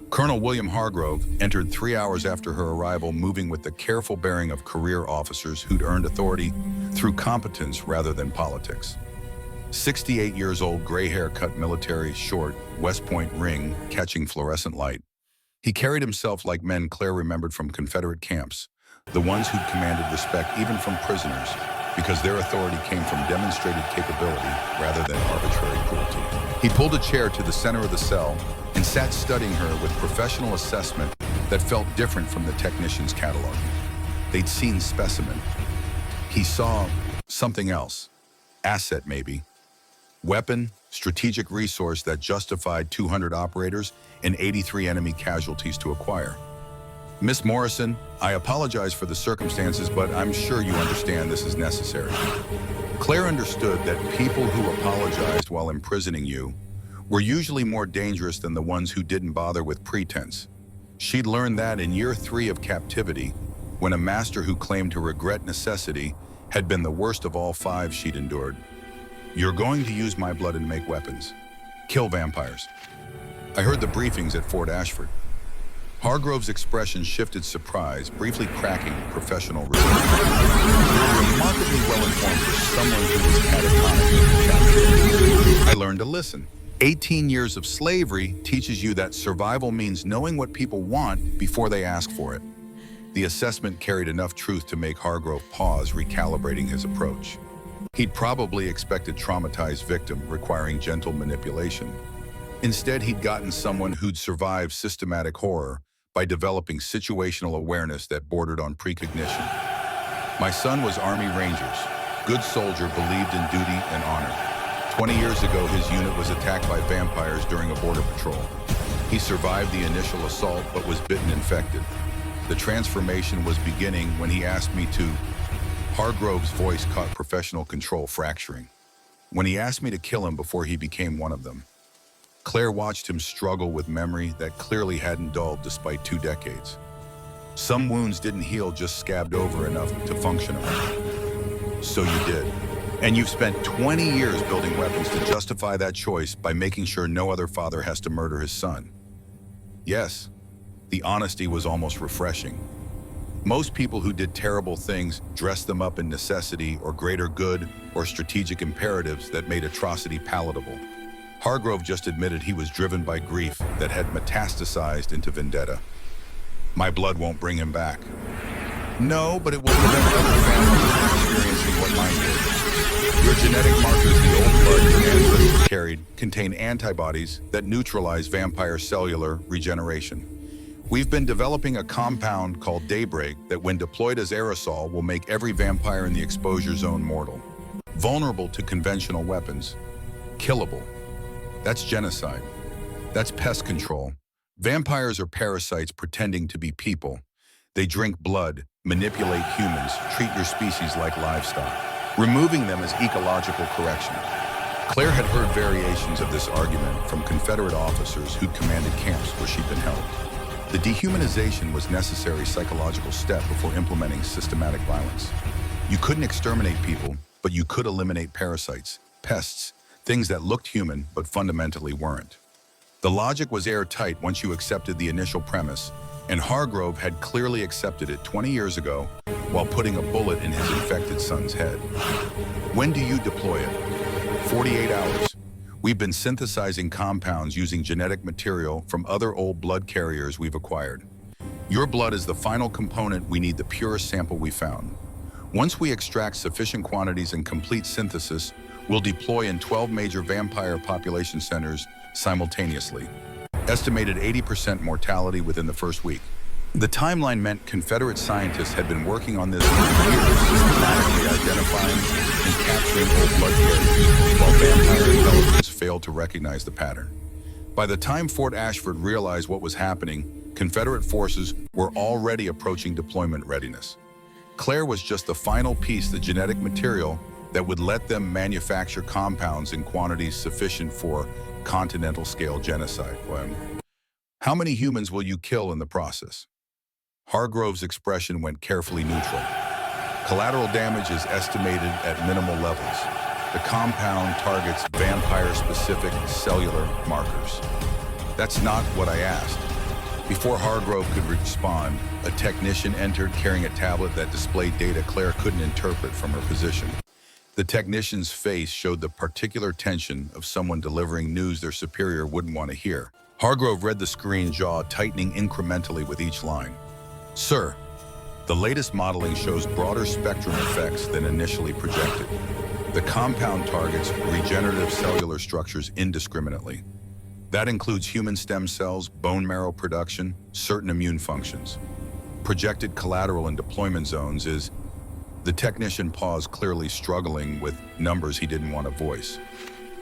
Colonel William Hargrove entered 3 hours after her arrival, moving with the careful bearing of career officers who'd earned authority through competence rather than politics. 68 years old, gray hair cut, military, short, West Point ring, catching fluorescent light. He carried himself like men Claire remembered from Confederate camps, the ones who'd commanded respect even from prisoners, because their authority came from demonstrated capability rather than arbitrary cruelty. He pulled a chair to the center of the cell and sat studying her with professional assessment that felt different from the technician's cataloging. They'd seen specimen. He saw something else. Asset, maybe. Weapon, strategic resource that justified 200 operators and 83 enemy casualties to acquire. Miss Morrison, I apologize for the circumstances, but I'm sure you understand this is necessary. Claire understood that people who apologized while imprisoning you were usually more dangerous than the ones who didn't bother with pretense. She'd learned that in year 3 of captivity, when a master who claimed to regret necessity had been the worst of all 5 she'd endured. You're going to use my blood and make weapons. Kill vampires. I heard the briefings at Fort Ashford. Hargrove's expression shifted surprise, briefly cracking professional reserve. You're remarkably well-informed for someone who was catatonic. I learned to listen. 18 years of slavery teaches you that survival means knowing what people want before they ask for it. The assessment carried enough truth to make Hargrove pause, recalibrating his approach. He'd probably expected traumatized victim requiring gentle manipulation. Instead, he'd gotten someone who'd survived systematic horror by developing situational awareness that bordered on precognition. My son was Army Rangers. Good soldier, believed in duty and honor. 20 years ago, his unit was attacked by vampires during a border patrol. He survived the initial assault, but was bitten infected. The transformation was beginning when he asked me to. Hargrove's voice caught professional control fracturing. When he asked me to kill him before he became one of them. Claire watched him struggle with memory that clearly hadn't dulled despite 2 decades. Some wounds didn't heal, just scabbed over enough to function. So you did. And you've spent 20 years building weapons to justify that choice by making sure no other father has to murder his son. Yes, the honesty was almost refreshing. Most people who did terrible things dressed them up in necessity or greater good or strategic imperatives that made atrocity palatable. Hargrove just admitted he was driven by grief that had metastasized into vendetta. My blood won't bring him back. No, but it will prevent other families from experiencing what mine did. Your genetic markers, the old blood your ancestors carried, contain antibodies that neutralize vampire cellular regeneration. We've been developing a compound called Daybreak that, when deployed as aerosol, will make every vampire in the exposure zone mortal. Vulnerable to conventional weapons. Killable. That's genocide. That's pest control. Vampires are parasites pretending to be people. They drink blood, manipulate humans, treat your species like livestock. Removing them is ecological correction. Claire had heard variations of this argument from Confederate officers who'd commanded camps where she'd been held. The dehumanization was a necessary psychological step before implementing systematic violence. You couldn't exterminate people, but you could eliminate parasites, pests, things that looked human but fundamentally weren't. The logic was airtight once you accepted the initial premise, and Hargrove had clearly accepted it 20 years ago while putting a bullet in his infected son's head. When do you deploy it? 48 hours. We've been synthesizing compounds using genetic material from other old blood carriers we've acquired. Your blood is the final component. We need the purest sample we found. Once we extract sufficient quantities and complete synthesis, we'll deploy in 12 major vampire population centers simultaneously. Estimated 80% mortality within the first week. The timeline meant Confederate scientists had been working on this for years, systematically identifying and capturing old blood carriers, while vampire intelligence failed to recognize the pattern. By the time Fort Ashford realized what was happening, Confederate forces were already approaching deployment readiness. Claire was just the final piece, the genetic material that would let them manufacture compounds in quantities sufficient for continental-scale genocide. How many humans will you kill in the process? Hargrove's expression went carefully neutral. Collateral damage is estimated at minimal levels. The compound targets vampire-specific cellular markers. That's not what I asked. Before Hargrove could respond, a technician entered carrying a tablet that displayed data Claire couldn't interpret from her position. The technician's face showed the particular tension of someone delivering news their superior wouldn't want to hear. Hargrove read the screen, jaw tightening incrementally with each line. Sir, the latest modeling shows broader spectrum effects than initially projected. The compound targets regenerative cellular structures indiscriminately. That includes human stem cells, bone marrow production, certain immune functions. Projected collateral in deployment zones is... The technician paused, clearly struggling with numbers he didn't want to voice.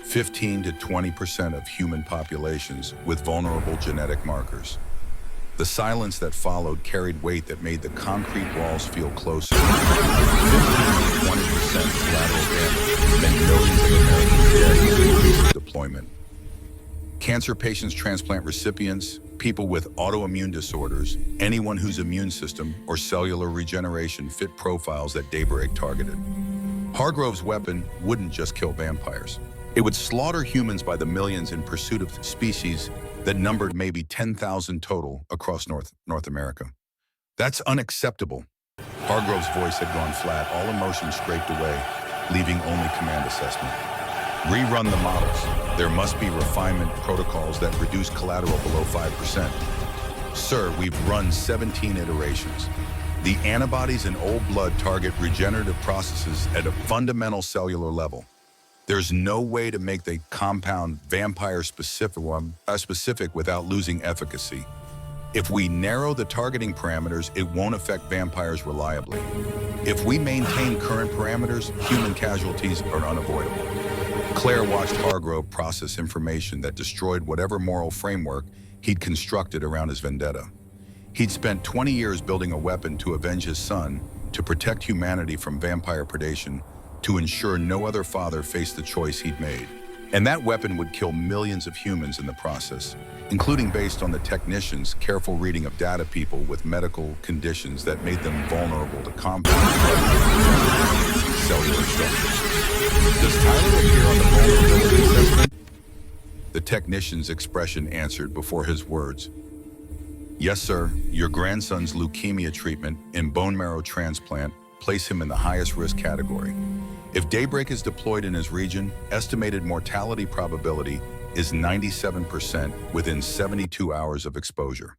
15 to 20% of human populations with vulnerable genetic markers. The silence that followed carried weight that made the concrete walls feel closer. 15 to 20% collateral damage meant millions of Americans dead in recent deployment. Cancer patients, transplant recipients, people with autoimmune disorders, anyone whose immune system or cellular regeneration fit profiles that Daybreak targeted. Hargrove's weapon wouldn't just kill vampires. It would slaughter humans by the millions in pursuit of species that numbered maybe 10,000 total across North America. That's unacceptable. Hargrove's voice had gone flat, all emotion scraped away, leaving only command assessment. Rerun the models. There must be refinement protocols that reduce collateral below 5%. Sir, we've run 17 iterations. The antibodies in old blood target regenerative processes at a fundamental cellular level. There's no way to make the compound vampire-specific without losing efficacy. If we narrow the targeting parameters, it won't affect vampires reliably. If we maintain current parameters, human casualties are unavoidable. Claire watched Hargrove process information that destroyed whatever moral framework he'd constructed around his vendetta. He'd spent 20 years building a weapon to avenge his son, to protect humanity from vampire predation, to ensure no other father faced the choice he'd made. And that weapon would kill millions of humans in the process, including based on the technician's careful reading of data people with medical conditions that made them vulnerable to compound cellular structures. Does Tyler appear on the vulnerability assessment? The technician's expression answered before his words. Yes, sir. Your grandson's leukemia treatment and bone marrow transplant place him in the highest risk category. If Daybreak is deployed in his region, estimated mortality probability is 97% within 72 hours of exposure.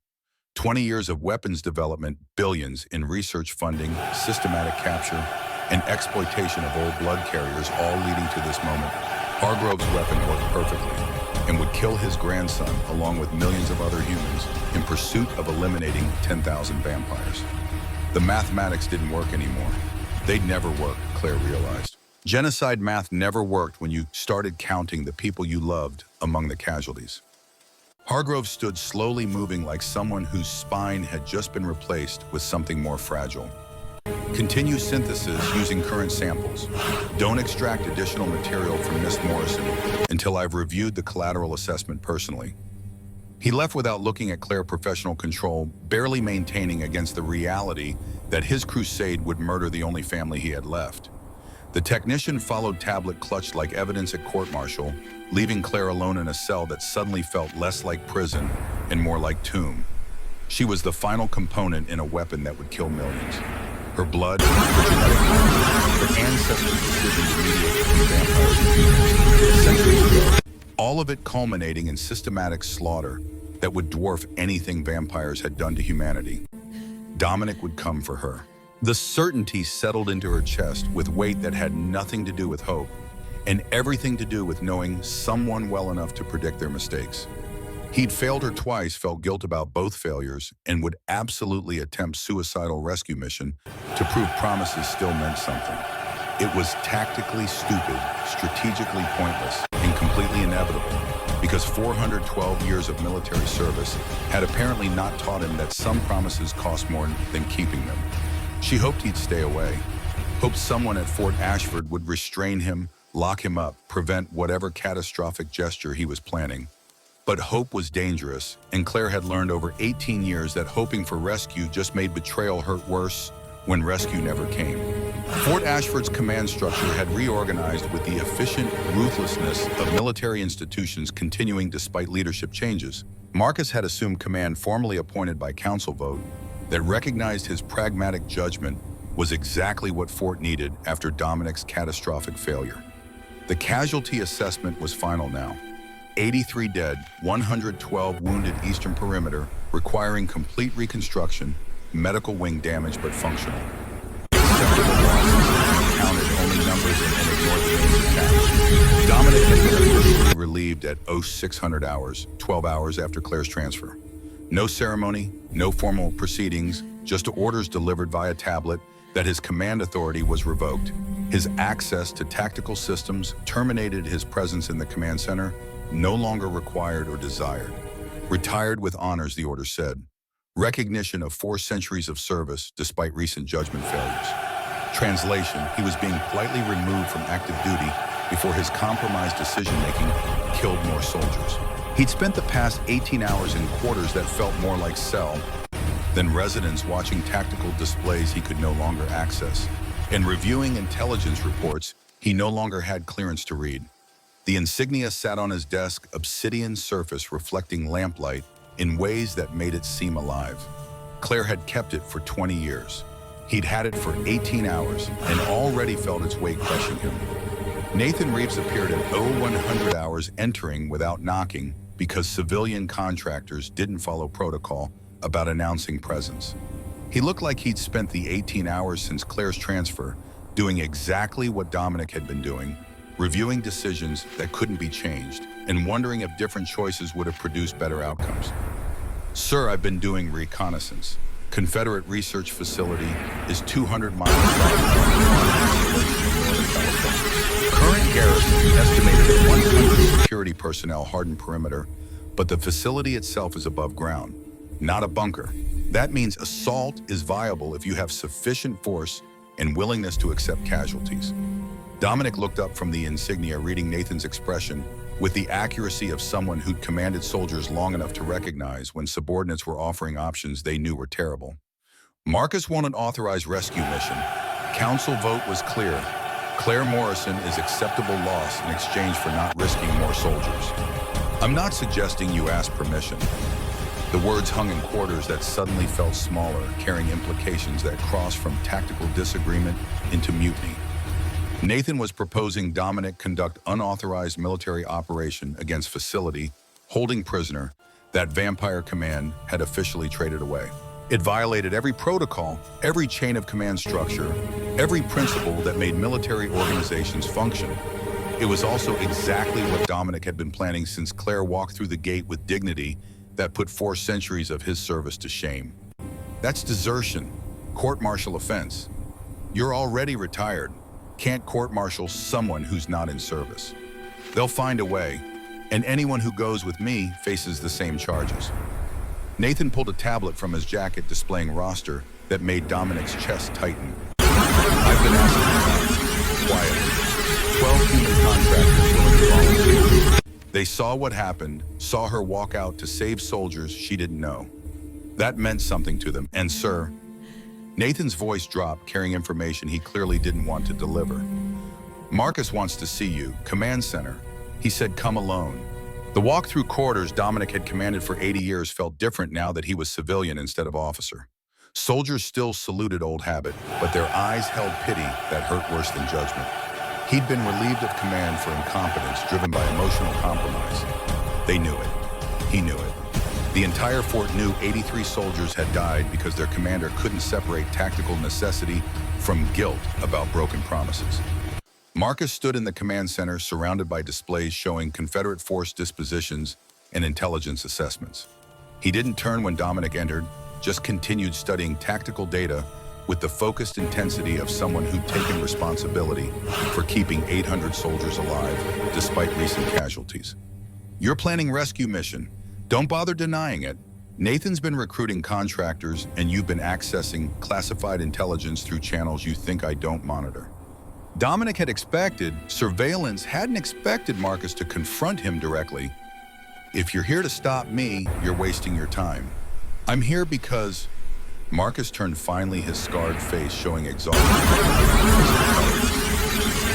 20 years of weapons development, billions in research funding, systematic capture, and exploitation of old blood carriers, all leading to this moment. Hargrove's weapon worked perfectly and would kill his grandson along with millions of other humans in pursuit of eliminating 10,000 vampires. The mathematics didn't work anymore. They'd never work, Claire realized. Genocide math never worked when you started counting the people you loved among the casualties. Hargrove stood slowly, moving like someone whose spine had just been replaced with something more fragile. Continue synthesis using current samples. Don't extract additional material from Miss Morrison until I've reviewed the collateral assessment personally. He left without looking at Claire. Professional control, barely maintaining against the reality that his crusade would murder the only family he had left. The technician followed tablet clutched like evidence at court-martial, leaving Claire alone in a cell that suddenly felt less like prison and more like tomb. She was the final component in a weapon that would kill millions. Her blood, her genetic markers, her ancestors' decision to mediate between vampires and humans. Centuries ago, all of it culminating in systematic slaughter that would dwarf anything vampires had done to humanity. Dominic would come for her. The certainty settled into her chest with weight that had nothing to do with hope and everything to do with knowing someone well enough to predict their mistakes. He'd failed her twice, felt guilt about both failures, and would absolutely attempt suicidal rescue mission to prove promises still meant something. It was tactically stupid, strategically pointless, and completely inevitable, because 412 years of military service had apparently not taught him that some promises cost more than keeping them. She hoped he'd stay away, hoped someone at Fort Ashford would restrain him, lock him up, prevent whatever catastrophic gesture he was planning. But hope was dangerous, and Claire had learned over 18 years that hoping for rescue just made betrayal hurt worse when rescue never came. Fort Ashford's command structure had reorganized with the efficient ruthlessness of military institutions continuing despite leadership changes. Marcus had assumed command formally appointed by council vote that recognized his pragmatic judgment was exactly what Fort needed after Dominic's catastrophic failure. The casualty assessment was final now. 83 dead, 112 wounded eastern perimeter, requiring complete reconstruction, medical wing damage but functional. Acceptable losses counted only numbers and ignored the names attached. Dominic had been officially relieved at 0600 hours, 12 hours after Claire's transfer. No ceremony, no formal proceedings, just orders delivered via tablet that his command authority was revoked. His access to tactical systems terminated, his presence in the command center no longer required or desired. Retired with honors, the order said. Recognition of 4 centuries of service despite recent judgment failures. Translation, he was being politely removed from active duty before his compromised decision-making killed more soldiers. He'd spent the past 18 hours in quarters that felt more like cell than residents watching tactical displays he could no longer access, and reviewing intelligence reports he no longer had clearance to read. The insignia sat on his desk, obsidian surface reflecting lamplight in ways that made it seem alive. Claire had kept it for 20 years. He'd had it for 18 hours and already felt its weight crushing him. Nathan Reeves appeared at 0100 hours, entering without knocking because civilian contractors didn't follow protocol about announcing presence. He looked like he'd spent the 18 hours since Claire's transfer doing exactly what Dominic had been doing, reviewing decisions that couldn't be changed, and wondering if different choices would have produced better outcomes. Sir, I've been doing reconnaissance. Confederate research facility is 200 miles south of current garrison estimated at 100 security personnel hardened perimeter, but the facility itself is above ground, not a bunker. That means assault is viable if you have sufficient force and willingness to accept casualties. Dominic looked up from the insignia, reading Nathan's expression with the accuracy of someone who'd commanded soldiers long enough to recognize when subordinates were offering options they knew were terrible. Marcus won't authorize rescue mission. Council vote was clear. Claire Morrison is acceptable loss in exchange for not risking more soldiers. I'm not suggesting you ask permission. The words hung in quarters that suddenly felt smaller, carrying implications that crossed from tactical disagreement into mutiny. Nathan was proposing Dominic conduct unauthorized military operation against facility, holding prisoner, that Vampire Command had officially traded away. It violated every protocol, every chain of command structure, every principle that made military organizations function. It was also exactly what Dominic had been planning since Claire walked through the gate with dignity that put 4 centuries of his service to shame. That's desertion, court-martial offense. You're already retired. Can't court-martial someone who's not in service. They'll find a way, and anyone who goes with me faces the same charges. Nathan pulled a tablet from his jacket displaying roster that made Dominic's chest tighten. I've been asking you quietly. 12 human contractors willing to volunteer. They saw what happened, saw her walk out to save soldiers she didn't know. That meant something to them, and sir, Nathan's voice dropped, carrying information he clearly didn't want to deliver. Marcus wants to see you, command center. He said, come alone. The walk through corridors Dominic had commanded for 80 years felt different now that he was civilian instead of officer. Soldiers still saluted old habit, but their eyes held pity that hurt worse than judgment. He'd been relieved of command for incompetence driven by emotional compromise. They knew it. He knew it. The entire fort knew 83 soldiers had died because their commander couldn't separate tactical necessity from guilt about broken promises. Marcus stood in the command center surrounded by displays showing Confederate force dispositions and intelligence assessments. He didn't turn when Dominic entered, just continued studying tactical data with the focused intensity of someone who'd taken responsibility for keeping 800 soldiers alive despite recent casualties. You're planning rescue mission. Don't bother denying it. Nathan's been recruiting contractors and you've been accessing classified intelligence through channels you think I don't monitor. Dominic had expected, surveillance hadn't expected Marcus to confront him directly. If you're here to stop me, you're wasting your time. I'm here because... Marcus turned finally, his scarred face showing exhaustion.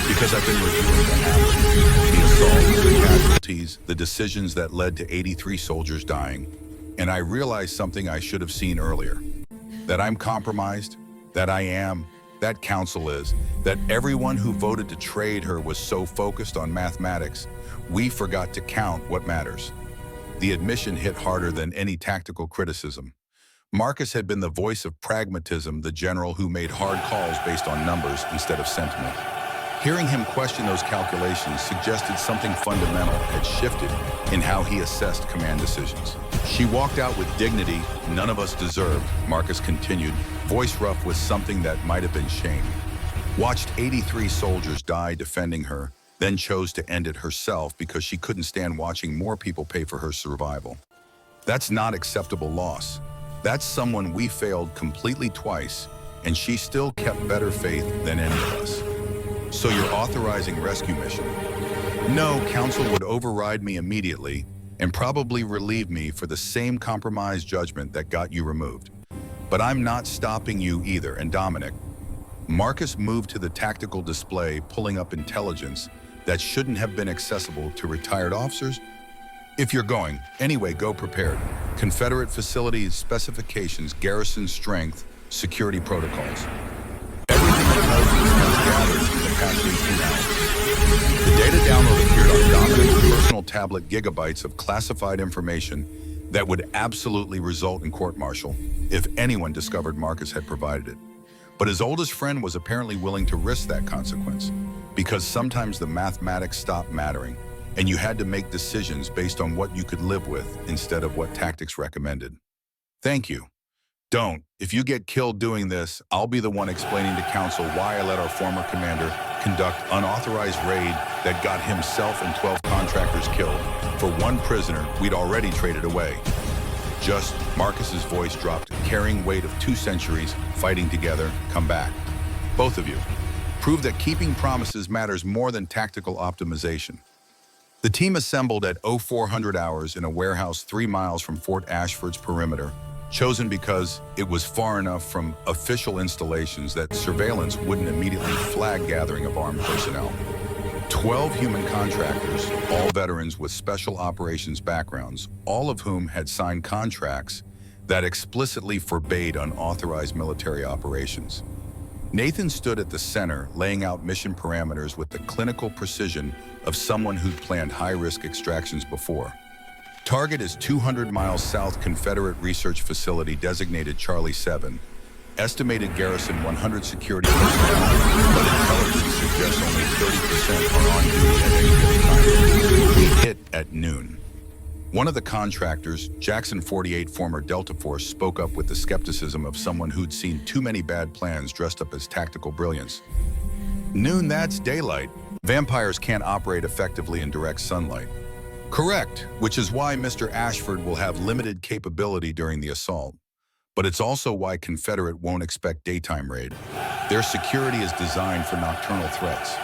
Because I've been reviewing the happenings, the assaults, the casualties, the decisions that led to 83 soldiers dying. And I realized something I should have seen earlier. That I'm compromised, that I am, that council is, that everyone who voted to trade her was so focused on mathematics, we forgot to count what matters. The admission hit harder than any tactical criticism. Marcus had been the voice of pragmatism, the general who made hard calls based on numbers instead of sentiment. Hearing him question those calculations suggested something fundamental had shifted in how he assessed command decisions. She walked out with dignity none of us deserved, Marcus continued, voice rough with something that might have been shame. Watched 83 soldiers die defending her, then chose to end it herself because she couldn't stand watching more people pay for her survival. That's not acceptable loss. That's someone we failed completely twice, and she still kept better faith than any of us. So you're authorizing rescue mission? No, council would override me immediately and probably relieve me for the same compromised judgment that got you removed. But I'm not stopping you either, and Dominic. Marcus moved to the tactical display, pulling up intelligence that shouldn't have been accessible to retired officers. If you're going, anyway, go prepared. Confederate facilities, specifications, garrison strength, security protocols. Everything intelligence has gathered in the past 18 hours. The data download appeared on Dominic's personal tablet, gigabytes of classified information that would absolutely result in court-martial if anyone discovered Marcus had provided it. But his oldest friend was apparently willing to risk that consequence because sometimes the mathematics stopped mattering and you had to make decisions based on what you could live with instead of what tactics recommended. Thank you. Don't. If you get killed doing this, I'll be the one explaining to council why I let our former commander conduct unauthorized raid that got himself and 12 contractors killed for one prisoner we'd already traded away. Just, Marcus's voice dropped, carrying weight of 2 centuries, fighting together, come back. Both of you. Prove that keeping promises matters more than tactical optimization. The team assembled at 0400 hours in a warehouse 3 miles from Fort Ashford's perimeter, chosen because it was far enough from official installations that surveillance wouldn't immediately flag gathering of armed personnel. 12 human contractors, all veterans with special operations backgrounds, all of whom had signed contracts that explicitly forbade unauthorized military operations. Nathan stood at the center, laying out mission parameters with the clinical precision of someone who'd planned high-risk extractions before. Target is 200 miles south Confederate research facility designated Charlie 7. Estimated garrison 100 security personnel, but intelligence suggests only 30% are on duty at any given time. We hit at noon. One of the contractors, Jackson 48 former Delta Force, spoke up with the skepticism of someone who'd seen too many bad plans dressed up as tactical brilliance. Noon, that's daylight. Vampires can't operate effectively in direct sunlight. Correct, which is why Mr. Ashford will have limited capability during the assault. But it's also why Confederate won't expect daytime raid. Their security is designed for nocturnal threats.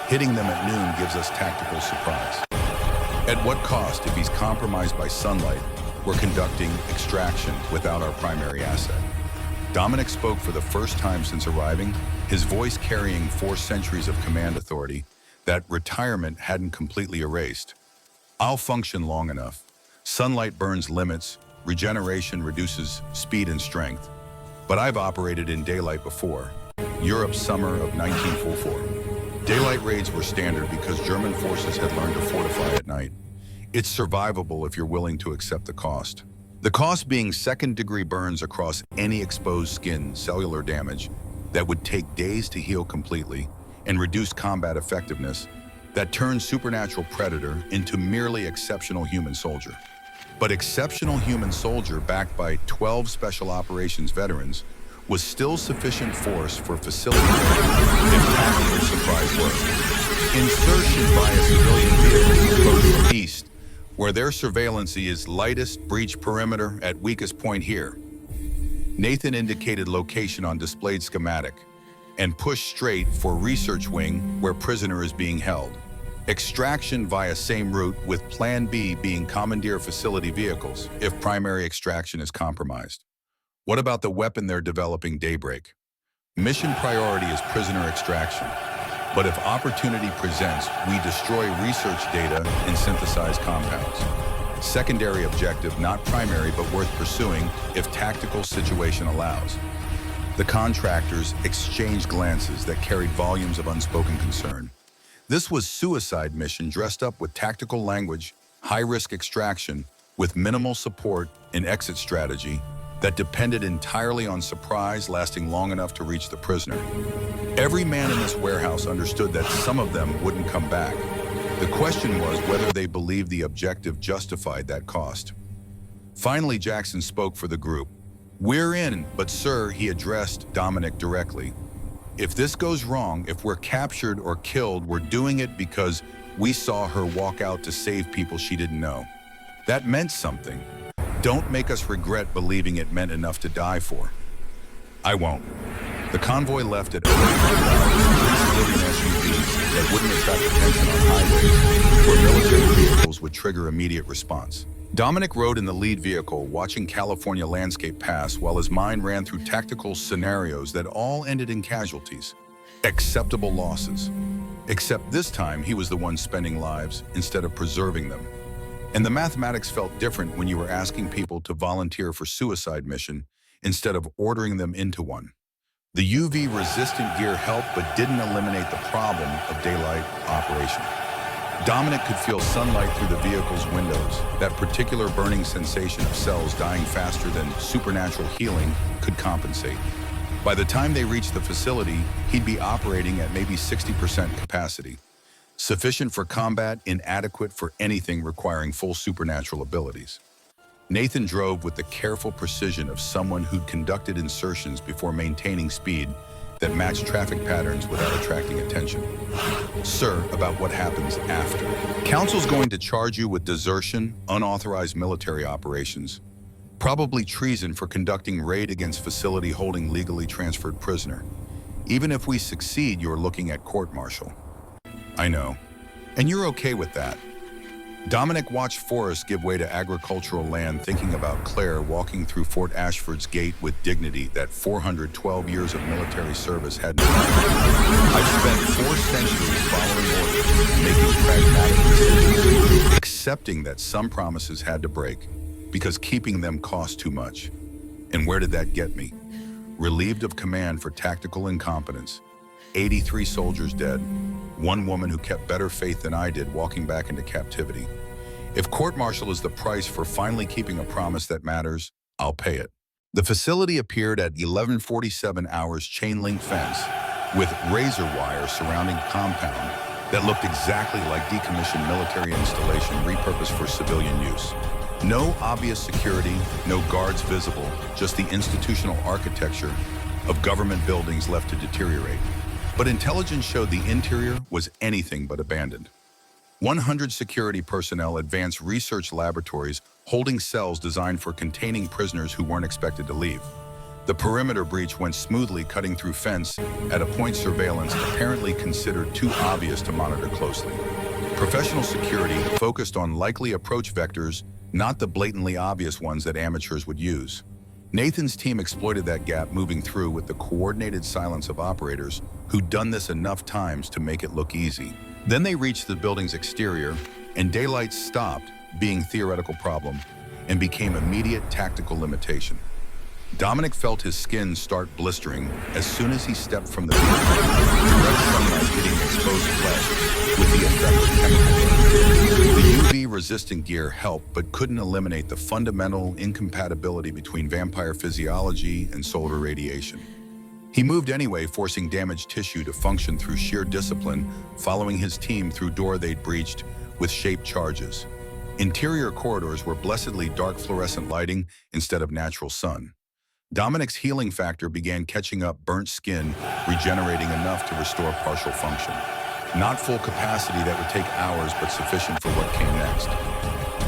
Hitting them at noon gives us tactical surprise. At what cost if he's compromised by sunlight, we're conducting extraction without our primary asset? Dominic spoke for the first time since arriving, his voice carrying 4 centuries of command authority, that retirement hadn't completely erased. I'll function long enough. Sunlight burns limits, regeneration reduces speed and strength. But I've operated in daylight before. Europe's summer of 1944. Daylight raids were standard because German forces had learned to fortify at night. It's survivable if you're willing to accept the cost. The cost being second-degree burns across any exposed skin, cellular damage that would take days to heal completely, and reduced combat effectiveness that turned supernatural predator into merely exceptional human soldier. But exceptional human soldier backed by 12 special operations veterans was still sufficient force for facility if tactical surprise work. Insertion by a civilian vehicle approach from east, where their surveillance is lightest, breach perimeter at weakest point here. Nathan indicated location on displayed schematic and pushed straight for research wing where prisoner is being held. Extraction via same route with Plan B being commandeer facility vehicles if primary extraction is compromised. What about the weapon they're developing, Daybreak? Mission priority is prisoner extraction. But if opportunity presents, we destroy research data and synthesize compounds. Secondary objective, not primary, but worth pursuing if tactical situation allows. The contractors exchanged glances that carried volumes of unspoken concern. This was suicide mission dressed up with tactical language, high-risk extraction, with minimal support and exit strategy that depended entirely on surprise lasting long enough to reach the prisoner. Every man in this warehouse understood that some of them wouldn't come back. The question was whether they believed the objective justified that cost. Finally, Jackson spoke for the group. "We're in, but sir," he addressed Dominic directly. "If this goes wrong, if we're captured or killed, we're doing it because we saw her walk out to save people she didn't know. That meant something. Don't make us regret believing it meant enough to die for." "I won't." The convoy left at over 3 civilian SUVs that wouldn't attract attention on highways where military vehicles would trigger immediate response. Dominic rode in the lead vehicle, watching California landscape pass while his mind ran through tactical scenarios that all ended in casualties. Acceptable losses. Except this time, he was the one spending lives instead of preserving them. And the mathematics felt different when you were asking people to volunteer for suicide mission instead of ordering them into one. The UV-resistant gear helped but didn't eliminate the problem of daylight operation. Dominic could feel sunlight through the vehicle's windows. That particular burning sensation of cells dying faster than supernatural healing could compensate. By the time they reached the facility, he'd be operating at maybe 60% capacity. Sufficient for combat, inadequate for anything requiring full supernatural abilities. Nathan drove with the careful precision of someone who'd conducted insertions before maintaining speed that matched traffic patterns without attracting attention. "Sir, about what happens after. Council's going to charge you with desertion, unauthorized military operations, probably treason for conducting raid against facility holding legally transferred prisoner. Even if we succeed, you're looking at court-martial." "I know. And you're okay with that." Dominic watched forests give way to agricultural land, thinking about Claire walking through Fort Ashford's gate with dignity that 412 years of military service hadn't done. "I've spent 4 centuries following orders, making pragmatic decisions, accepting that some promises had to break because keeping them cost too much. And where did that get me? Relieved of command for tactical incompetence. 83 soldiers dead. 1 woman who kept better faith than I did walking back into captivity. If court-martial is the price for finally keeping a promise that matters, I'll pay it." The facility appeared at 11:47 hours chain-link fence with razor wire surrounding compound that looked exactly like decommissioned military installation repurposed for civilian use. No obvious security, no guards visible, just the institutional architecture of government buildings left to deteriorate. But intelligence showed the interior was anything but abandoned. 100 security personnel advanced research laboratories holding cells designed for containing prisoners who weren't expected to leave. The perimeter breach went smoothly, cutting through fence at a point surveillance apparently considered too obvious to monitor closely. Professional security focused on likely approach vectors, not the blatantly obvious ones that amateurs would use. Nathan's team exploited that gap, moving through with the coordinated silence of operators who'd done this enough times to make it look easy. Then they reached the building's exterior, and daylight stopped being theoretical problem and became immediate tactical limitation. Dominic felt his skin start blistering as soon as he stepped from the vehicle, direct sunlight hitting exposed flesh with the effect of chemical burn. The UV-resistant gear helped but couldn't eliminate the fundamental incompatibility between vampire physiology and solar radiation. He moved anyway, forcing damaged tissue to function through sheer discipline, following his team through door they'd breached with shaped charges. Interior corridors were blessedly dark fluorescent lighting instead of natural sun. Dominic's healing factor began catching up burnt skin, regenerating enough to restore partial function. Not full capacity that would take hours, but sufficient for what came next.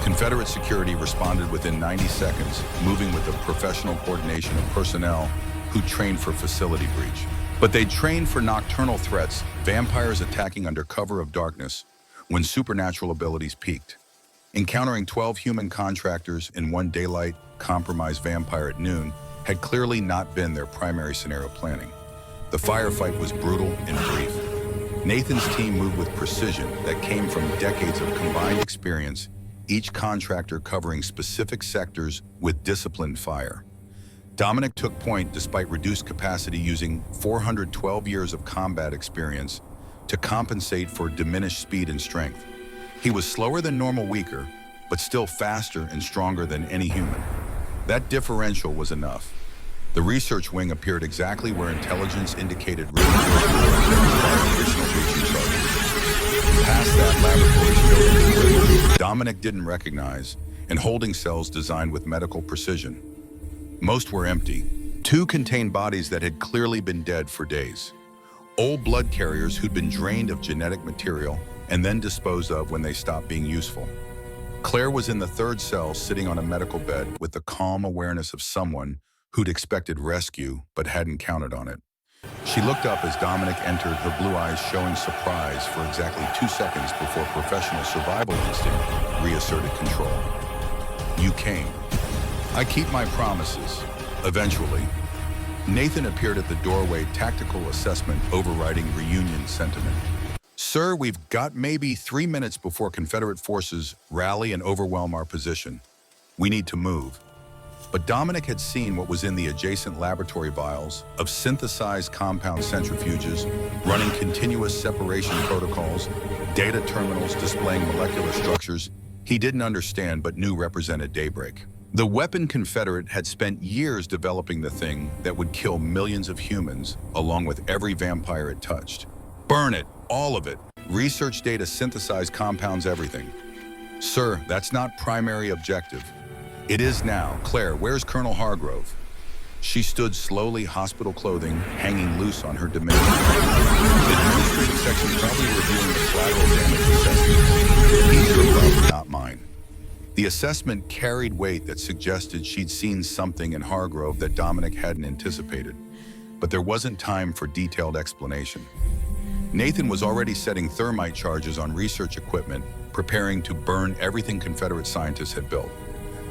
Confederate security responded within 90 seconds, moving with the professional coordination of personnel who trained for facility breach. But they trained for nocturnal threats, vampires attacking under cover of darkness, when supernatural abilities peaked. Encountering 12 human contractors in one daylight, compromised vampire at noon had clearly not been their primary scenario planning. The firefight was brutal and brief. Nathan's team moved with precision that came from decades of combined experience, each contractor covering specific sectors with disciplined fire. Dominic took point despite reduced capacity, using 412 years of combat experience to compensate for diminished speed and strength. He was slower than normal, weaker, but still faster and stronger than any human. That differential was enough. The research wing appeared exactly where intelligence indicated reinforced doors that required additional breaching charges. Past that, laboratories filled with Dominic didn't recognize, and holding cells designed with medical precision. Most were empty. 2 contained bodies that had clearly been dead for days. Old blood carriers who'd been drained of genetic material and then disposed of when they stopped being useful. Claire was in the 3rd cell, sitting on a medical bed with the calm awareness of someone who'd expected rescue but hadn't counted on it. She looked up as Dominic entered, her blue eyes showing surprise for exactly 2 seconds before professional survival instinct reasserted control. You came. I keep my promises. Eventually. Nathan appeared at the doorway, tactical assessment overriding reunion sentiment. Sir, we've got maybe 3 minutes before Confederate forces rally and overwhelm our position. We need to move. But Dominic had seen what was in the adjacent laboratory vials of synthesized compound centrifuges, running continuous separation protocols, data terminals displaying molecular structures he didn't understand but knew represented daybreak. The weapon Confederate had spent years developing, the thing that would kill millions of humans, along with every vampire it touched. Burn it, all of it. Research data, synthesized compounds, everything. Sir, that's not primary objective. It is now. Claire, where's Colonel Hargrove? She stood slowly, hospital clothing hanging loose on her diminished body. The administrative section probably reviewing the collateral damage assessment. He's your problem, not mine. The assessment carried weight that suggested she'd seen something in Hargrove that Dominic hadn't anticipated, but there wasn't time for detailed explanation. Nathan was already setting thermite charges on research equipment, preparing to burn everything Confederate scientists had built.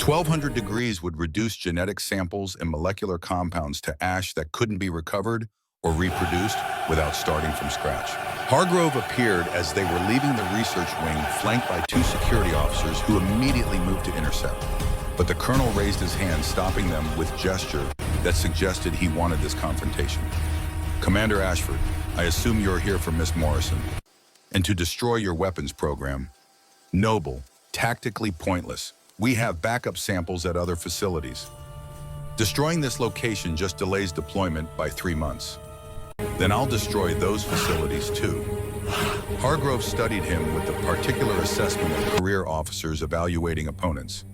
1,200 degrees would reduce genetic samples and molecular compounds to ash that couldn't be recovered or reproduced without starting from scratch. Hargrove appeared as they were leaving the research wing, flanked by 2 security officers who immediately moved to intercept. But the colonel raised his hand, stopping them with gesture that suggested he wanted this confrontation. Commander Ashford, I assume you're here for Miss Morrison, and to destroy your weapons program. Noble, tactically pointless. We have backup samples at other facilities. Destroying this location just delays deployment by 3 months. Then I'll destroy those facilities too. Hargrove studied him with the particular assessment of career officers evaluating opponents.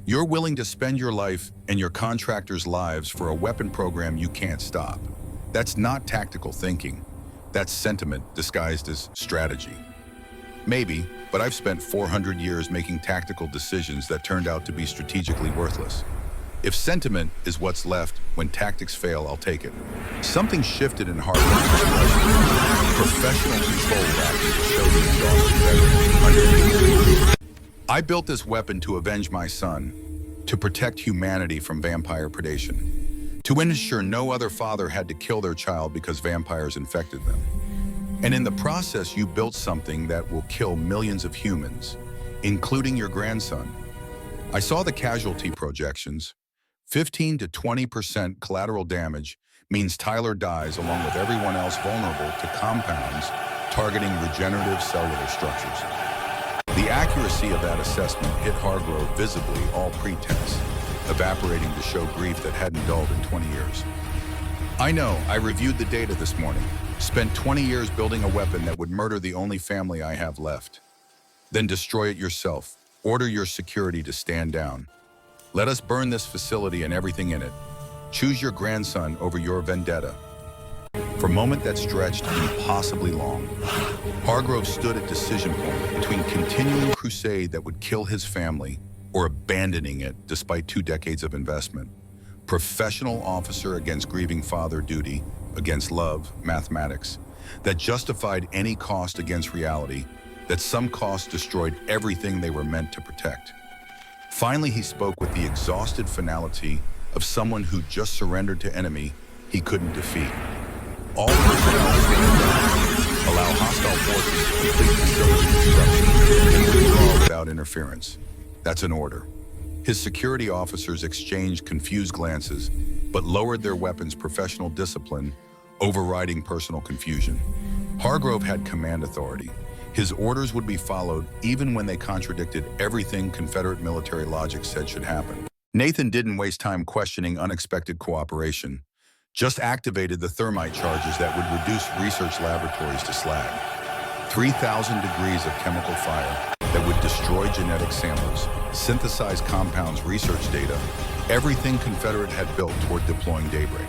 You're willing to spend your life and your contractors' lives for a weapon program you can't stop. That's not tactical thinking. That's sentiment disguised as strategy. Maybe, but I've spent 400 years making tactical decisions that turned out to be strategically worthless. If sentiment is what's left when tactics fail, I'll take it. Something shifted in Hargrove's expression. Professional control acted to show the exhausted veteran underneath. I built this weapon to avenge my son, to protect humanity from vampire predation, to ensure no other father had to kill their child because vampires infected them. And in the process, you built something that will kill millions of humans, including your grandson. I saw the casualty projections. 15 to 20% collateral damage means Tyler dies along with everyone else vulnerable to compounds targeting regenerative cellular structures. The accuracy of that assessment hit Hargrove visibly all pretense, evaporating to show grief that hadn't dulled in 20 years. I know, I reviewed the data this morning, spent 20 years building a weapon that would murder the only family I have left. Then destroy it yourself. Order your security to stand down. Let us burn this facility and everything in it. Choose your grandson over your vendetta. For a moment that stretched impossibly long, Hargrove stood at decision point between continuing crusade that would kill his family or abandoning it despite 2 decades of investment. Professional officer against grieving father duty, against love, mathematics, that justified any cost against reality, that some cost destroyed everything they were meant to protect. Finally, he spoke with the exhausted finality of someone who just surrendered to enemy he couldn't defeat. All personnel stand down, allow hostile forces to complete facility destruction, and withdraw without interference. That's an order. His security officers exchanged confused glances, but lowered their weapons' professional discipline, overriding personal confusion. Hargrove had command authority. His orders would be followed even when they contradicted everything Confederate military logic said should happen. Nathan didn't waste time questioning unexpected cooperation, just activated the thermite charges that would reduce research laboratories to slag. 3,000 degrees of chemical fire that would destroy genetic samples, synthesize compounds research data, everything Confederate had built toward deploying Daybreak.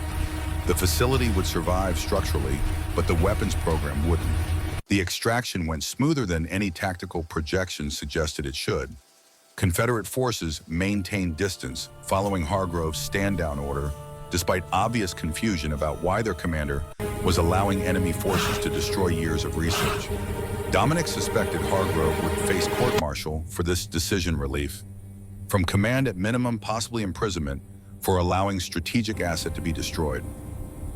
The facility would survive structurally, but the weapons program wouldn't. The extraction went smoother than any tactical projections suggested it should. Confederate forces maintained distance, following Hargrove's stand-down order, despite obvious confusion about why their commander was allowing enemy forces to destroy years of research. Dominic suspected Hargrove would face court-martial for this decision relief, from command at minimum, possibly imprisonment, for allowing strategic asset to be destroyed.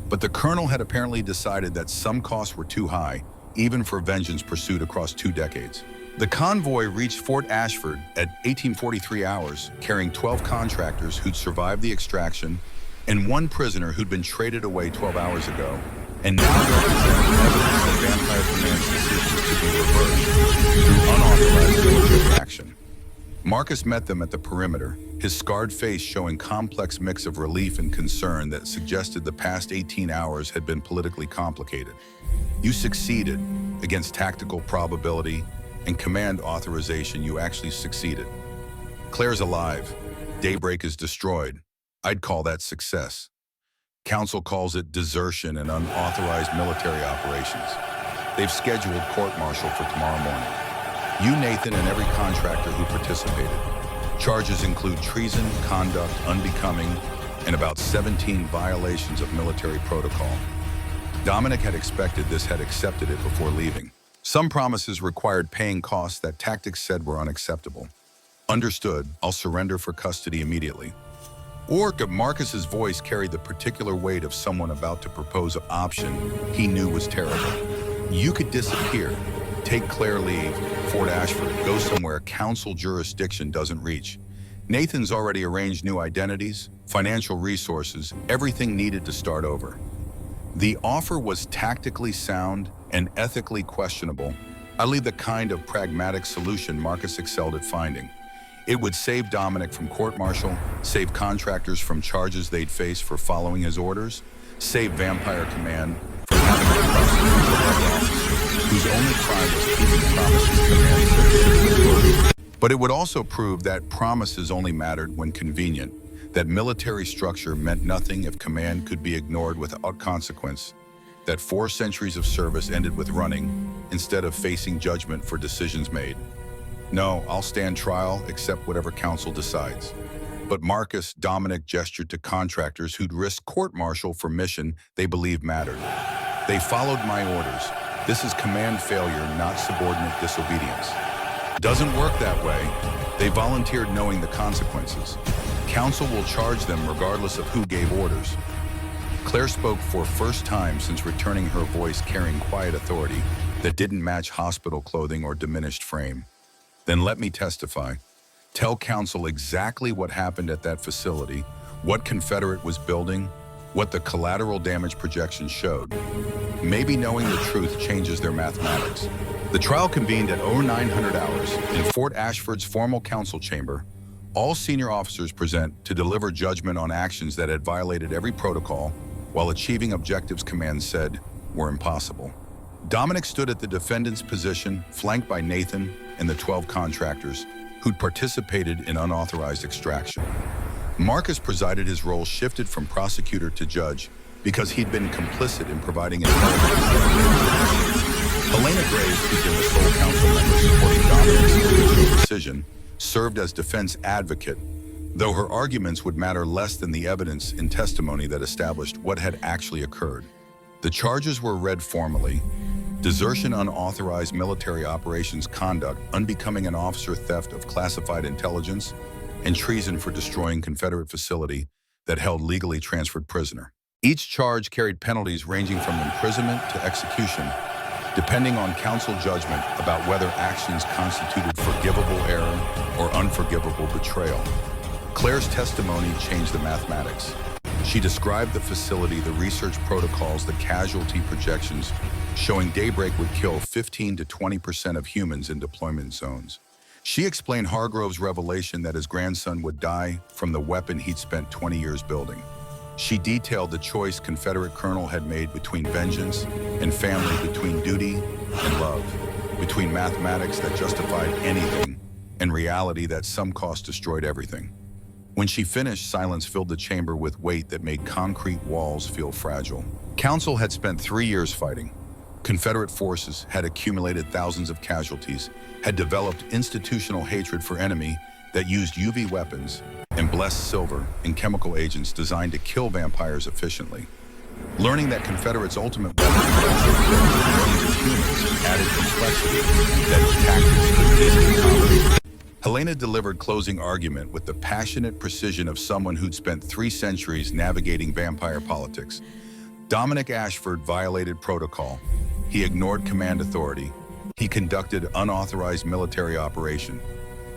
But the colonel had apparently decided that some costs were too high, even for vengeance pursued across 2 decades. The convoy reached Fort Ashford at 1843 hours, carrying 12 contractors who'd survived the extraction and 1 prisoner who'd been traded away 12 hours ago, and now representing evidence that Vampire Command's decisions could be reversed through unauthorized military action. Marcus met them at the perimeter, his scarred face showing complex mix of relief and concern that suggested the past 18 hours had been politically complicated. You succeeded. Against tactical probability and command authorization, you actually succeeded. Claire's alive. Daybreak is destroyed. I'd call that success. Council calls it desertion and unauthorized military operations. They've scheduled court-martial for tomorrow morning. You, Nathan, and every contractor who participated. Charges include treason, conduct unbecoming, and about 17 violations of military protocol. Dominic had expected this, had accepted it before leaving. Some promises required paying costs that tactics said were unacceptable. Understood, I'll surrender for custody immediately. Or Marcus's voice carried the particular weight of someone about to propose an option he knew was terrible. You could disappear, take Claire leave, Fort Ashford, go somewhere council jurisdiction doesn't reach. Nathan's already arranged new identities, financial resources, everything needed to start over. The offer was tactically sound and ethically questionable, oddly the kind of pragmatic solution Marcus excelled at finding. It would save Dominic from court-martial, save contractors from charges they'd face for following his orders, save Vampire Command from having to prosecute a love officer whose only crime was keeping promises command said. But it would also prove that promises only mattered when convenient, that military structure meant nothing if command could be ignored without consequence, that 4 centuries of service ended with running instead of facing judgment for decisions made. No, I'll stand trial, accept whatever council decides. But Marcus, Dominic gestured to contractors who'd risk court-martial for mission they believed mattered. They followed my orders. This is command failure, not subordinate disobedience. Doesn't work that way. They volunteered knowing the consequences. Council will charge them regardless of who gave orders. Claire spoke for first time since returning, her voice carrying quiet authority that didn't match hospital clothing or diminished frame. Then let me testify. Tell council exactly what happened at that facility, what Confederate was building, what the collateral damage projections showed. Maybe knowing the truth changes their mathematics. The trial convened at 0900 hours in Fort Ashford's formal council chamber. All senior officers present to deliver judgment on actions that had violated every protocol while achieving objectives command said were impossible. Dominic stood at the defendant's position, flanked by Nathan and the 12 contractors who'd participated in unauthorized extraction. Marcus presided. His role shifted from prosecutor to judge because he'd been complicit in providing intelligence. Helena Graves, who'd been the sole council member supporting Dominic's original decision, served as defense advocate, though her arguments would matter less than the evidence and testimony that established what had actually occurred. The charges were read formally: desertion, unauthorized military operations conduct, unbecoming an officer, theft of classified intelligence, and treason for destroying Confederate facility that held legally transferred prisoner. Each charge carried penalties ranging from imprisonment to execution, depending on council judgment about whether actions constituted forgivable error or unforgivable betrayal. Claire's testimony changed the mathematics. She described the facility, the research protocols, the casualty projections, showing daybreak would kill 15 to 20% of humans in deployment zones. She explained Hargrove's revelation that his grandson would die from the weapon he'd spent 20 years building. She detailed the choice Confederate colonel had made between vengeance and family, between duty and love, between mathematics that justified anything and reality that some cost destroyed everything. When she finished, silence filled the chamber with weight that made concrete walls feel fragile. Council had spent 3 years fighting. Confederate forces had accumulated thousands of casualties, had developed institutional hatred for enemy that used UV weapons and blessed silver and chemical agents designed to kill vampires efficiently. Learning that Confederates' ultimate weapon would also kill millions of humans added complexity that tactics could easily accommodate. Helena delivered closing argument with the passionate precision of someone who'd spent 3 centuries navigating vampire politics. Dominic Ashford violated protocol. He ignored command authority. He conducted unauthorized military operation.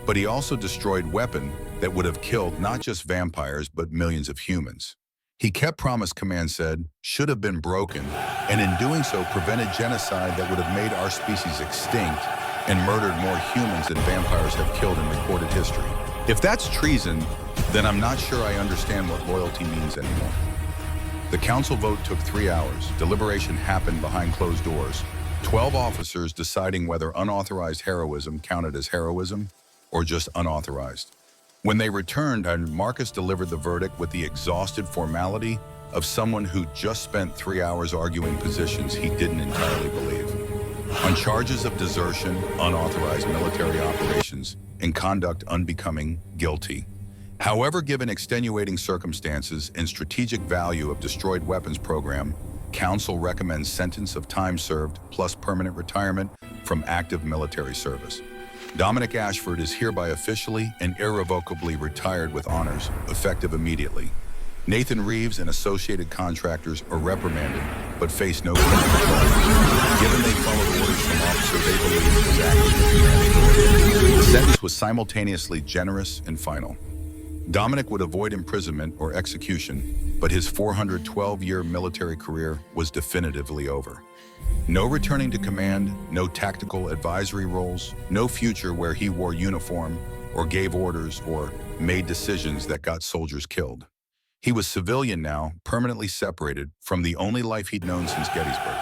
But he also destroyed weapon that would have killed not just vampires, but millions of humans. He kept promise, command said, should have been broken, and in doing so prevented genocide that would have made our species extinct and murdered more humans than vampires have killed in recorded history. If that's treason, then I'm not sure I understand what loyalty means anymore. The council vote took 3 hours. Deliberation happened behind closed doors. 12 officers deciding whether unauthorized heroism counted as heroism or just unauthorized. When they returned, Marcus delivered the verdict with the exhausted formality of someone who just spent 3 hours arguing positions he didn't entirely believe. On charges of desertion, unauthorized military operations, and conduct unbecoming, guilty. However, given extenuating circumstances and strategic value of destroyed weapons program, council recommends sentence of time served plus permanent retirement from active military service. Dominic Ashford is hereby officially and irrevocably retired with honors, effective immediately. Nathan Reeves and associated contractors are reprimanded, but face no criminal charges. Given they followed orders from officers they believed was acting as command authority, the sentence was simultaneously generous and final. Dominic would avoid imprisonment or execution, but his 412-year military career was definitively over. No returning to command, no tactical advisory roles, no future where he wore uniform or gave orders or made decisions that got soldiers killed. He was civilian now, permanently separated from the only life he'd known since Gettysburg.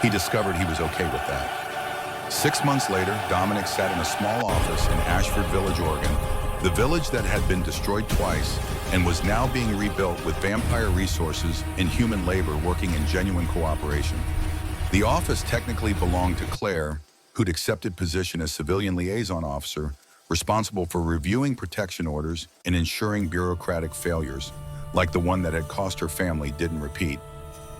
He discovered he was okay with that. 6 months later, Dominic sat in a small office in Ashford Village, Oregon, the village that had been destroyed twice and was now being rebuilt with vampire resources and human labor working in genuine cooperation. The office technically belonged to Claire, who'd accepted position as civilian liaison officer, responsible for reviewing protection orders and ensuring bureaucratic failures, like the one that had cost her family, didn't repeat.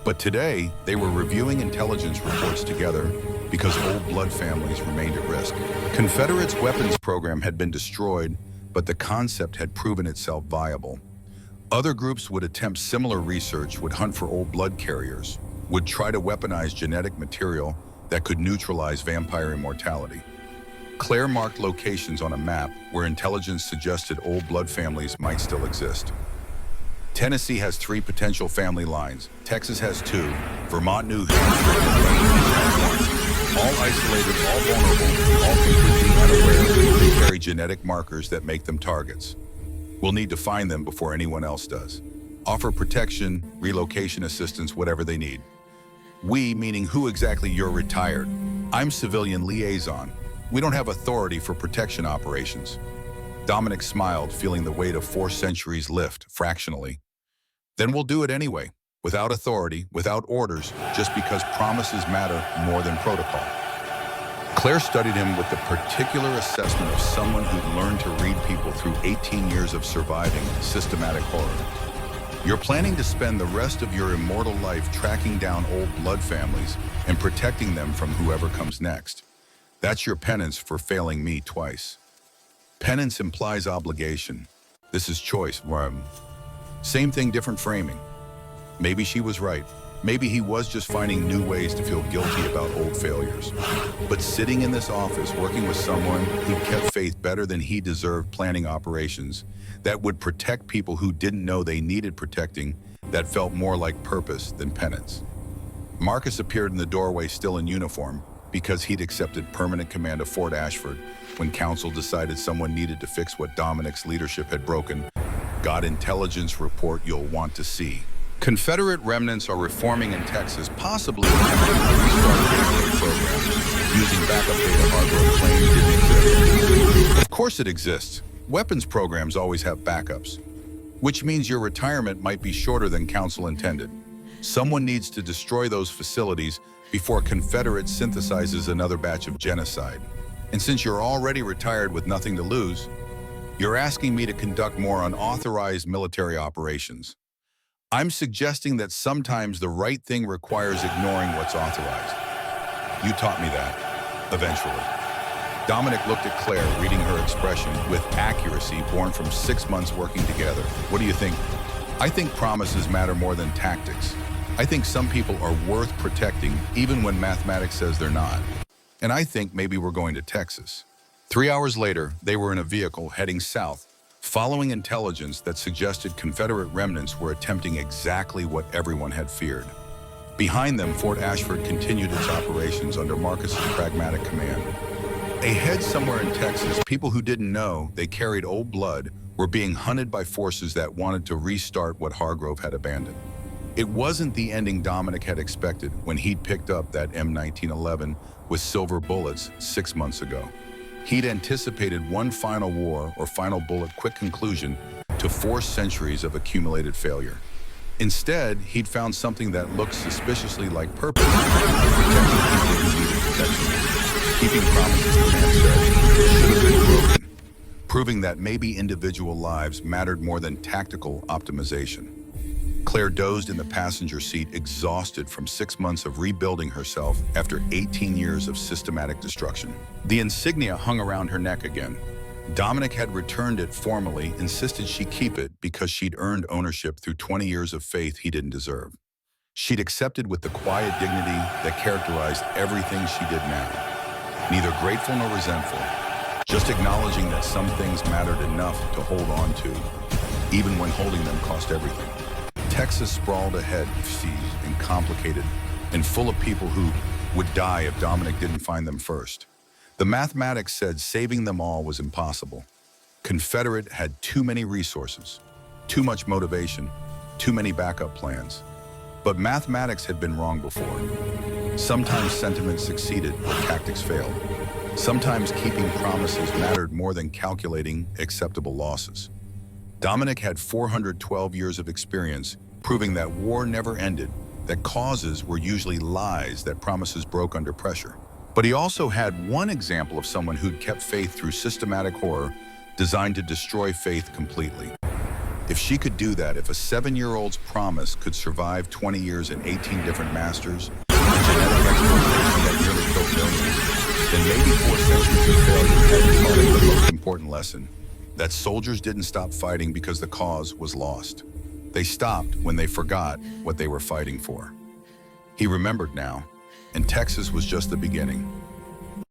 But today, they were reviewing intelligence reports together because old blood families remained at risk. Confederates' weapons program had been destroyed, but the concept had proven itself viable. Other groups would attempt similar research, would hunt for old blood carriers, would try to weaponize genetic material that could neutralize vampire immortality. Claire marked locations on a map where intelligence suggested old blood families might still exist. Tennessee has 3 potential family lines. Texas has 2. Vermont, New Hampshire, and Maine each have 1. All isolated, all vulnerable, all completely unaware. They carry genetic markers that make them targets. We'll need to find them before anyone else does. Offer protection, relocation assistance, whatever they need. We, meaning who exactly? You're retired. I'm civilian liaison. We don't have authority for protection operations. Dominic smiled, feeling the weight of 4 centuries lift fractionally. Then we'll do it anyway, without authority, without orders, just because promises matter more than protocol. Claire studied him with the particular assessment of someone who'd learned to read people through 18 years of surviving systematic horror. You're planning to spend the rest of your immortal life tracking down old blood families and protecting them from whoever comes next. That's your penance for failing me twice. Penance implies obligation. This is choice. Same thing, different framing. Maybe she was right. Maybe he was just finding new ways to feel guilty about old failures. But sitting in this office, working with someone who kept faith better than he deserved, planning operations that would protect people who didn't know they needed protecting, that felt more like purpose than penance. Marcus appeared in the doorway still in uniform because he'd accepted permanent command of Fort Ashford when Council decided someone needed to fix what Dominic's leadership had broken. Got intelligence report you'll want to see. Confederate remnants are reforming in Texas, possibly attempting to restart gateway programs using backup data Hargrove claimed didn't exist. Of course it exists. Weapons programs always have backups, which means your retirement might be shorter than Council intended. Someone needs to destroy those facilities before Confederate synthesizes another batch of genocide. And since you're already retired with nothing to lose, you're asking me to conduct more unauthorized military operations. I'm suggesting that sometimes the right thing requires ignoring what's authorized. You taught me that, eventually. Dominic looked at Claire, reading her expression with accuracy born from 6 months working together. What do you think? I think promises matter more than tactics. I think some people are worth protecting even when mathematics says they're not. And I think maybe we're going to Texas. 3 hours later, they were in a vehicle heading south, following intelligence that suggested Confederate remnants were attempting exactly what everyone had feared. Behind them, Fort Ashford continued its operations under Marcus's pragmatic command. Ahead somewhere in Texas, people who didn't know they carried old blood were being hunted by forces that wanted to restart what Hargrove had abandoned. It wasn't the ending Dominic had expected when he'd picked up that M1911 with silver bullets 6 months ago. He'd anticipated one final war or final bullet quick conclusion to 4 centuries of accumulated failure. Instead, he'd found something that looked suspiciously like purpose, protecting people who needed protection. Keeping promises, the man said, should have been broken, proving that maybe individual lives mattered more than tactical optimization. Claire dozed in the passenger seat, exhausted from 6 months of rebuilding herself after 18 years of systematic destruction. The insignia hung around her neck again. Dominic had returned it formally, insisted she keep it because she'd earned ownership through 20 years of faith he didn't deserve. She'd accepted with the quiet dignity that characterized everything she did now. Neither grateful nor resentful, just acknowledging that some things mattered enough to hold on to, even when holding them cost everything. Texas sprawled ahead, seized and complicated, and full of people who would die if Dominic didn't find them first. The mathematics said saving them all was impossible. Confederate had too many resources, too much motivation, too many backup plans. But mathematics had been wrong before. Sometimes sentiment succeeded where tactics failed. Sometimes keeping promises mattered more than calculating acceptable losses. Dominic had 412 years of experience, proving that war never ended, that causes were usually lies, that promises broke under pressure. But he also had one example of someone who'd kept faith through systematic horror designed to destroy faith completely. If she could do that, if a 7-year-old's promise could survive 20 years and 18 different masters, and genetic exploitation that nearly killed millions, then maybe 4 centuries of failure had taught us the most important lesson, that soldiers didn't stop fighting because the cause was lost. They stopped when they forgot what they were fighting for. He remembered now, and Texas was just the beginning.